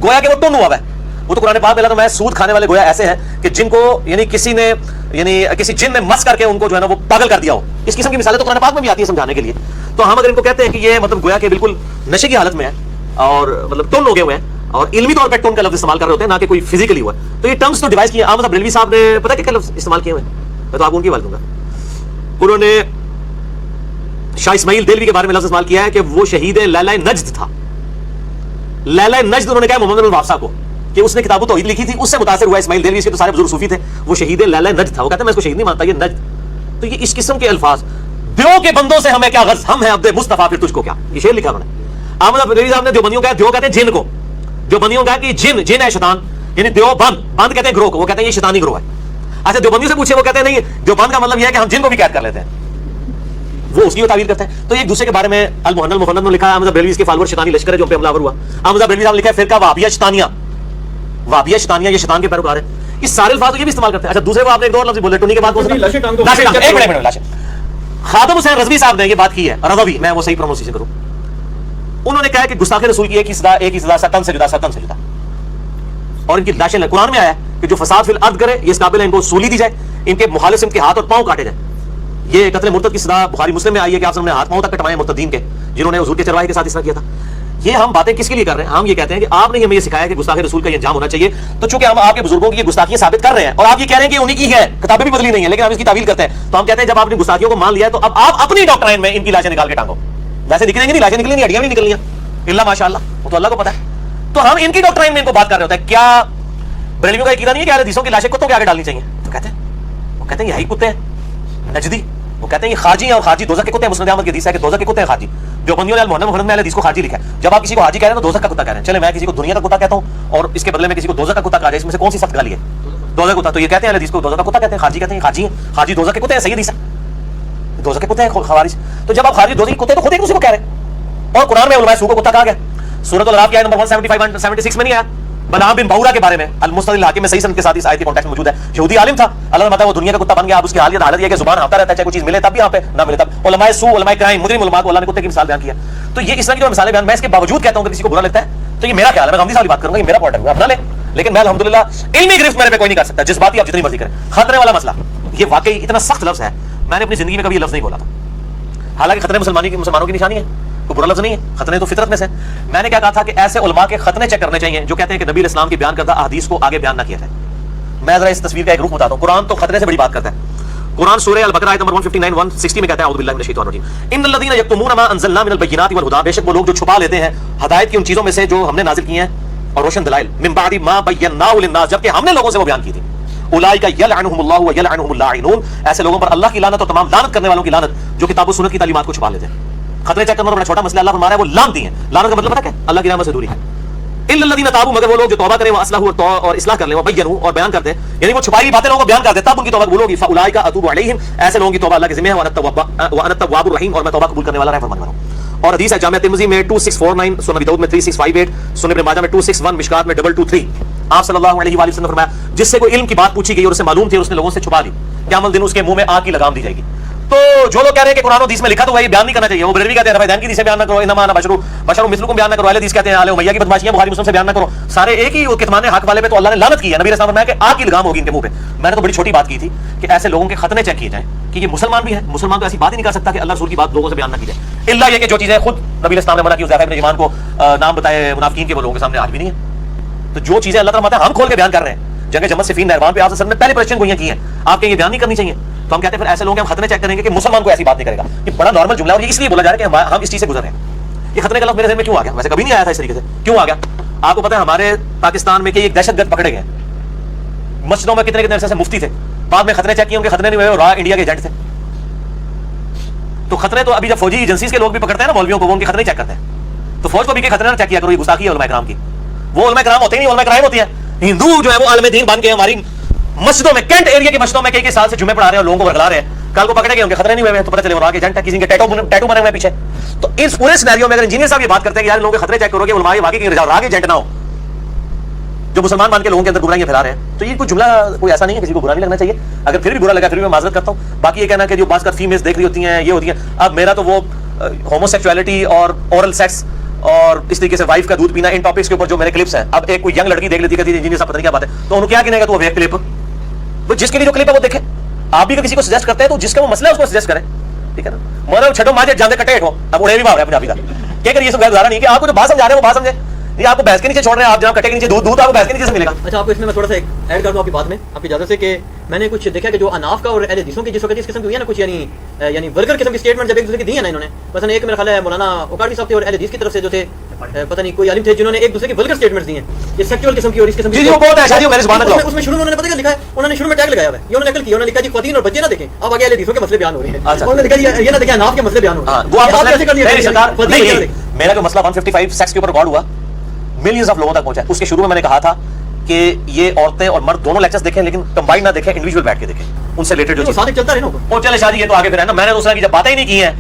گویا کہ وہ ٹن ہوا ہے. وہ تو قرآن پاک میں اللہ تو میں سود کھانے والے گویا ایسے ہیں کہ جن کو یعنی کسی نے کسی جن نے مس کر کے ان کو جو ہے نا وہ پاگل کر دیا ہو. اس قسم کی مثالیں تو قرآن پاک میں بھی آتی ہیں سمجھانے کے لیے. تو ہم اگر ان کو کہتے ہیں کہ یہ مطلب گویا کہ بالکل نشے کی حالت میں ہے اور مطلب ٹن ہو گئے ہوئے ہیں اور علمی طور پہ ٹن کا لفظ استعمال کر رہے ہوتے ہیں, نہ کہ کوئی فزیکلی ہوا, تو یہ ٹرمز تو ڈیوائز کیے. احمد بریلوی صاحب نے پتہ کیا لفظ استعمال کیے ہوئے ہیں, میں تو آپ کو ان کی بات دوں گا. انہوں نے شاہ اسماعیل دہلوی کے بارے میں لفظ استعمال کیا ہے کہ وہ شہید لیلہ نجد تھا. لیلہ نجد انہوں نے کہا محمد بن الوہاب صاحب کو کہ اس نے کتاب و توحید لکھی تھی, اس سے متاثر ہوا اسماعیل دہلوی, اس کے تو سارے بزرگ صوفی تھے, وہ شہید لیلہ نجد تھا. وہ کہتے ہیں میں اس کو شہید نہیں مانتا, یہ نجد. تو یہ اس قسم کے الفاظ, دیو کے بندوں سے ہمیں کیا غرض, ہم ہیں عبد مصطفیٰ پھر تجھ کو کیا, یہ شعر لکھا انہوں نے. احمد بریلوی صاحب نے دیوبندیوں کا دیو کہتے ہیں جن کو, دیوبندیوں کا کہ جن ہے شیطان, یعنی دیوبند, بند کہتے ہیں گروہ کو, وہ کہتے ہیں یہ شیطانی گروہ ہے. اچھا دیوبندیوں سے پوچھے, وہ کہتے ہیں نہیں دیوبند کا مطلب یہ ہے کہ ہم جن کو بھی قید کر لیتے ہیں, وہ اس کی تعبیر کرتے ہیں. تو ایک دوسرے کے بارے میں المحنن المفند میں لکھا ہے احمد بریلوی اس کے فالوور شیطانی لشکر ہے جو پہ حملہ آور ہوا. احمد بریلوی صاحب نے لکھا ہے فرقہ وہابیہ شیطانیہ, وہابیہ شیطانیہ, یہ شیطان کے پیروکار ہیں. یہ سارے الفاظ یہ بھی استعمال کرتے ہیں. اچھا دوسرے وہ آپ نے ایک دو لفظ بولے ٹونی کے بعد لاشیں. خادم حسین رضوی صاحب نے یہ بات کی ہے, رضوی, میں وہ صحیح پروننسیشن کروں, انہوں نے کہا کہ گستاخ رسول کی ایک ہی سزا ستن سے جدا, ستن سے جدا. اور ان کی لاشیں قرآن میں آیا ہے کہ جو فساد فی الارض کرے یہ اس قابل ہے ان کو سولی دی جائے, ان کے مخالف ان کے ہاتھ اور پاؤں کاٹے جائیں. یہ قتل مرتد کی سزا بخاری مسلم میں آئی ہے کہ آپ نے ہاتھ پاؤں تک کٹوائے مرتدین کے, جنہوں نے حضور کے چرواہے کے ساتھ اس طرح کیا تھا. یہ ہم باتیں کس کے لیے کر رہے ہیں, ہم یہ کہتے ہیں کہ آپ نے ہمیں یہ سکھایا کہ گستاخ رسول کا یہ انجام ہونا چاہیے. تو چونکہ ہم آپ کے بزرگوں کی یہ گستاخیاں ثابت کر رہے ہیں اور آپ یہ کہہ رہے ہیں کہ انہی کی ہے, کتابیں بھی بدلی نہیں ہیں, لیکن ہم اس کی تعویل کرتے ہیں. تو ہم کہتے ہیں جب آپ نے گستاخیوں کو مان لیا ہے تو اب آپ اپنی ڈاکٹرائن میں ان کی لاشیں نکال کے ٹانگو. ویسے نکلیں گے نہیں, لاشیں نکلیں گی, ہڈیاں بھی نکلنی ہیں, اللہ ماشاءاللہ, وہ تو اللہ کو پتا ہے. تو ہم ان کی ڈاکٹرائن میں ان کو بات کر رہے ہوتے ہیں. کیا بریلویوں کا عقیدہ نہیں ہے کہ اہل حدیثوں کی لاشیں کتوں کے آگے ڈالنی چاہیے؟ تو کہتے ہیں یہی کتے ہیں نجدی, وہ کہتے ہیں یہ خارجی ہیں, اور خارجی دوزخ کے کتے ہیں. مسند احمد کی حدیث ہے کہ دوزخ کے کتے ہیں خارجی. دیوبندیوں نے المحنن المفند میں اہل حدیث کو خارجی لکھا ہے. جب آپ کسی کو حاجی کہہ رہے ہیں تو دوزخ کا کتا کہہ رہے ہیں. چلے میں کسی کو دنیا کا کتا کہتا ہوں اور اس کے بدلے میں کسی کو دوزخ کا کتا کہا جائے, اس میں سے کون سی سخت گالی ہے؟ دوزخ کتا. تو یہ کہتے ہیں اہل حدیث کو دوزخ کا کتا کہتے ہیں, خارجی کہتے ہیں خارجی ہیں, خارجی دوزخ کے کتے ہیں. صحیح حدیث ہے, دوزخ کے کتے ہیں خوارج. تو جب آپ خارجی دوزخ کے کتے تو خود ایک دوسرے کو کہہ رہے ہیں. اور قرآن میں علماء سو کو کتا کہا گیا. سورۃ الاعراف کی آیت نمبر 175 176 میں نہیں آیا بلعام بن بعورہ کے بارے میں, المستدل الحاکم میں صحیح سند کے ساتھ اس آیت کے کانٹیکسٹ میں موجود ہے. یہودی عالم تھا, اللہ نے بتایا وہ دنیا کا کتا بن گیا. اب اس کی حالت یہ ہے کہ زبان ہانپتا رہتا ہے, چاہے کوئی چیز ملے تب بھی یہاں پہ, نہ ملے تب. علماء سو, علماء کرائم, مجرم علماء کو اللہ نے کتے کی مثال بیان کیا. تو یہ اس طرح کی جو مثالیں بیان, میں اس کے باوجود کہتا ہوں کہ کسی کو برا لگتا ہے تو یہ میرا خیال ہے, میں غمزی صاحب بات کروں گا, یہ میرا پوائنٹ ہے, اپنا لے. لیکن میں الحمدللہ علمی گرفت میرے پہ کوئی نہیں کر سکتا, جس بات کی آپ جتنی مرضی کریں. خطرے والا مسئلہ یہ واقعی اتنا سخت لفظ ہے, میں نے اپنی زندگی میں کبھی یہ لفظ نہیں بولا تھا. حالانکہ خطرے مسلمانوں کی نشانی ہے, کوئی برا لفظ نہیں ہے, خطرے تو فطرت میں سے. میں نے کیا کہا تھا کہ ایسے علماء کے خطنے چیک کرنے چاہیے جو کہتے ہیں کہ نبی علیہ السلام کی بیان کردہ احادیث کو آگے بیان نہ کیا جائے. میں ذرا اس تصویر کا ایک رخ بتاتا ہوں. قرآن تو خطرے سے بڑی بات کرتا ہے. قرآن سورہ البقرہ آیت نمبر 159 160 میں کہتا ہے اعوذ باللہ من الشیطان الرجیم ان الذین یکتمون ما انزلنا من البینات والہدی, بے شک وہ لوگ جو چھپا لیتے ہیں ہدایت کی ان چیزوں میں سے جو ہم نے نازل کی ہیں اور روشن دلائل, من بعد ما بیناہ للناس, جبکہ ہم نے لوگوں سے وہ بیان کی تھی. اولئک یلعنہم اللہ ویلعنہم اللاعنون, ایسے لوگوں پر اللہ کی لعنت اور تمام لعنت کرنے والوں کی لعنت جو کتاب و سنت کی تعلیمات کو چھپا لیتے ہیں. خطرے چیک کرنا بڑا چھوٹا مسئلہ, اللہ فرما رہا ہے وہ لعنتی ہیں. لعنت کا مطلب پتہ کیا ہے؟ اللہ کی رحمت سے دوری ہے. الا الذین تابوا, مگر وہ لوگ جو توبہ کریں, وہ اصلحوا اور اصلاح کر لیں, وہ بینوا اور بیان کرتے ہیں, یعنی وہ چھپائی باتیں لوگوں کو بیان کرتے ہیں, تب ان کی توبہ قبول ہوگی. فاولئک اتوب علیہم, ایسے لوگوں کی توبہ اللہ کے ذمہ ہے. وانا التواب الرحیم, اور میں توبہ قبول کرنے والا رحم فرمانے والا ہوں. اور حدیث ہے جامع ترمذی میں 2649, سنن ابی داؤد میں 3658, سنن ابن ماجہ میں 261, مشکات میں 223. آپ صلی اللہ علیہ وآلہ وسلم نے فرمایا جس سے کوئی علم کی بات پوچھی گئی اور اسے معلوم تھی اور اس نے لوگوں سے چھپا لی, قیامت دن اس کے منہ میں آگ کی لگام دی جائے گی. تو جو لوگ کہہ رہے ہیں کہ قرآن و حدیث میں لکھا تو ہے یہ بیان نہیں کرنا چاہیے, وہ بریلوی کہتے ہیں رفع دین کی حدیث سے بیان نہ کرو, انما انا بشر مثلکم بیان نہ کرو, اہل حدیث کہتے ہیں آل امیہ کی بدمعاشیاں بخاری مسلم سے بیان نہ کرو, سارے ایک ہی کتمان حق والے پہ تو اللہ نے لعنت کی ہے. نبی رسول اللہ نے فرمایا کہ آگ کی لگام ہوگی ان کے منہ پہ. میں نے تو بڑی چھوٹی بات کی تھی کہ ایسے لوگوں کے خطنے چیک کیے جائیں کہ یہ مسلمان بھی ہیں, مسلمان تو ایسی بات ہی نہیں کر سکتا کہ اللہ رسول کی بات لوگوں سے بیان نہ کی جائے, الا یہ کہ جو چیزیں خود نبی اسلام نے منع کی, حذیفہ ابن یمان کو نام بتائے منافقین کے, وہ لوگوں کے سامنے آج بھی نہیں ہے. تو جو چیزیں اللہ تعالیٰ فرماتا ہے ہم کھول کے بیان کر رہے ہیں, جنگ جمل صفین نہروان پہ آپ سے نے پہلے پریشن گوئیاں کی ہیں, آپ کے یہ بیان نہیں کرنی چاہیے. تو ہم کہتے ہیں پھر ایسے لوگ ہم خطرے چیک کریں گے کہ مسلمان کو ایسی بات نہیں کرے گا. یہ بڑا نارمل جملہ ہے اور یہ اس لیے بولا جا رہا ہے کہ ہم اس چیز سے گزر رہے ہیں. یہ خطرے کا لفظ میرے ذہن میں کیوں آ گیا؟ ویسے کبھی نہیں آیا تھا اس طریقے سے, کیوں آ گیا؟ آپ کو پتا ہے ہمارے پاکستان میں کہ ایک دہشت گرد پکڑے گئے, مسجدوں میں کتنے کتنے عرصے سے مفتی تھے, بعد میں خطرے چیک کیے, ان کے خطرے نہیں ہوئے, راہ انڈیا کے ایجنٹ تھے. تو خطرے تو ابھی جب فوجی ایجنسیز کے لوگ بھی پکڑتے ہیں نا مولویوں کو, وہ ان کے خطرے چیک کرتے ہیں. تو فوج کو بھی کے خطرے نہ چیک کیا کرو, یہ گستاخی ہے علماء کرام کی. وہ علماء کرام ہوتے ہی نہیں, علماء کرائم ہوتی ہیں. ہندو جو ہے وہ عالم دین بن کے ہماری مسجدوں میں, کینٹ ایریا کی مسجدوں میں کئی سال سے جمعے پڑھا رہے ہیں اور لوگوں کو ورگلا رہے ہیں. کل کو پکڑے گئے, ان کے خطرے نہیں ہوئے, تو پتہ چلے وہ راہ کے ایجنٹ ہے, کسی کے ٹیٹو بنے ہوئے پیچھے. تو اس پورے سینیریو میں اگر انجینئر صاحب یہ بات کرتے ہیں کہ یار لوگوں کے خطرے چیک کرو کہ علماء واقعی راہ کے ایجنٹ نہ ہو, جو مسلمان مان کے لوگوں کے اندر گمراہیاں پھیلا رہے ہیں. تو یہ کوئی جملہ کوئی ایسا نہیں ہے کسی کو برا نہیں لگنا چاہیے. اگر پھر بھی برا لگا پھر بھی میں معذرت کرتا ہوں. باقی یہ کہنا کہ جو بعض کا فیمیلز دیکھ رہی ہوتی ہیں یہ ہوتی ہیں, اب میرا تو وہ ہومو سیکچولیٹی اور اورل سیکس اور اس طریقے سے وائف کا دودھ پینا ان ٹاپکس کے اوپر جو میرے کلپس ہیں, اب ایک کوئی ینگ لڑکی دیکھ لیتی ہے انجینئر صاحب پتہ نہیں کیا بات ہے, تو انہوں کیا کہنے گا تو وہ ویب کلپ, جس کے لیے جو کلپ ہے وہ دیکھیں. آپ بھی کسی کو سجیسٹ کرتے ہیں تو جس کا وہ مسئلہ ہے اس کو سجیسٹ کریں, ٹھیک ہے نا. مگر چھٹو ماجے جاندے کٹے ہو, اب انہیں بھی بھاگ رہا ہے پنجابی کا کیا کر, یہ سب گزارا نہیں کہ آپ کو جو بات سمجھا رہے ہیں وہ بات سمجھے. یہ آپ کو بحث کے نیچے چھوڑ رہے ہیں, آپ جناب کٹے کے نیچے دودھ آپ کو بحث کے نیچے سے ملے گا. اچھا آپ کو اس میں تھوڑا سا ایڈ کر دوں آپ کی بات میں, آپ کی اجازت سے, کہ میں نے کچھ دیکھا کہ جو اناف کا اور اہل حدیثوں کی جس وقت اس قسم کی ہوئی ہے نا کچھ یعنی ورکر قسم کی اسٹیٹمنٹ جب ایک دوسرے کی دی ہے نا انہوں نے, مثلا ایک میرا خیال ہے مولانا اوکاڑی صاحب تھے اور اہل حدیث کی طرف سے جو تھے پتہ نہیں کوئی عالم تھے جنہوں نے ایک دوسرے کی ولگر اسٹیٹمنٹس دی ہیں یہ سیکچوئل قسم کی اور اس قسم کی. جی وہ بہت ہے شادی, میرے زبان میں اس میں شروع میں انہوں نے پتہ کیا لکھا ہے, انہوں نے شروع میں ٹیگ لگایا ہوا ہے, یہ انہوں نے نقل کیا, انہوں نے لکھا جی خواتین اور بچے نہ دیکھیں, اب آگے اہل حدیثوں کے مسئلے بیان ہو رہے ہیں. انہوں نے لکھا یہ نہ دیکھیں اناف کے مسئلے بیان ہو رہے ہیں. وہ آپ کیسے کر دیا میرا جو مسئلہ 155 سیکس کے اوپر ریکارڈ ہوا ملینز آف لوگوں تک پہنچا, اس کے شروع میں میں نے کہا تھا کہ یہ عورتیں اور مرد دونوں لیکچرز دیکھیں لیکن کمبائنڈ نہ دیکھیں, انڈیویجول بیٹھ کے دیکھیں, ان سے ریلیٹڈ جو چیز چلتا رہے نا وہ چلے شادی یہ تو آگے پھر ہے نا. میں نے دوسرا کی جب باتیں ہی نہیں کی ہیں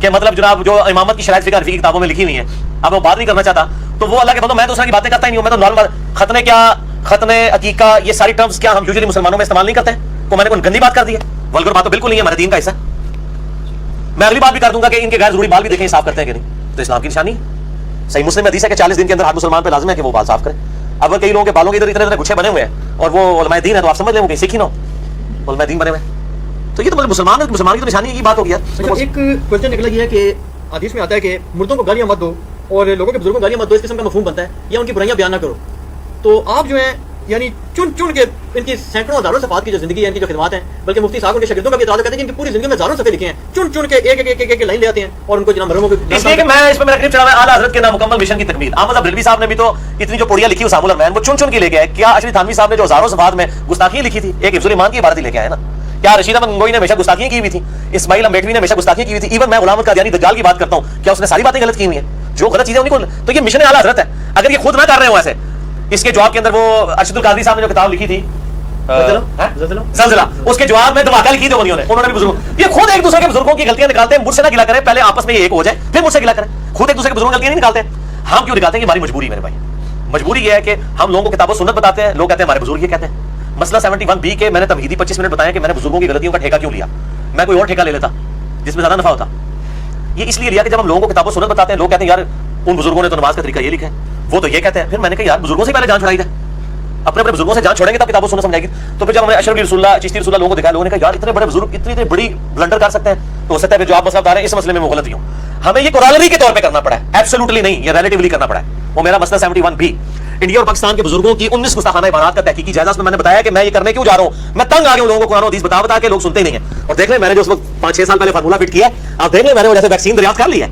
کہ مطلب جناب جو امامت کی شرائط فقہ حنفی کی کتابوں میں لکھی ہوئی ہیں, اب میں بات نہیں کرنا چاہتا تو وہ اللہ کے بندوں میں دوسرا کی باتیں کرتا ہی نہیں ہوں. میں تو نارمل ختنے کیا ختنے عقیقہ یہ ساری ٹرمز کیا ہم یوزلی مسلمانوں میں استعمال نہیں کرتے ہیں, کو میں نے کوئی گندی بات کر دی ہے, ولگر بات تو بالکل نہیں ہے, ہمارے دین کا حصہ. میں اگلی بات بھی کر دوں گا کہ ان کے غیر ضروری بال بھی دیکھیں صاف کرتے ہیں کہ نہیں, تو اسلام کی نشانی صحیح مسلم میں حدیث ہے کہ 40 دن کے اندر ہر مسلمان پہ لازم ہے کہ وہ بال صاف کرے. اب کئی لوگوں کے بالوں کے ادھر اتنے گچھے بنے ہوئے ہیں اور وہ علماء دین ہے تو آپ سمجھ لیں وہ کہیں سیکھی نہ ہو, علماء دین بنے ہوئے تو یہ تو مسلمان کی تو نشانی کی بات ہو گیا. ایک کوشچن نکلا یہ ہے کہ حدیث میں آتا ہے کہ مردوں کو گالیاں مت دو اور لوگوں کے بزرگوں کو گالیاں مت دو, اس قسم کا مفہوم بنتا ہے یا ان کی برائیاں بیان نہ کرو. تو آپ جو ہیں یعنی چن کے ان کی سینکڑوں ہزاروں صفحات کی جو زندگی ہے ان کی جو خدمات ہیں, بلکہ مفتی صاحب ان کے شاگردوں کا بھی اعتراض کرتے ہیں کہ ان کی پوری زندگی میں ہزاروں صفحے لکھے ہیں, چن کے ایک لائن لے آتے ہیں اور ان کو جناب مرموں کو. اس لیے کہ میں اس پہ میرا کلپ چلا ہوا ہے اعلیٰ حضرت کے نامکمل مشن کی تکمیل. احمد عبد الربی صاحب نے بھی تو اتنی جو پوڑیاں لکھی اسامہ الرحمن وہ چن کے لے کے آئے. کیا اشرف تھانوی صاحب نے جو ہزاروں صفحات میں گستاخیاں لکھی تھی ایک حفظ الایمان کی عبارت لے کے آئے نا, کیا رشید احمد گنگوئی نے ہمیشہ گستاخیاں کی ہوئی تھی, اسماعیل امبیٹوی نے ہمیشہ گستاخیاں کی ہوئی تھی, ایون میں غلام قادیانی دجال کی بات کرتا ہوں کیا اس نے ساری باتیں غلط کی ہوئی ہیں, جو غلط چیزیں انہیں کو, تو یہ مشن اعلیٰ حضرت ہے. اگر یہ خود نہ کر رہے ہوں ایسے, اس کے جواب کے اندر وہ ارشد القادری صاحب نے جو کتاب لکھی تھی زلزلہ, اس کے جواب میں دھماکہ لکھی تھی انہوں نے بھی بزرگوں, یہ خود ایک دوسرے کے بزرگوں کی غلطیاں نکالتے ہیں. مجھ سے نہ گلا کریں, پہلے آپس میں یہ ایک ہو جائے پھر مجھ سے گلا کریں. خود ایک دوسرے کے بزرگوں کی غلطیاں نہیں نکالتے ہیں. ہم کیوں نکالتے ہیں کہ ہماری مجبوری میرے بھائی, مجبوری یہ ہے کہ ہم لوگوں کو کتاب و سنت بتاتے ہیں, لوگ کہتے ہیں ہمارے بزرگ یہ کہتے ہیں. مسئلہ 71B کے میں نے تمہیدی 25 منٹ بتایا کہ میں نے بزرگوں کی غلطیوں کا ٹھیکہ کیوں لیا, میں کوئی اور ٹھیکہ لے لیتا جس میں زیادہ نفع ہوتا. یہ اس لیے لیا کہ جب ہم لوگوں کو کتاب و سنت بتاتے ہیں لوگ کہتے ہیں یار ان بزرگوں نے تو نماز کا طریقہ یہ لکھا ہے, وہ تو یہ کہتے ہیں. پھر میں نے کہا یار بزرگوں سے پہلے جان چھڑائی دے, اپنے بزرگوں سے جان چھوڑیں گے تب کتاب و سنت سمجھائے گی. تو پھر جب ہم نے اشرف رسول اللہ چشتی رسول اللہ لوگوں کو دکھایا, لوگوں نے کہا یار اتنے بڑے بزرگ اتنی بڑی بلنڈر کر سکتے ہیں, تو ہو سکتا ہے جو آپ مسئلہ بتا رہے ہیں اس مسئلے میں وہ غلط ہی ہوں. ہمیں یہ کورالری کے طور پہ کرنا پڑا ہے, ایبسولوٹلی نہیں, یہ ریلیٹیولی کرنا پڑا ہے. وہ میرا مسئلہ 71B انڈیا اور پاکستان کے بزرگوں کی 19 گستاخانہ عبارات کا تحقیقی جائزہ, اس میں نے بتایا کہ میں یہ کرنے کیوں جا رہا ہوں. میں تنگ آ گیا ہوں لوگوں کو قرآن و حدیث بتا کے, لوگ سنتے ہی نہیں ہیں. اور دیکھ لیں میں نے جو اس وقت 5-6 سال پہلے فارمولہ فٹ کیا ہے, آپ دیکھ لیں میں نے جیسے ویکسین دریافت کر لی ہے,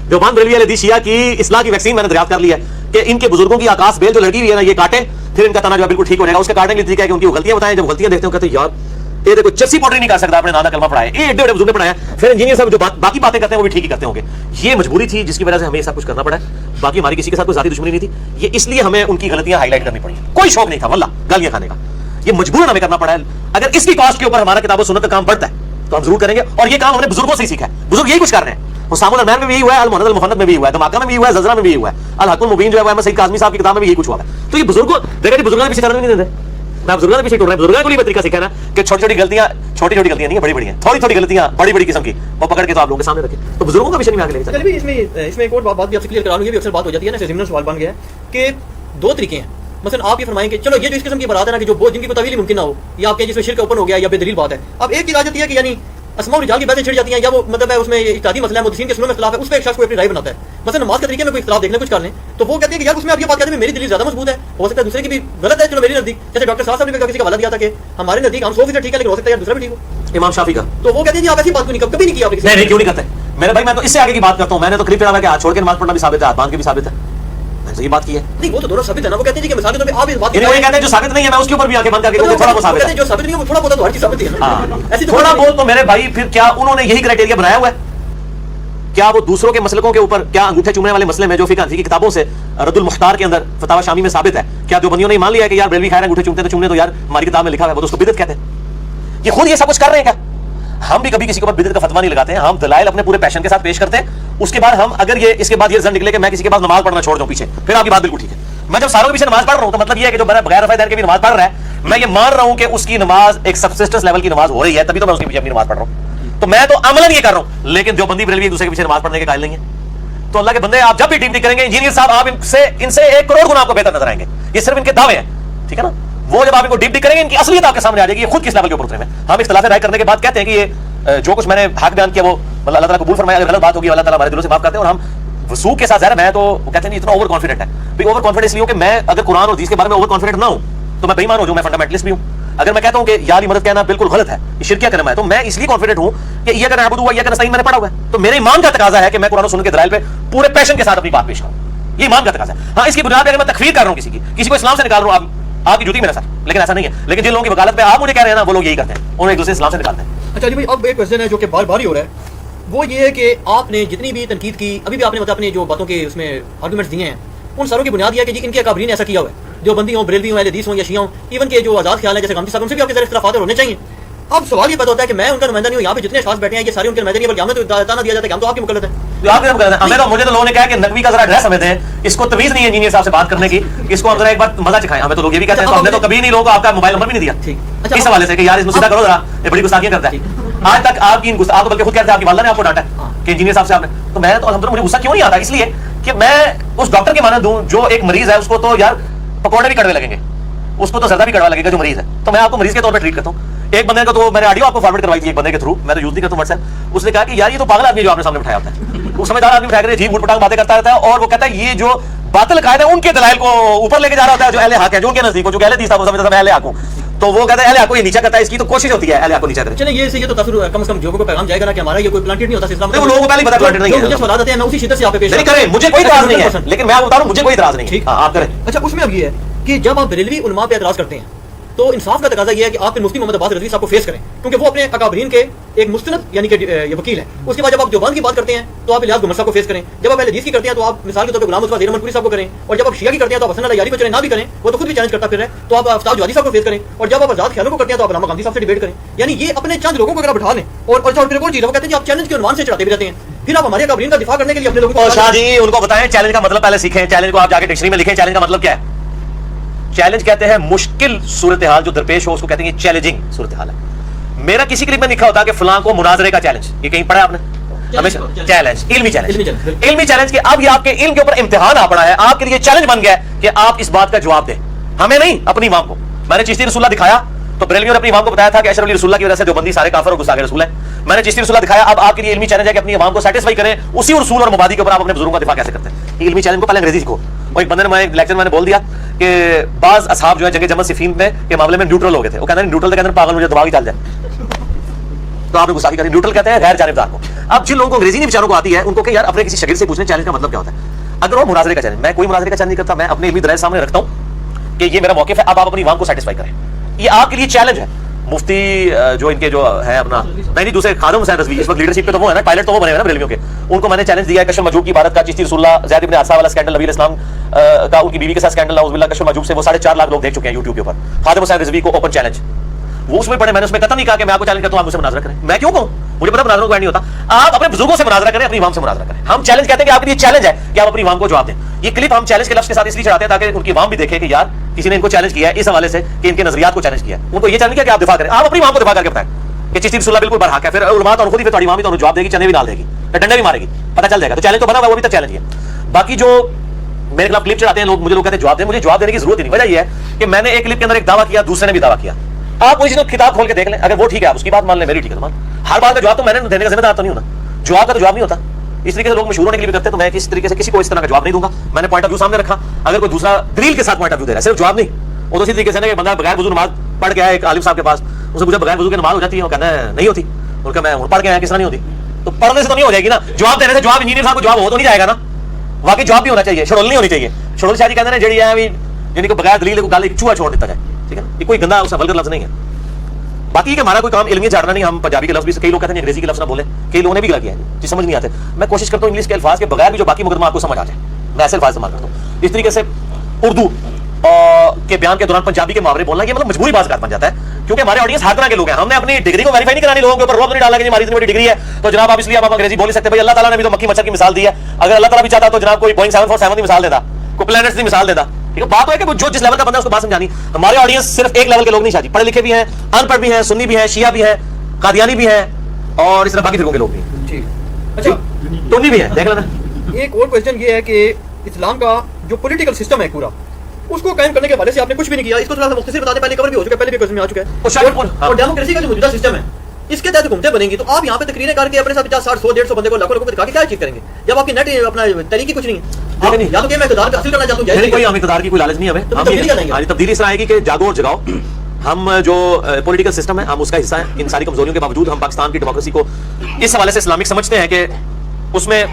دیوبند بریلوی اہل حدیث شیعہ کی اصلاح کی ویکسین میں نے دریافت کر لی ہے کہ ان کے بزرگوں کی آکاش بیل جو لڑکی ہوئی ہے نا یہ کاٹے, پھر ان کا تنا جو ہے بالکل ٹھیک ہو جائے گا. اس کا کاٹنے کے لیے طریقہ ہے کہ ان کی غلطیاں بتائیں, جب غلطیاں دیکھتے ہوں کہتے ہیں یار یہ دیکھو چپسی پاؤڈر نہیں کر سکتا, اپنے نانا کلمہ پڑھائے, یہ ایڈے بزرگ نے پڑھایا. پھر انجینئر صاحب جو باقی باتیں کرتے ہیں وہ بھی ٹھیک ہی کرتے ہوں گے. یہ مجبوری تھی جس کی وجہ سے ہمیں یہ سب کچھ کرنا پڑا ہے. باقی ہماری کسی کے ساتھ کوئی ذاتی دشمنی نہیں تھی, یہ اس لیے ہمیں ان کی غلطیاں ہائی لائٹ کرنی پڑی, کوئی شوق نہیں تھا واللہ گالیاں کھانے کا, یہ مجبوراً ہمیں کرنا پڑا ہے. اگر اس کی کاسٹ کے اوپر ہمارا کتاب و سنت کا کام بڑھتا ہے تو ہم ضرور کریں گے, اور یہ کام ہم نے بزرگوں سے ہی سیکھا ہے. بزرگ یہی کچھ کر رہے ہیں, اسامہ الرحمن میں بھی یہی ہوا ہے, المحند المفند میں بھی ہوا ہے, دھماکہ میں بھی ہوا ہے, زلزلہ میں بھی ہوا ہے, الحق المبین جو ہے احمد سعید کاظمی صاحب کی کتاب میں بھی یہی کچھ ہوا ہے. تو یہ بزرگوں دیکھیں بزرگوں کے پیچھے چلنے نہیں دیتے, میں بزرگوں کے پیچھے ٹور رہا ہوں. بزرگوں کو یہ طریقہ سیکھا نا کہ چھوٹی چھوٹی غلطیاں نہیں ہیں, بڑی بڑی ہیں, تھوڑی تھوڑی غلطیاں بڑی بڑی قسم کی وہ پکڑ کے تو آپ لوگوں کے سامنے رکھیں. تو بزرگوں کا پیچھے نہیں آگے لے کے چلیں. اس میں ایک اور بات بھی آپ سے کلیئر کرا لوں, یہ بھی اکثر بات ہو جاتی ہے نا, ضمن سوال بن گیا ہے کہ 2 طریقے ہیں. مثلا آپ یہ فرمائیں کہ چلو یہ جو اس قسم کی بات ہے نا کہ جو بہت جن کی کوئی تعویل ممکن نہ ہو, یا آپ کے جس میں شرک اوپن ہو گیا یا بے دلیل بات ہے. اب ایک چیز آ جاتی ہے کہ یعنی اسماء و رجال کی باتیں چھڑ جاتی ہیں, یا وہ مطلب ہے اس میں اجتہادی مسئلہ ہے, محدثین کے سنوں میں اختلاف ہے, اس پہ ایک شخص کوئی اپنی رائے بناتا ہے. مثلا نماز کے طریقے میں کوئی اختلاف دیکھ لیں, کچھ کر لیں, تو وہ کہتے ہیں کہ یار اس میں آپ یہ بات کہتے ہیں میری دلیل زیادہ مضبوط ہے, ہو سکتا ہے دوسرے کی بھی غلط ہے, چلو میری نزدیک. جیسے ڈاکٹر صاحب نے کسی کا حوالہ دیا تھا کہ ہمارے نزدیک ہم 100% ٹھیک ہے لیکن ہو سکتا ہے دوسرا بھی ٹھیک ہو, امام شافعی کا. تو وہ کہتے ہیں جی آپ ایسی بات کیوں نہیں, کبھی نہیں کی آپ نے. نہیں کیوں نہیں کرتے میرے بھائی, میں تو اس سے آگے کی بات کرتا ہوں. میں نے تو کلپ چڑھا ہوا کہ ہاتھ چھوڑ کے نماز پڑھنا بھی ثابت ہے, ہاتھ باندھ کے بھی ثابت ہے, میں نے یہ بات کی ہے. نہیں وہ تو دونوں ثابت ہے نا, وہ کہتے ہیں کہ مثال کے طور پہ آپ اس بات یہ کہتے ہیں جو ثابت نہیں ہے میں اس کے اوپر بھی آنکھیں بند کر کے تھوڑا بہت ثابت ہے, جو ثابت نہیں ہے وہ تھوڑا بہت تو ہر چیز ثابت ہے. ایسی تھوڑا بہت تو میرے بھائی پھر کیا انہوں نے یہی کرائٹیریا بنایا ہوا ہے, کیا وہ دوسروں کے مسلکوں کے اوپر کیا انگوٹھے چومنے والے مسئلے میں جو فقہ حنفی کی کتابوں سے رد المختار کے اندر فتاوی شامی میں ثابت ہے, کیا جو بندیوں نے مان لیا ہے کہ یار بریلوی خیر انگوٹھے چومتے تو چومنے, تو یار ہماری کتاب میں لکھا ہوا ہے وہ تو اس کو بدعت کہتے ہیں. یہ خود یہ سب کچھ کر رہے ہیں کیا, ہم بھی کبھی کسی کے اوپر بدعت کا فتویٰ نہیں لگاتے ہیں, ہم دلائل اپنے پورے پیشن کے ساتھ پیش کرتے ہیں. اس کے بعد ہم اگر یہ اس کے بعد یہ زن نکلے کہ میں کسی کے پاس نماز پڑھنا چھوڑ دوں پیچھے, پھر آپ کی بات بالکل ٹھیک ہے. میں جب ساروں کے پیچھے نماز پڑھ رہا ہوں تو مطلب یہ ہے کہ جو بغیر رفع دین کے بھی نماز پڑھ رہا ہے میں یہ مان رہا ہوں کہ اس کی نماز ایک سبسسٹنس لیول کی نماز ہو رہی ہے, تبھی تو میں اس کے پیچھے اپنی نماز پڑھ رہا ہوں. تو میں تو عملاً یہ کر رہا ہوں, لیکن جو بندی بریلوی ایک دوسرے کے پیچھے نماز پڑھنے کے قائل نہیں ہے. تو اللہ کے بندے آپ جب بھی ڈیوٹی کریں گے انجینئر صاحب آپ ان سے 1 کروڑ گنا آپ کو بہتر نظر آئیں گے. یہ صرف ان کے دعوے ہیں, ٹھیک ہے نا. وہ جب آپ ان کو ڈیوٹی کریں گے ان کی اصلیت آپ کے سامنے آ جائے گی, یہ خود کس لیول کے اوپر اترے ہیں. ہم اختلاف رائے کرنے کے بعد کہتے ہیں کہ یہ جو کچھ میں نے حق بیان کیا وہ اللہ تعالیٰ قبول فرمائے, اگر غلط بات ہوگی اللہ تعالیٰ ہمارے دلوں سے معاف کرتے ہیں. اور ہم وثوق کے ساتھ ظاہر میں تو کہتے ہیں اتنا اوور کانفیڈنٹ ہے. بھائی اوور کانفیڈنس لیے کہ میں اگر قرآن اور حدیث کے بارے میں اوور کانفیڈنٹ نہ ہوں تو میں بے ایمان ہو جاؤں, میں فنڈامنٹلسٹ بھی ہوں. اگر میں کہتا ہوں کہ یا علی مدد کہنا بالکل غلط ہے, یہ شرکیہ کلمہ ہے, تو میں اس لیے کانفیڈنٹ ہوں کہ یہ اگر نعبد ہوا یا کہ نستعین میں نے پڑھا ہوا ہے, تو میرے ایمان کا تقاضا ہے کہ میں قرآن و سنت کے دلائل پہ پورے پیشن کے ساتھ اپنی بات پیش کروں. یہ ایمان کا تقاضا ہے. ہاں اس کی بنیاد پہ اگر میں تکفیر کر رہا ہوں کسی کو اسلام سے نکال رہا ہوں, آپ کی ڈیوٹی میرے ساتھ, لیکن ایسا نہیں ہے. لیکن جن لوگوں کی وکالت پہ آپ مجھے کہہ رہے ہیں نا, وہ لوگ یہی کرتے ہیں, انہیں ایک دوسرے اسلام سے نکالتے ہیں. اچھا جی بھائی, اب ایک کوشچن ہے جو کہ بار بار ہی ہو رہا ہے, وہ یہ ہے کہ آپ نے جتنی بھی تنقید کی, ابھی بھی آپ نے مطلب اپنی جو باتوں کے اس میں آرگومنٹس دیے ہیں, ان ساروں کی بنیاد یہ ہے کہ جی ان کے اکابرین نے ایسا کیا ہوا ہے, جو بندی ہوں, بریلوی ہوں, اہل حدیث ہوں یا شیعہ ہوں, ایون کہ جو آزاد خیال ہے جیسے غامدی صاحب, ان سے بھی آپ کے ذرا اختلافات ہونے چاہیے. اب سوال یہ پیدا ہوتا ہے کہ میں ان کا نمائندہ نہیں ہوں, یہاں پہ جتنے اشخاص بیٹھے ہیں یہ سارے ان کے نمائندے نہیں, بلکہ ہمیں تو تانا دیا جاتا ہے کہ ہم تو آپ کی مقلد ہیں. ہمیں تو مجھے تو لوگوں نے کہا کہ نقوی کا ذرا ایڈریس ہمیں دیں, اس کو تمیز نہیں ہے انجینئر صاحب سے بات کرنے کی, اس کو ہم ذرا ایک بار مزہ چکھائیں. ہمیں تو لوگ یہ بھی کہتے ہیں, ہم نے تو کبھی نہیں لوگوں کو آپ کا موبائل نمبر بھی نہیں دیا اس حوالے سے کہ یار اس میں سیدھا کرو ذرا, یہ بڑی گستاخیاں کرتا ہے. آج تک آپ کی آپ تو بلکہ خود کہتے ہیں آپ کی والدہ نے آپ کو ڈانٹا ہے کہ انجینئر صاحب سے آپ نے, تو میں تو الحمدللہ مجھے غصہ کیوں نہیں آتا, اس لیے کہ میں اس ڈاکٹر کی مانند دوں جو ایک مریض ہے, اس کو تو یار پکوڑے بھی کڑوے لگیں گے, اس کو تو زردہ بھی کڑوا لگے گا جو مریض ہے, تو میں آپ کو مریض کے طور پہ ٹریٹ کرتا ہوں. ایک بندے کا تو میں نے آڈیو آپ کو فارورڈ کروائی تھی ایک بندے کے تھرو, میں تو یوز نہیں کرتا ہوں واٹس ایپ. اس نے کہا کہ یار یہ تو پاگل آدمی جو آپ نے سامنے بٹھایا ہوتا ہے, وہ سمجھدار آدمی بٹھا کر جھیل بوٹ پٹانگ باتیں کرتا رہتا ہے, اور وہ کہتا ہے یہ جو باطل قائد ہے ان کے دلائل کو اوپر لے کے جا رہا ہوتا ہے جو اہل حق ہے, جو ان کے نزدیک ہو, جو اہل حدیث تھا وہ سمجھتا تھا میں اہل حق ہوں, تو وہ کہتا ہے اہل حق کو یہ نیچا کرتا ہے. اس کی تو کوشش ہوتی ہے اہل حق کو نیچا کرے. چلیں یہ سے یہ تو تاثر کم از کم لوگوں کو پیغام جائے گا نا کہ ہمارا یہ کوئی پلانٹیڈ نہیں ہوتا اسلام میں. وہ لوگوں کو پہلے پتہ پلانٹیڈ نہیں ہے, مجھے سوالات آتے ہیں میں اسی شدت سے آپ پہ پیش کریں, مجھے کوئی اعتراض نہیں ہے, لیکن میں آپ کو بتا رہا ہوں مجھے کوئی اعتراض نہیں ہے, آپ کریں. اچھا اس میں اب یہ ہے کہ جب آپ بریلوی علماء پہ اعتراض کرتے ہیں تو انصاف کا تقاضا یہ ہے کہ آپ مفتی محمد عباس رضوی صاحب کو فیس کریں, کیونکہ وہ اپنے اکابرین کے ایک مستند یعنی کہ یہ وکیل ہیں. اس کے بعد جب آپ دیوبند کی بات کرتے ہیں تو آپ الیاس گمر صاحب کو فیس کریں, جب آپ اہل حدیث کی کرتے ہیں تو آپ مثال کے طور پہ غلام عثمان زیر منپوری صاحب کو کریں, اور جب آپ شیعہ کی کرتے ہیں تو آپ حسن اللہ یاری کو چلیں نہ بھی کریں, وہ تو خود بھی چیلنج کرتا پھر ہے, تو آپ آفتاب جوادی صاحب کو فیس کریں, اور جب آپ آزاد خیالوں کو کرتے ہیں تو آپ علامہ غامدی صاحب سے ڈیبیٹ کریں. یعنی یہ اپنے چند لوگوں کو اگر بٹھا لیں, اور پھر ایک اور چیز ہے وہ کہتے ہیں کہ آپ چیلنج کے عنوان سے چڑھاتے بھی رہتے ہیں, پھر آپ ہمارے اکابرین کا دفاع کرنے کے لیے اپنے لوگوں کو. شاہ جی ان کو بتائیں چیلنج کا مطلب پہلے سیکھیں, چیلنج کو آپ جا کے ڈکشنری میں لکھیں, چیلنج کا مطلب کیا ہے. چیلنج کہتے ہیں مشکل صورتحال جو درپیش ہو اس کو کہتے ہیں یہ چیلنجنگ صورتحال ہے. میرا کسی کلپ میں لکھا ہوتا ہے کہ فلاں کو مناظرے کا چیلنج, یہ کہیں پڑھا آپ نے ہمیشہ چیلنج, علمی چیلنج کہ اب یہ آپ کے علم کے اوپر امتحان آ پڑا ہے, آپ کے لیے چیلنج بن گیا ہے کہ آپ اس بات کا جواب دیں, ہمیں نہیں اپنی امام کو. میں نے چشتی رسول اللہ دکھایا تو بریلویوں نے اپنی امام کو بتایا تھا کہ اشرف علی رسول اللہ کی وجہ سے دیوبندی سارے کافر اور گستاخ رسول ہیں. میں نے چشتی رسول اللہ دکھایا, اب آپ کے لیے علمی چیلنج ہے کہ اپنی امام کو سیٹسفائی کریں, اسی رسول اور مبادی کے اوپر آپ اپنے بزرگوں کا دفاع کیسے کرتے ہیں. علمی چیلنج کو پہلے انگریزی سیکھو. اور ایک بندے نے لیکچر میں نے بول دیا کہ بعض اصحاب جو ہیں جنگ جمل صفین میں کے معاملے میں نیوٹرل ہو گئے تھے, وہ کہتے ہیں نیوٹرل کے اندر پاگل مجھے دماغ ہی چل جائے, تو آپ نے گستاخی کری. نیوٹرل کہتے ہیں غیر جانبدار کو. اب جن لوگوں کو انگریزی نہیں بیچاروں کو آتی ہے ان کو کہ یار اپنے کسی شاگرد سے پوچھیں چیلنج کا مطلب کیا ہوتا ہے. اگر وہ مناظرے کا چیلنج, میں کوئی مناظرے کا چیلنج نہیں کرتا, میں اپنے علمی دلائل سامنے رکھتا ہوں کہ یہ میرا موقف ہے, اب آپ اپنی عوام کو سیٹسفائی کریں, یہ آپ کے لیے چیلنج ہے. مفتی جو ان کے جو ہے اپنا نہیں دوسرے خادم حسین رضوی اس وقت لیڈرشپ پہ تو وہ ہے نا, پائلٹ تو وہ بنے ہوئے نا بریلویوں کے, ان کو میں نے چیلنج دیا ہے کشف مجوب کی عبارت کا, چشتی رسول اللہ, زید ابن حادثہ والا سکینڈل, نبی اسلام کا ان کی بیوی کے ساتھ سکینڈل, اعوذ باللہ, کشف مجوب سے وہ 4.5 لاکھ لوگ دیکھ چکے ہیں یوٹیوب کے اوپر. خادم حسین رضوی کو اوپن چیلنج, وہ اس میں پڑھے, میں نے اس میں قطعا نہیں کہا کہ میں آپ کو چیلنج کرتا ہوں آپ مجھ سے مناظرہ کریں, میں کیوں کہوں, مجھے پتا مناظروں کو نہیں ہوتا. آپ اپنے بزرگوں سے مناظرہ کریں, اپنی امام سے مناظرہ کریں. ہم چیلنج کہتے ہیں کہ آپ کے لیے چیلنج ہے کہ آپ اپنی امام کو جواب دیں. یہ کلپ ہم چیلنج کے لفظ کے ساتھ اس لیے چڑھاتے ہیں تاکہ ان کی امام بھی دیکھے کہ یار کسی نے ان کو چیلنج کیا ہے اس حوالے سے کہ ان کے نظریات کو چیلنج کیا ہے. ان کو یہ چیلنج کیا کہ آپ دفاع کریں, آپ اپنی امام کو دفاع کر کے بتائیں کہ چشتی رسول اللہ بالکل برحق ہے. پھر علماء تو خود ہی تمہاری امام ہی تو جواب دے گی, چنے بھی ڈال دے گی, ڈنڈے بھی مارے گی, پتہ چل جائے گا. تو چیلنج تو بنا ہوا ہے, وہ بھی تک چیلنج ہے. باقی جو میرے خلاف کلپ چڑھاتے ہیں لوگ, مجھے لوگ کہتے ہیں جواب دیں, مجھے جواب دینے کی ضرورت نہیں. وجہ یہ ہے کہ میں نے ایک کلپ کے اندر ایک دعویٰ کیا, دوسرے نے بھی دعویٰ کیا. آپ کوئی چیز کتاب کھول کے دیکھ لیں, اگر وہ ٹھیک ہے آپ اس کی بات مان لیں, میری ٹھیک ہے مان. ہر بات کا جواب تو میں نے دینے کا ذمہ دار تو نہیں ہونا, جواب کا تو جواب نہیں ہوتا. اس طریقے سے لوگ مشہور ہونے کے لیے بھی کرتے ہیں, تو میں کسی طریقے سے کسی کو اس طرح کا جواب نہیں دوں گا. میں نے پوائنٹ آف ویو سامنے رکھا, اگر کوئی دوسرا دلیل کے ساتھ پوائنٹ آف ویو دے رہا ہے, صرف جواب نہیں. وہ تو اسی طریقے سے نا کہ بندہ بغیر وضو نماز پڑھ کے آیا ایک عالم صاحب کے پاس, اسے پوچھا بغیر وضو کی نماز ہو جاتی ہے, وہ کہنا ہے نہیں ہوتی. اور کہ میں پڑھ کے آیا کس طرح نہیں ہوتی, تو پڑھنے سے تو نہیں ہو جائے گی نا. جواب دینے سے جواب انجینئر صاحب کو جواب ہو تو نہیں جائے گا نا, واقعی جواب بھی ہونا چاہیے, شڑول نہیں ہونی چاہیے. شڑول شاہ جی کہتے ہیں جڑی ہے یعنی کہ بغیر دلیل کو گل ایک چوہا چھوڑ دیتا جائے, ٹھیک ہے نا, یہ کوئی گندا اس ولگر لفظ نہیں ہے. باقی کہ ہمارا کوئی کام علمی جھاڑنا نہیں, ہم پنجابی کے لفظ بھی, کئی لوگ کہتے ہیں انگریزی کے لفظ نہ بولیں, کئی لوگوں نے بھی کیا ہے جی سمجھ نہیں آتے. میں کوشش کرتا ہوں انگلش کے الفاظ کے بغیر بھی جو باقی مقدمہ آپ کو سمجھ آ جائے, میں ایسے الفاظ استعمال کرتا ہوں. اس طریقے سے اردو کے بیان کے دوران پنجابی کے محاورے بولنا یہ مطلب مجبوری بات بن جاتا ہے, کیونکہ ہمارے آڈینس ہر طرح کے لوگ ہیں. ہم نے اپنی ڈگری کو ویریفائی نہیں کرانی, لوگوں کے اوپر روب نہیں ڈالا کہ ہماری اتنی بڑی ڈگری ہے تو جناب آپ اس لیے آپ انگریزی بول سکتے. بھائی اللہ تعالیٰ نے بھی تو مکھی مچھر کی مثال دی ہے, اگر اللہ تعالیٰ بھی چاہتا تو جناب کوئی بوئنگ 747 کی مثال دیتا, کوئی پلانٹس کی مثال دیتا, ٹھیک ہے، بات ہے کہ وہ جو جس لیول کا بندہ ہے اس کو بات سمجھانی. ہمارے آڈینس صرف ایک لیول کے لوگ نہیں شاہ جی، پڑھے لکھے بھی ہیں، ان پڑھ بھی ہیں، سنی بھی ہیں، شیعہ بھی ہیں، قادیانی بھی ہیں، اور اس طرح باقی فرقوں کے لوگ بھی ہیں. ٹھیک. اچھا سنی بھی ہیں، دیکھ لینا. ایک اور کوشچن یہ ہے کہ اسلام کا جو پولیٹیکل سسٹم ہے پورا، اس کو قائم کرنے کے حوالے سے آپ نے کچھ بھی نہیں کیا. اس کو تھوڑا سا مختصر بتا دیں، پہلے کور بھی ہو چکا ہے، پہلے بھی کوشچن میں آ چکا ہے. اور ڈیموکریسی کا جو موجودہ سسٹم ہے اس کے تحت حکومتیں بنیں گی، تو آپ یہاں پہ تقریریں کر کے اپنے ساتھ 50 60 100 150 بندے کو لاکھوں لوگوں کو دکھا کے کیا اچیو کریں گے جب آپ کی نیٹ اپنا طریقے کچھ نہیں ہے. یا تو کہ میں اقتدار حاصل کرنا چاہتا ہوں، کوئی ہم اقتدار کی کوئی لالچ نہیں ہے ہمیں. تبدیلی اس طرح آئے گی کہ جاگو اور جگاؤ. ہم جو پولیٹیکل سسٹم ہے ہم اس کا حصہ ہیں. ان ساری کمزوریوں کے باوجود ہم پاکستان کی ڈیموکریسی کو اس حوالے سے اسلامک سمجھتے ہیں کہ اس میں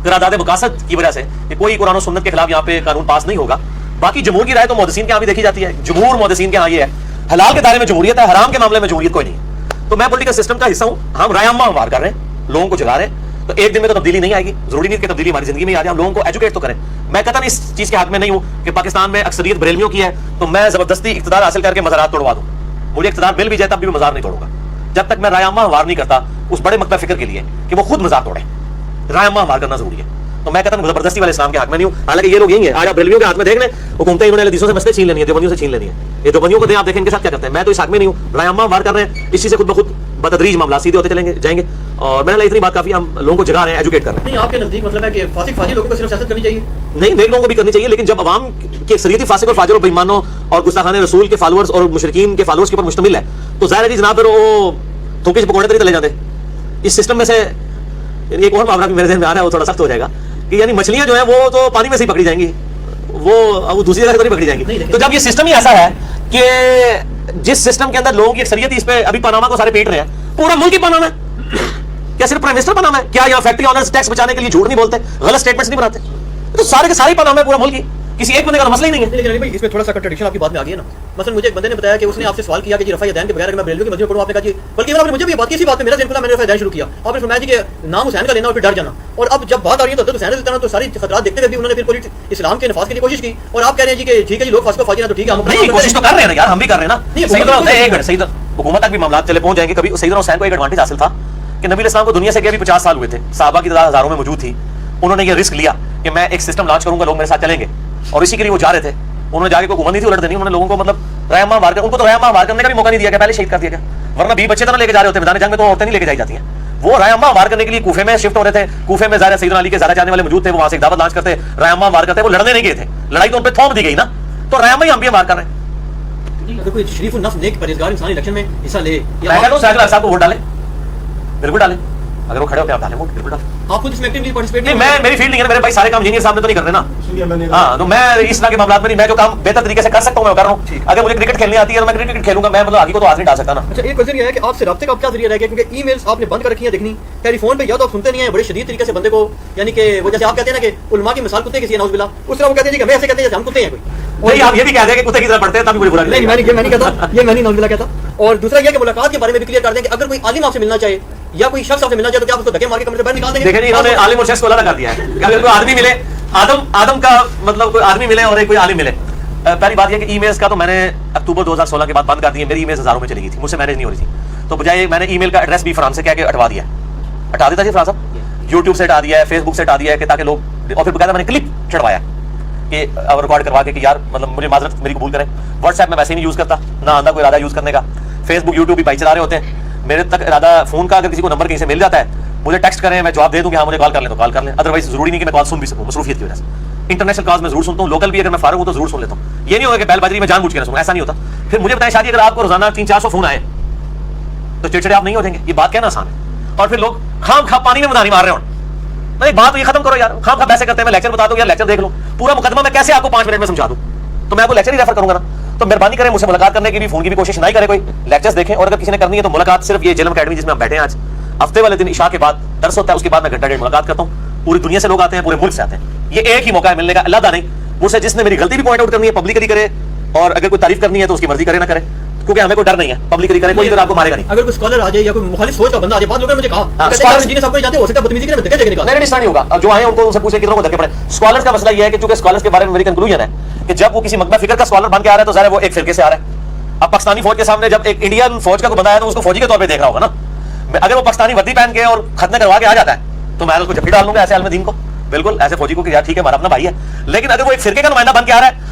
قرارداد مقاصد کی وجہ سے کہ کوئی قرآن و سنت کے خلاف یہاں پہ قانون پاس نہیں ہوگا. باقی جمہور کی رائے تو محدثین کے یہاں بھی دیکھی جاتی ہے. جمہور محدثین کے یہاں یہ ہے حلال کے دائرے میں جمہوریت ہے، حرام کے معاملے میں جمہوریت کوئی نہیں ہے. تو میں پولیٹیکل سسٹم کا حصہ ہوں. ہم رائے عامہ ہموار کر رہے ہیں، لوگوں کو جگا رہے ہیں. تو ایک دن میں تو تبدیلی نہیں آئے گی، ضروری نہیں کہ تبدیلی ہماری زندگی میں آ جائے. ہم لوگوں کو ایجوکیٹ تو کریں. میں قطعاً اس چیز کے حق میں نہیں ہوں کہ پاکستان میں اکثریت بریلویوں کی ہے تو میں زبردستی اقتدار حاصل کر کے مزارات توڑوا دوں. مجھے اقتدار مل بھی جائے تب بھی میں مزار نہیں توڑوں گا جب تک میں رائے عامہ ہموار نہیں کرتا اس بڑے مکتب فکر کے لیے کہ وہ خود مزار توڑیں. رائے عامہ ہموار کرنا ضروری ہے. تو میں کہتا ہوں زبردستی والے اسلام کے حق میں نہیں ہوں. حالانکہ یہ لوگ یہی ہیں. آج آپ بریلویوں کے ہاتھ میں دیکھ لیں، حکومتیں انہوں نے حدیثوں سے مسئلے چھین لینی ہے، دیوبندیوں سے چھین لینی ہے. یہ دیوبندیوں کو دیں، آپ دیکھیں ان کے ساتھ کیا کرتے ہیں. میں تو اس حق میں نہیں ہوں. رائے عامہ ہموار کر رہے ہیں، اسی سے خود بخود بتدریج معاملات سیدھے ہوتے چلیں گے جائیں گے. اور میں نے اتنی بات کافی، ہم لوگوں کو جگا رہے ہیں، ایجوکیٹ کر رہے ہیں. نہیں آپ کے نزدیک مطلب ہے کہ فاسق فاجر لوگوں کو صرف سیاست کرنی چاہیے؟ نہیں، نیک لوگوں کو بھی کرنی چاہیے، لیکن جب عوام کی اکثریتی فاسق اور فاجر و بےایمانوں اور گستاخان رسول کے فالوورز اور مشرکین کے فالوورز کے اوپر مشتمل ہے تو ظاہر ہے جی جناب پھر وہ تھوکے سے پکوڑے تری چلے جاتے. اس سسٹم میں سے ایک اور معاملہ بھی میرے ذہن میں آ رہا ہے، وہ تھوڑا سخت ہو جائے گا کہ یعنی مچھلیاں جو ہیں وہ تو پانی میں سے ہی پکڑی جائیں گی، وہ دوسری جگہ سے تو نہیں پکڑی جائیں گی. تو جب یہ سسٹم ہی ایسا ہے کہ جس سسٹم کے اندر لوگوں کی اکثریت اس پہ ابھی پاناما کو سارے پیٹ رہے ہیں، پورا ملک ہی پاناما ہے. کیا صرف پرائم منسٹر پاناما ہے؟ کیا یہاں فیکٹری آنرز ٹیکس بچانے کے لیے جھوٹ نہیں بولتے، غلط سٹیٹمنٹس نہیں بناتے؟ تو سارے کے سارے پاناما ہے، پورا ملک ہی. کسی ایک بندے کا مسئلہ ہی نہیں ہے. لیکن بھائی اس میں تھوڑا سا کنٹرڈکشن آپ کی بات میں آ گئی ہے نا. مثلا مجھے ایک بندے نے بتایا کہ اس نے آپ سے سوال کیا کہ جی رفع یدین کے بغیر اگر میں بریلوی کی مسجد میں پڑھوں، آپ نے کہا جی، بلکہ آپ نے مجھے بھی بات کی، اسی بات پہ میرا ذہن کھلا، میں نے رفع یدین شروع کیا. آپ نے فرمایا جی کہ نام حسین کا لینا اور پھر ڈر جانا. اور اب جب بات آ رہی ہے تو حضرت حسین رضی اللہ عنہ تو ساری خطرات دیکھتے ہوئے بھی انہوں نے پھر پوری اسلام کے نفاذ کے لیے کوشش کی. اور آپ کہہ رہے ہیں جی کہ ٹھیک ہے جی لوگ فاسق و فاجر ہیں تو ٹھیک ہے، ہم نہیں کوشش تو کر رہے ہیں نا یار، ہم بھی کر رہے ہیں نا. سیدنا حکومت تک بھی معاملات چلے پہنچ جائیں گے. کبھی سیدنا حسین کو ایک ایڈوانٹیج حاصل تھا کہ نبی اسلام کو دنیا سے گئے بھی 50 سال ہوئے تھے، صحابہ کی تعداد ہزاروں میں موجود تھی. انہوں نے یہ رسک لیا کہ میں ایک سسٹم لانچ کروں گا، لوگ میرے ساتھ چلیں گے، اور اسی کے لیے وہ جا رہے تھے. انہوں نے جا کے کوئی حکومت نہیں تھی الٹ دینی، انہوں نے لوگوں کو مطلب رائے عامہ وار کر، ان کو تو رائے عامہ وار کرنے کا بھی موقع نہیں دیا گیا، پہلے شہید کر دیا گیا. ورنہ 20 بچے تو لے کے جا رہے ہوتے میدان جنگ میں، تو عورتیں نہیں لے کے جائی جاتی ہیں. وہ رائے عامہ وار کرنے کے لیے کوفے میں شفٹ ہو رہے تھے. کوفے میں ظاہر سیدنا علی کے زیادہ جانے والے موجود تھے، وہ وہاں سے ایک دعوت لانچ کرتے، رائے عامہ وار کرتے. وہ لڑنے نہیں گئے تھے، لڑائی تو ان پہ تھوپ دی گئی نا. تو رائے عامہ ہی ہم بھی وار کر رہے ہیں. اگر کوئی شریف النفس نیک پرہیزگار انسان الیکشن میں حصہ لے، میں کہتا ہوں سیدنا صاحب کو ووٹ ڈالیں، بالکل ڈالیں. اگر وہ کھڑے ہو کے آپ ڈالیں ووٹ، بالکل ڈالیں. آپ خود اس میں ایکٹیولی پارٹیسپیٹ نہیں، میں میری فیلڈ نہیں ہے، میرے بھائی سارے کام انجینئر صاحب نے تو نہیں کر رہے نا. ہاں تو میں اس طرح کے معاملات میں نہیں، میں جو کام بہتر طریقے سے کر سکتا ہوں میں کر رہا ہوں. اگر مجھے کرکٹ کھیلنے آتی ہے تو میں کرکٹ کھیلوں گا، میں مطلب آگے کو تو آج نہیں ڈال سکتا نا. اچھا ایک کوشچن یہ ہے کہ آپ سے رابطے کا کیا ذریعہ رہ گیا، کیونکہ ای میلز آپ نے بند کر رکھی ہیں دیکھنی، ٹیلی فون پہ یا تو آپ سنتے نہیں ہیں بڑے شدید طریقے سے بندے کو، یعنی کہ وہ جیسے آپ کہتے ہیں نا کہ علماء کی مثال کتے کسی نعوذ باللہ، اس طرح وہ کہتے ہیں کہ ہمیں ایسے کہتے ہیں جیسے ہم کتے ہیں کوئی. وہی آپ یہ بھی کہہ دیں کہ کتے کی طرح پڑھتے ہیں تب بھی مجھے برا نہیں، میں نہیں کہتا، یہ میں نہیں نعوذ باللہ کہتا. اور دوسرا یہ کہ ملاقات کے بارے میں بھی کلیئر کر دیں کہ اگر کوئی عالم آپ سے ملنا چاہے یا کوئی شخص آپ سے ملنا چاہے تو کیا آپ اس کو دھکے مار کے کمرے سے باہر نکال دیں گے؟ دیکھیں انہوں نے عالم اور شخص کو الگ کر دیا ہے کہ اگر کوئی آدمی ملے، آدم کا مطلب کوئی آدمی ملے اور کوئی عالم ملے. پہلی بات یہ کہ ای میلز کا تو میں نے اکتوبر 2016 کے بعد بند کر دی ہے. میری ای میلز ہزاروں میں چلی گئی تھی، مجھ سے مینیج نہیں ہو رہی تھی. تو بجائے میں نے ای میل کا ایڈریس بھی فرانس سے کہہ کے ہٹوا دیا، ہٹا دیتا جی فرانس صاحب. یوٹیوب سے ہٹا دیا ہے، فیس بک سے ہٹا دیا ہے کہ تاکہ لوگ، اور پھر باقاعدہ میں نے کلپ چڑھوایا کہ ریکارڈ کروا کے کہ یار مطلب مجھے معذرت میری قبول کریں. واٹس ایپ میں ویسے نہیں یوز کرتا، نہ آندہ کوئی ارادہ یوز کرنے کا. فیس بک یوٹیوب بھی بھائی چلا رہے ہوتے ہیں. میرے تک ارادہ فون کا اگر کسی کو نمبر کہیں سے مل جاتا ہے مجھے ٹیکسٹ کریں، میں جواب دے دوں کہ ہاں مجھے کال کر لیں تو کال کر لیں. ادروائز ضروری نہیں کہ میں کال سن بھی سکوں مصروفیت کی وجہ سے. انٹرنیشنل کالز میں ضرور سنتا ہوں، لوکل بھی اگر میں فارغ ہوں تو ضرور سن لیتا ہوں. یہ نہیں ہوگا کہ بیل بجری میں جان بوجھ کے نہ سنوں، ایسا نہیں ہوتا. پھر مجھے بتائیں شادی اگر آپ کو روزانہ 300-400 فون آئے تو چڑچڑے آپ نہیں ہو جائیں گے؟ یہ بات کہنا آسان ہے. اور پھر لوگ خام خواہ پانی میں مداری مار رہے ہوں. نہیں بات یہ ختم کرو یار، خام خواہ پیسے کرتے ہیں. میں لیکچر بتا دوں یار، لیکچر دیکھ لو پورا مقدمہ میں کیسے آپ کو 5 منٹ میں سمجھا دوں، تو میں آپ کو لیکچر ہی ریفر کروں گا نا. تو مہربانی کریں مجھ سے ملاقات کرنے کی بھی فون کی بھی کوشش نہ کرے، کوئی لیکچرز دیکھیں. اور اگر کسی نے کرنی ہے تو ملاقات صرف یہ جیلم اکیڈمی جس میں ہم بیٹھے ہیں آج، ہفتے والے دن عشاء کے بعد درس ہوتا ہے، اس کے بعد میں گھنٹہ ڈیڑھ ملاقات کرتا ہوں. پوری دنیا سے لوگ آتے ہیں، پورے ملک سے آتے ہیں. یہ ایک ہی موقع ہے ملنے کا، اللہ نہیں. مجھ سے جس نے میری غلطی بھی پوائنٹ آؤٹ کرنی ہے پبلکلی کرے، اور اگر کوئی تعریف کرنی ہے تو اس کی مرضی کرے نہ کرے، کیونکہ ہمیں کوئی ڈر نہیں ہے. پبلکلی کرے، کوئی ادھر آپ کو مارے گا نہیں. اگر کوئی اسکالر آ جائے یا کوئی مخالف سوچ کا بندہ آ جائے، بعض لوگوں نے مجھے کہا انجینئر صاحب کو جانتے ہو سکتا ہے بدتمیزی کرنے میں دھکے دے کے نکال. نہیں نہیں ہوگا. جو آئے ان کو ان سے پوچھیں کتنوں کو دھکے پڑے. اسکالرز کا مسئلہ یہ ہے کہ چونکہ اسکالرز کے بارے میں میری کنکلوژن ہے کہ جب وہ کسی مکتب فکر کا اسکالر بن کے آ رہا ہے تو ظاہر ہے وہ ایک فرقے سے آ رہا ہے. اب پاکستانی فوج کے سامنے جب ایک انڈین فوج کا کوئی بندہ ہے تو اس کو فوجی کے طور پہ دیکھ رہا ہوگا نا. اگر وہ پاکستانی وردی پہن کے اور ختنے کروا کے آ جاتا ہے تو میں اس کو جھپی ڈال لوں گا ایسے عالم دین کو، بالکل ایسے فوجی کو کہ یار ٹھیک ہے ہمارا اپنا بھائی ہے. لیکن اگر وہ ایک فرقے کا نمائندہ بن کے آ رہا ہے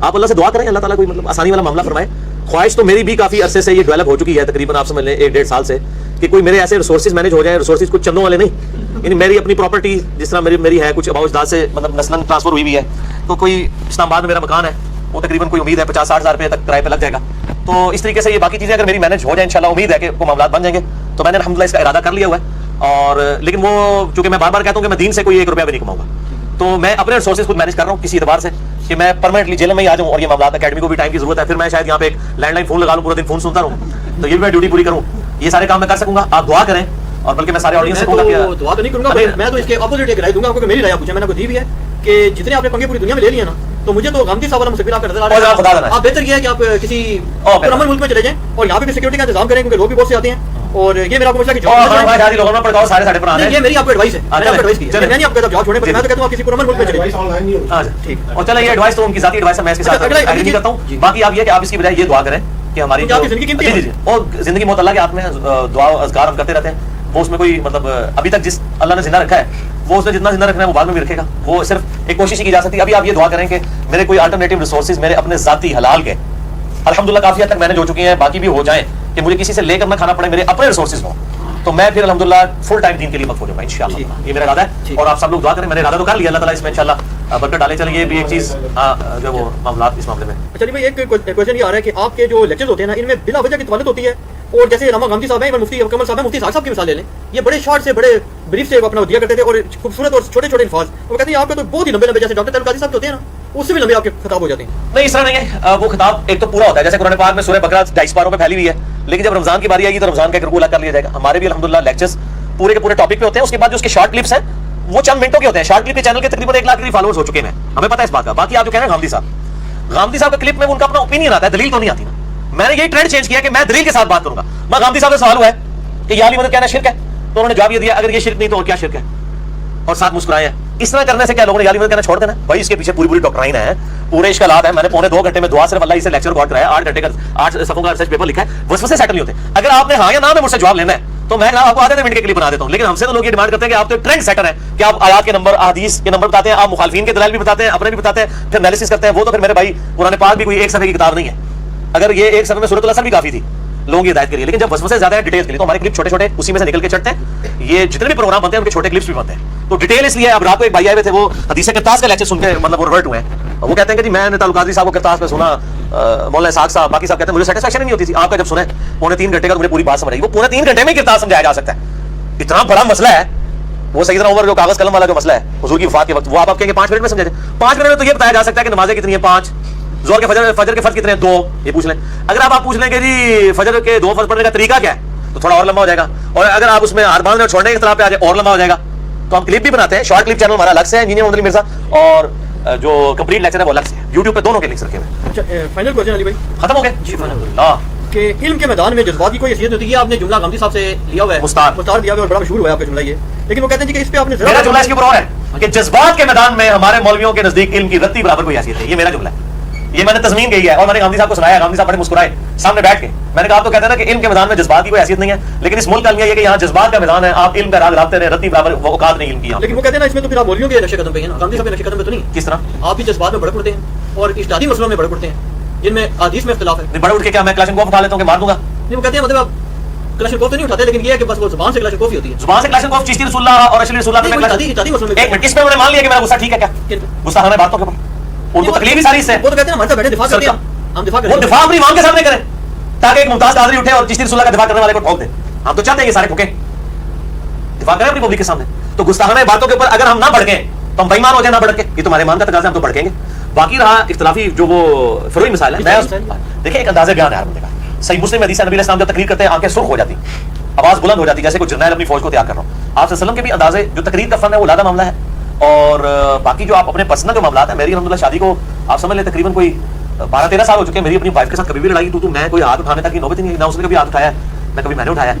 آپ اللہ سے دعا کریں, اللہ تعالیٰ کوئی مطلب آسانی والا معاملہ فرمائے. خواہش تو میری بھی کافی عرصے سے یہ ڈیولپ ہو چکی ہے, تقریباً آپ سمجھ لیں 1-1.5 سال سے, کہ کوئی میرے ایسے ریسورسز مینیج ہو جائے, ریسورسز کچھ چندوں والے نہیں, یعنی میری اپنی پراپرٹی جس طرح میری ہے کچھ اباؤ اجداد سے مطلب نسلاً ٹرانسفر ہوئی بھی ہے. تو کوئی اسلام آباد میں میرا مکان ہے, وہ تقریباً کوئی امید ہے 50-60 ہزار روپے تک کرائے پہ لگ جائے گا. تو اس طریقے سے یہ باقی چیزیں اگر میری مینیج ہو جائیں انشاءاللہ, امید ہے کہ وہ معاملات بن جائیں گے. تو میں نے الحمدللہ اس کا ارادہ کر لیا ہوا ہے. اور لیکن وہ چونکہ میں بار بار کہتا ہوں کہ میں دین سے کوئی 1 روپیہ بھی نہیں کماؤں گا, تو میں اپنے ریسورسز خود مینیج کر رہا ہوں کسی اعتبار سے کہ میں پرماننٹلی جیل میں ہی آ جاؤں, اور یہ معاملات اکیڈمی کو بھی ٹائم کی ضرورت ہے, پھر میں شاید یہاں پہ ایک لینڈ لائن فون لگا لوں, پورا دن فون سنتا رہوں, تو یہ بھی میں ڈیوٹی پوری کروں. یہ سارے کام میں کر سکوں گا, آپ دعا کریں. اور بلکہ میں سارے آڈینس سے کہوں گا کہ دعا تو نہیں کروں گا, میں تو اس کے اپوزٹ ایک رائے دوں گا, کیونکہ میری رائے پوچھا میں نے کو دی بھی ہے کہ جتنے آپ نے پنگے پوری دنیا میں لے لیے نا, تو مجھے تو غامدی صاحب والا مستقبل آپ کا نظر آ رہا ہے. آپ بہتر یہ ہے کہ آپ کسی پرامن ملک میں چلے جائیں اور یہاں پہ بھی سیکورٹی کا انتظام کریں, کیونکہ لوگ بھی بہت سے آتے ہیں. اور یہ میرا مسئلہ کہ یہ میری آپ کو ایڈوائس ہے, میں نے آپ کو ایڈوائس کی, میں نہیں آپ کو جاب چھوڑنے پر, میں تو کہتا ہوں آپ کسی پرامن ملک میں چلے جائیں. ٹھیک, اور چلیں یہ ایڈوائس تو ان کی ذاتی ایڈوائس ہے, میں اس کے ساتھ ایگری نہیں کرتا ہوں. باقی آپ یہ کہ آپ اس کی بجائے یہ دعا کریں کہ ہماری اور زندگی موت اللہ کے ہاتھ میں, دعا اذکار ہم کرتے رہتے ہیں. وہ اس میں کوئی مطلب ابھی تک جس اللہ نے زندہ رکھا ہے وہ اس نے جتنا زندہ رکھنا ہے وہ بعد میں بھی رکھے گا. وہ صرف ایک کوشش ہی کی جا سکتی ہے. ابھی آپ یہ دعا کریں کہ میرے کوئی الٹرنیٹیو ریسورسز میرے اپنے ذاتی حلال کے الحمدللہ کافی حد تک مینیج ہو چکی ہیں, باقی بھی ہو جائیں, کہ مجھے کسی سے لے کر نہ کھانا پڑے, میرے اپنے ریسورسز ہوں, تو میں پھر الحمدللہ فل ٹائم دین کے لیے وقف ہو جاؤں گا انشاءاللہ. یہ میرا ارادہ ہے, اور آپ سب لوگ دعا کریں. میں نے ارادہ تو کر لیا, اللہ تعالیٰ اس میں انشاءاللہ برکت ڈالے. چلیے یہ بھی ایک چیز جو وہ معاملات اس معاملے میں. چلیے بھائی ایک کوشچن یہ آ رہا ہے کہ آپ کے جو لیکچرز ہوتے ہیں نا, ان میں بلا وجہ کی طوالت ہوتی ہے, اور جیسے علامہ غامدی صاحب ہیں, مفتی کمل صاحب ہیں, مفتی صاحب کی مثال لے لیں, یہ بڑے شارٹ سے بڑے بریف سے اپنا دیا کرتے تھے, اور خوبصورت اور چھوٹے چھوٹے الفاظ, وہ کہتے ہیں آپ کے تو بہت ہی لمبے لمبے, جیسے ڈاکٹر طارق قادری صاحب کے ہوتے ہیں نا, اس سے بھی لمبے آپ کے خطاب ہو جاتے ہیں. نہیں اس طرح نہیں ہے, وہ خطاب ایک تو پورا ہوتا ہے, جیسے قرآن پاک میں سورہ بقرہ 2.5 پاروں پہ پھیلی ہوئی ہے, لیکن جب رمضان کی باری آئے گی تو رمضان کا ایک رکوع الگ کر لیا جائے گا. ہمارے بھی الحمدللہ لیکچرز پورے کے پورے ٹاپک پہ ہوتے ہیں. اس کے بعد جو اس کے شارٹ کلپس ہیں وہ چند منٹوں کے ہوتے ہیں. شارٹ کلپ کے چینل کے تقریباً 1 لاکھ کے فالوورز ہو چکے ہیں, ہمیں پتہ ہے اس بات کا. باقی آپ جو کہہ رہے ہیں غامدی صاحب کا کلپ میں ان کا اپنا اوپینین آتا ہے, دلیل تو نہیں آتی نا. میں نے یہی ٹرینڈ چینج کیا کہ میں دلیل کے ساتھ بات کروں گا. میں غامدی صاحب سے سوال ہوا ہے کہ یہ علی مدد کہنا شرک ہے, تو انہوں نے جواب یہ دیا اگر یہ شرک نہیں تو اور کیا شرک ہے, اور ساتھ مسکرائے ہیں. اس طرح کرنے سے کیا لوگوں نے علی مدد کہنا چھوڑ دینا؟ بھائی اس کے پیچھے پوری ڈاکٹرائن ہے, پورے اشکالات ہیں. میں نے 2.25 گھنٹے میں دعا صرف اللہ سے لیکچر ریکارڈ کرایا, 8 گھنٹے کا 8 صفحوں کا ریسرچ پیپر لکھا ہے. وسوسے سیٹل نہیں ہوتے. اگر آپ نے ہاں یا نہ میں مجھ سے جواب لینا ہے تو میں آپ کو آدھے منٹ کے لیے بنا دیتا ہوں, لیکن ہم سے تو لوگ یہ ڈیمانڈ کرتے ہیں کہ آپ تو ٹرینڈ سیٹر ہیں, کہ آپ آیات کے نمبر, احادیث کے نمبر بتاتے ہیں, آپ مخالفین کے دلائل بھی بتاتے ہیں, اپنے بھی بتاتے ہیں, پھر انالیسس کرتے ہیں. وہ تو پھر میرے بھائی قرآن پاک بھی کوئی 1 صفحے کی کتاب نہیں ہے. اگر یہ 1 صفحے میں سورۃ العصر بھی کافی تھی لوگوں کی ہدایت کے لیے, لیکن جب وسوسے زیادہ ہے ڈیٹیلز کے لیے, تو ہمارے کلپ چھوٹے چھوٹے اسی میں سے نکل کے چڑھتے ہیں. یہ جتنے بھی پروگرام بنتے ہیں ان کے چھوٹے کلپس بھی بنتے ہیں, تو ڈیٹیل اس لیے. اب رات کو ایک بھائی آئے ہوئے تھے, وہ حدیث کرتاس کا لیکچر سن کے مطلب وہ ریورٹ ہوئے ہیں, وہ کہتے ہیں کہ جی میں نے تعلق قادری صاحب کو کرتاس پہ سنا, مولانا اسحاق صاحب, باقی صاحب کہتے ہیں مجھے سیٹسفیکشن نہیں ہوتی تھی. آپ کا جب سنے 3.25 گھنٹے کا تو مجھے پوری بات سمجھ آئی. وہ 3.25 گھنٹے میں کرتاس سمجھایا جا سکتا ہے, اتنا بڑا مسئلہ ہے. وہ سیدنا عمر جو کاغذ قلم والا جو مسئلہ ہے حضور کی وفات کے وقت, وہ آپ کہیں گے 5 منٹ میں سمجھا جائے. 5 منٹ میں تو یہ بتایا جا سکتا ہے کہ نمازیں کتنی ہیں 5, ظہر کے فجر کے فرض کتنے ہیں 2, یہ پوچھ لیں. اگر آپ پوچھ لیں کہ جی فجر کے 2 فرض پڑھنے کا طریقہ کیا ہے تو تھوڑا اور لمبا ہو جائے گا. اور اگر آپ اس میں ہاتھ باندھنے اور چھوڑنے کے اختلاف پہ آ جائے اور لمبا ہو جائے گا. تو ہم کلپ بھی بناتے ہیں, شارٹ کلپ چینل ہمارا الگ سے ہے انجینئر محمد علی مرزا, اور جو کمپلیٹ لیکچر ہے وہ الگ سے ہے, یوٹیوب پہ دونوں کے لنکس رکھے ہوئے ہیں. فائنل کوشچن علی بھائی ختم ہو گئے جی, فائنل ہاں, کہ علم کے میدان میں جذبات کی کوئی حیثیت ہوتی ہے. آپ نے جملہ غامدی صاحب سے لیا ہوا ہے, مستعار دیا ہوا ہے, اور بڑا مشہور ہوا ہے آپ کا جملہ یہ, لیکن وہ کہتے ہیں کہ اس پہ آپ نے میرا جملہ اس کے اوپر اور ہے کہ جذبات کے میدان میں ہمارے مولویوں کے نزدیک علم کی رتی برابر کوئی حیثیت ہے. یہ میرا جملہ ہے, یہ میں نے تضمین کہی ہے, اور میں نے غامدی صاحب کو سنایا. غامدی صاحب بڑے مسکرائے سامنے بیٹھ کے. میں نے کہا آپ تو کہتے ہیں نا کہ علم کے میدان میں جذبات کی کوئی حیثیت نہیں ہے, لیکن اس ملک کا یہ ہے کہ یہاں جذبات کا میدان ہے, آپ علم کا راز رابطے رہے, رتی برابر وہ اوقات نہیں علم کی. لیکن وہ کہتے ہیں نا اس میں تو پھر آپ مولویوں کے نقش قدم پہ ہیں نا, غامدی صاحب کے نقش قدم پہ تو نہیں. کس طرح آپ بھی جذبات میں بڑے پڑتے ہیں اور اجتہادی مسئلوں میں بڑے پڑتے ہیں جن میں حدیث میں اختلاف ہے. بڑے اٹھ کے کیا میں کلاشنکوف اٹھا لیتا ہوں کہ مار دوں گا؟ نہیں, وہ کہتے ہیں مطلب آپ کلاشنکوف تو نہیں اٹھاتے, لیکن یہ ہے کہ بس وہ زبان سے کلاشنکوف ہی ہوتی ہے. زبان سے کلاشنکوف چشتی رسول اللہ اور اشری رسول اللہ اجتہادی مسئلوں میں ایک منٹ, اس میں انہوں نے مان لیا کہ میرا غصہ ٹھیک ہے کیا؟ غصہ ہمیں باتوں کے اوپر, ان کو تکلیف ہی ساری اس سے. وہ تو کہتے ہیں ہمارے ساتھ بیٹھے دفاع کرتے ہیں, ہم دفاع کریں. وہ دفاع اپنی امام کے سامنے کریں تاکہ ایک ممتاز قادری اٹھے اور چشتی رسول اللہ کا دفاع کرنے والے کو ٹھوک دے. ہم تو چاہتے ہیں یہ سارے ٹھوکیں, دفاع کریں اپنی پبلک کے سامنے. تو گستاخانہ باتوں کے اوپر اگر ہم نہ بڑھیں تو ہم بےمان ہو جائیں, نہ بڑھ کے. یہ تمہارے ایمان کا تقاضا ہے, ہم تو بڑھیں گے. باقی رہا اختلافی جو وہ فروعی مسائل ہے, دیکھیں ایک اندازے بیان ہے ہر بندے کا. صحیح مسلم حدیث نبی علیہ السلام جب تقریر کرتے ہیں آنکھیں سرخ ہو جاتی, آواز بلند ہو جاتی, جیسے کوئی جرنیل اپنی فوج کو تیار کر رہا ہوں. آپ صلی اللہ علیہ وسلم کے بھی اندازے, جو تقریر کا فن ہے وہ علیحدہ معاملہ ہے. اور باقی جو آپ اپنے پرسنل جو معاملات ہیں, میری الحمدللہ شادی کو آپ سمجھ لیں تقریباً کوئی 12-13 سال ہو چکے ہیں. میری اپنی وائف کے ساتھ کبھی بھی لڑائی تو میں کوئی ہاتھ اٹھانے تک کی نوبت نہیں, نہ اس نے کبھی ہاتھ اٹھایا ہے, نہ کبھی میں نے اٹھایا.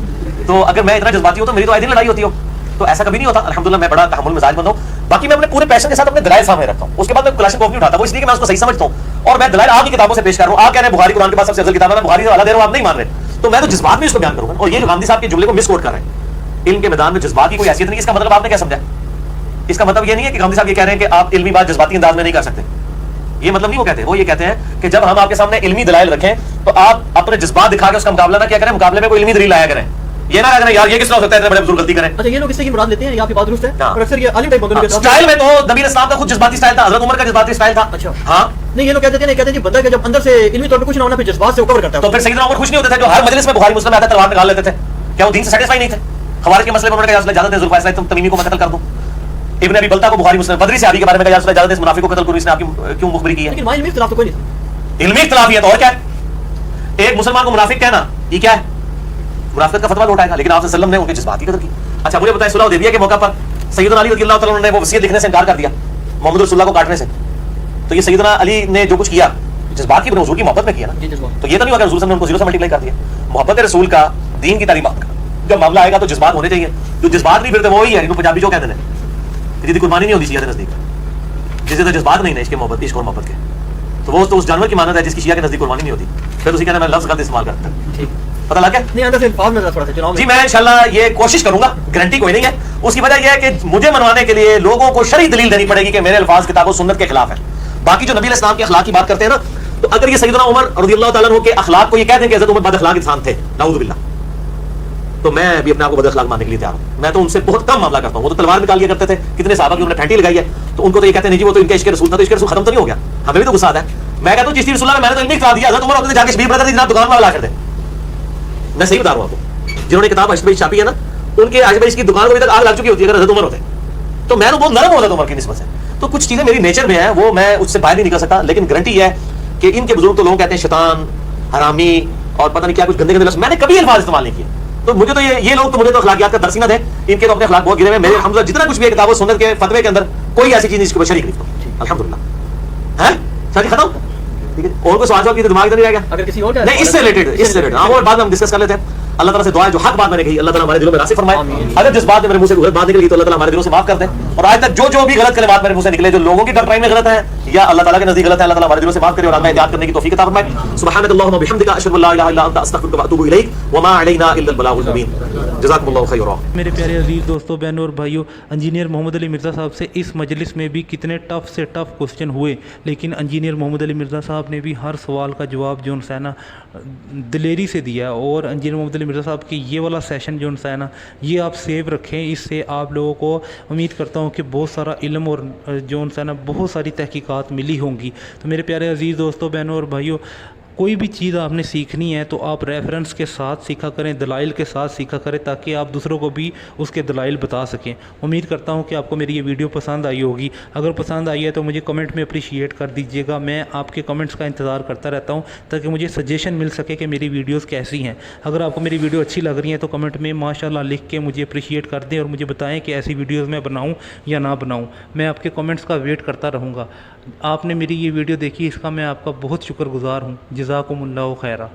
تو اگر میں اتنا جذباتی ہوں تو میری تو آئے دن لڑائی ہوتی ہو, تو ایسا کبھی نہیں ہوتا. الحمدللہ میں بڑا تحمل مزاج بند ہوں. باقی میں اپنے پورے پیشن کے ساتھ اپنے دلائل سامنے رکھتا ہوں. اس کے بعد میں کلاشنکوف نہیں اٹھاتا, وہ اس لیے کہ میں اس کو صحیح سمجھتا ہوں, اور میں دلائل آپ کی کتابوں سے پیش کر رہا ہوں. آپ کہہ رہے ہیں بخاری قرآن کے پاس سب سے افضل کتاب ہے, میں بخاری سے حوالہ دے رہا ہوں, آپ نہیں مان رہے, تو میں تو جذبات میں اس کو بیان کروں گا. اور یہ جو غامدی صاحب کے جملے کو مس کوٹ کر رہے ہیں, علم کے میدان میں جذبات کی کوئی حیثیت نہیں, اس کا مطلب آپ نے کیا سمجھا؟ اس کا مطلب یہ نہیں ہے کہ غامدی صاحب یہ کہہ رہے ہیں کہ آپ علمی بات جذباتی انداز میں نہیں کر سکتے. یہ مطلب نہیں وہ کہتے، وہ یہ کہتے ہیں کہ جب ہم آپ کے سامنے علمی دلائل رکھیں تو آپ اپنے جذبات دکھا کے اس کا مقابلہ نہ کیا کریں، مقابلے میں کوئی علمی دلیل لایا کریں. یہ نہ کریں یار یہ کس طرح ہو سکتا ہے اتنے بڑے بزرگ غلطی کریں. اچھا یہ لوگ اس سے یہ مراد لیتے ہیں، یہ آپ کی بات درست ہے. اور اکثر یہ عالم ٹائپ بندوں کے اسٹائل میں تو نبی اسلام کا خود جذباتی اسٹائل تھا، حضرت عمر کا جذباتی اسٹائل تھا. اچھا ہاں نہیں، یہ لوگ کہتے ہیں کہ بندہ کہ جب اندر سے علمی طور پہ کچھ نہ ہونا پھر جذبات سے کور کرتا ہے. تو پھر سیدنا عمر خوش نہیں ہوتے تھے جو ہر مجلس میں بخاری مسلم آتا تلوار نکال لیتے تھے؟ کیا وہ دین سے سیٹسفائی نہیں تھے؟ خوارج کے مسئلے میں انہوں نے کہا اجازت ہے ذوالفقار تم تمیمی کو میں قتل کر دوں. ابن ابی بلتا کو بخاری مسلم بدری صحابی کے بارے میں کہا اجازت ہے اس منافق کو قتل کروں، اس نے آپ کی کیوں مخبری کی ہے؟ لیکن وہاں علمی اختلاف تو کوئی نہیں تھا. علمی اختلاف یہ تو اور کیا ہے؟ ایک مسلمان کو منافق کہنا یہ کیا ہے؟ منافقت کا فتویٰ لوٹائے گا. لیکن آپ صلی اللہ علیہ وسلم نے ان کی جذبات کی قدر کی. اچھا مجھے بتائیں صلح حدیبیہ کے موقع پر سیدنا علی رضی اللہ تعالیٰ نے وہ وصیت لکھنے سے انکار کر دیا محمد رسول اللہ کو کاٹنے سے. تو یہ سیدنا علی نے جو کچھ کیا جذبات کی حضور کی محبت میں کیا نا. تو یہ تو نہیں ہوگا حضور صلی اللہ علیہ وسلم نے ان کو زیرو سے ملٹیپلائی کر دیا. محبت رسول کا، دین کی تعلیمات کا جب معاملہ آئے گا تو جذبات ہونے چاہیے. جو جذبات نہیں پھرتے وہی ہے جنہوں پنجابی جو کہتے ہیں جدید قربانی نہیں ہوتی شیعہ کے نزدیک، جس سے توجذبات نہیں ہے عشق محبت عشق اور محبت کے، تو وہ تو اس جانور کی مانند ہے جس کی شیعہ کے نزدیک قربانی نہیں ہوتی. پھر اسی کہنا میں لفظ غلط استعمال کرتا ہوں. پتہ لگ گیا؟ نہیں اندر سے الفاظ میں تھوڑا سا چناؤ جی میں انشاءاللہ یہ کوشش کروں گا، گارنٹی کوئی نہیں ہے. اس کی وجہ یہ ہے کہ مجھے منوانے کے لیے لوگوں کو شرعی دلیل دینی پڑے گی کہ میرے الفاظ کتاب و سنت کے خلاف ہیں. باقی جو نبی علیہ السلام کے اخلاق کی بات کرتے ہیں نا، تو اگر یہ سیدنا عمر رضی اللہ تعالیٰ عنہ کے اخلاق کو یہ کہتے ہیں کہ حضرت عمر بد اخلاق انسان تھے نعوذ باللہ، تو میں بھی اپنے آپ کو بد اخلاق ماننے کے لیے تیار ہوں. میں تو ان سے بہت کم معاملہ کرتا ہوں. وہ تو تلوار نکال لیا کرتے تھے، کتنے صحابہ کی انہوں نے پھینٹی لگائی ہے، تو ان کو تو یہ کہتے ہیں نہیں جی وہ تو ان کا عشق رسول تھا. تو عشق رسول ختم تو نہیں ہو گیا، ہمیں بھی تو غصہ آتا ہے. میں کہتا ہوں چشتی رسول اللہ میں نے تو علمی کرا دیا. حضرت عمر ہوتے تھے جا کے شبیر برادر جناب دکان والا لا کر دیں. میں صحیح بتا رہا ہوں آپ کو، جنہوں نے کتاب اشبیش چھاپی ہے نا، ان کے اشبیش کی دکان کو ابھی تک آگ لگ چکی ہوتی ہے اگر حضرت عمر ہوتے. تو میں تو بہت نرم ہو حضرت عمر کی نسبت سے. تو کچھ چیزیں میری نیچر میں ہیں وہ میں اس سے باہر نہیں نکل سکتا. لیکن گارنٹی یہ ہے کہ ان کے بزرگ تو لوگ کہتے ہیں شیطان، حرامی اور پتہ نہیں کیا کچھ گندے گندے لفظ. میں نے کبھی الفاظ استعمال نہیں کیے. تو مجھے تو یہ لوگ تو مجھے تو اخلاقیات کا درس نہ دیں. ان کے تو اپنے اخلاق بہت گرے ہوئے. میرے الحمدللہ جتنا کچھ بھی ہے کتاب و سنت کے فتوے کے اندر کوئی ایسی چیز نہیں جس کے اوپر شریک نہیں ہوں الحمدللہ. ہے شادی ختم ٹھیک ہے. اور کوئی سوال کی تو دماغ ادھر نہیں آئے گا. اگر کسی اور نہیں اس سے ریلیٹڈ ہاں اور بعد میں ہم ڈسکس کر لیتے ہیں. اللہ تعالیٰ سے دعا ہے جو حق بات میں نے کہی اللہ تعالیٰ ہمارے دلوں میں راسخ فرمائے. اگر جس بات میں میرے منہ سے غلط بات نکل گئی تو اللہ تعالیٰ ہمارے دلوں سے معاف کر دے. اور آج تک جو بھی غلط کلمات میرے منہ سے نکلے جو لوگوں کی ڈاکٹرائن میں غلط ہے یا اللہ تعالیٰ کے نزدیک غلط ہے، اللہ تعالیٰ ہمارے دلوں سے معاف کرے اور ہمیں احتیاط کرنے کی توفیق عطا فرمائے. سبحانک اللہم و بحمدک اشہد ان لا الہ الا انت استغفرک و اتوب الیک وما علینا الا البلاغ المبین. جزاکم اللہ خیرا. میرے پیارے عزیز دوستوں، بہنوں اور بھائیوں، انجینئر محمد علی مرزا صاحب سے اس مجلس میں بھی کتنے ٹف سے ٹف کوسچن ہوئے، لیکن انجینئر محمد علی مرزا صاحب نے بھی ہر سوال کا جواب جو ہے نا دلیری سے دیا. اور انجینئر محمد علی مرزا صاحب کی یہ والا سیشن جو ہے نا یہ آپ سیو رکھیں. اس سے آپ لوگوں کو امید کرتا ہوں کہ بہت سارا علم اور جو ہے نا بہت ساری تحقیقات ملی ہوں گی. تو میرے پیارے عزیز دوستوں، بہنوں اور بھائیوں، کوئی بھی چیز آپ نے سیکھنی ہے تو آپ ریفرنس کے ساتھ سیکھا کریں، دلائل کے ساتھ سیکھا کریں تاکہ آپ دوسروں کو بھی اس کے دلائل بتا سکیں. امید کرتا ہوں کہ آپ کو میری یہ ویڈیو پسند آئی ہوگی. اگر پسند آئی ہے تو مجھے کمنٹ میں اپریشیٹ کر دیجیے گا. میں آپ کے کمنٹس کا انتظار کرتا رہتا ہوں تاکہ مجھے سجیشن مل سکے کہ میری ویڈیوز کیسی ہیں. اگر آپ کو میری ویڈیو اچھی لگ رہی ہیں تو کمنٹ میں ماشاءاللہ لکھ کے مجھے اپریشیٹ کر دیں اور مجھے بتائیں کہ ایسی ویڈیوز میں بناؤں یا نہ بناؤں. میں آپ کے کمنٹس کا ویٹ کرتا رہوں گا. آپ نے میری یہ ویڈیو دیکھی، اس کا میں آپ کا بہت شکر گزار ہوں. جزاکم اللہ خیرہ.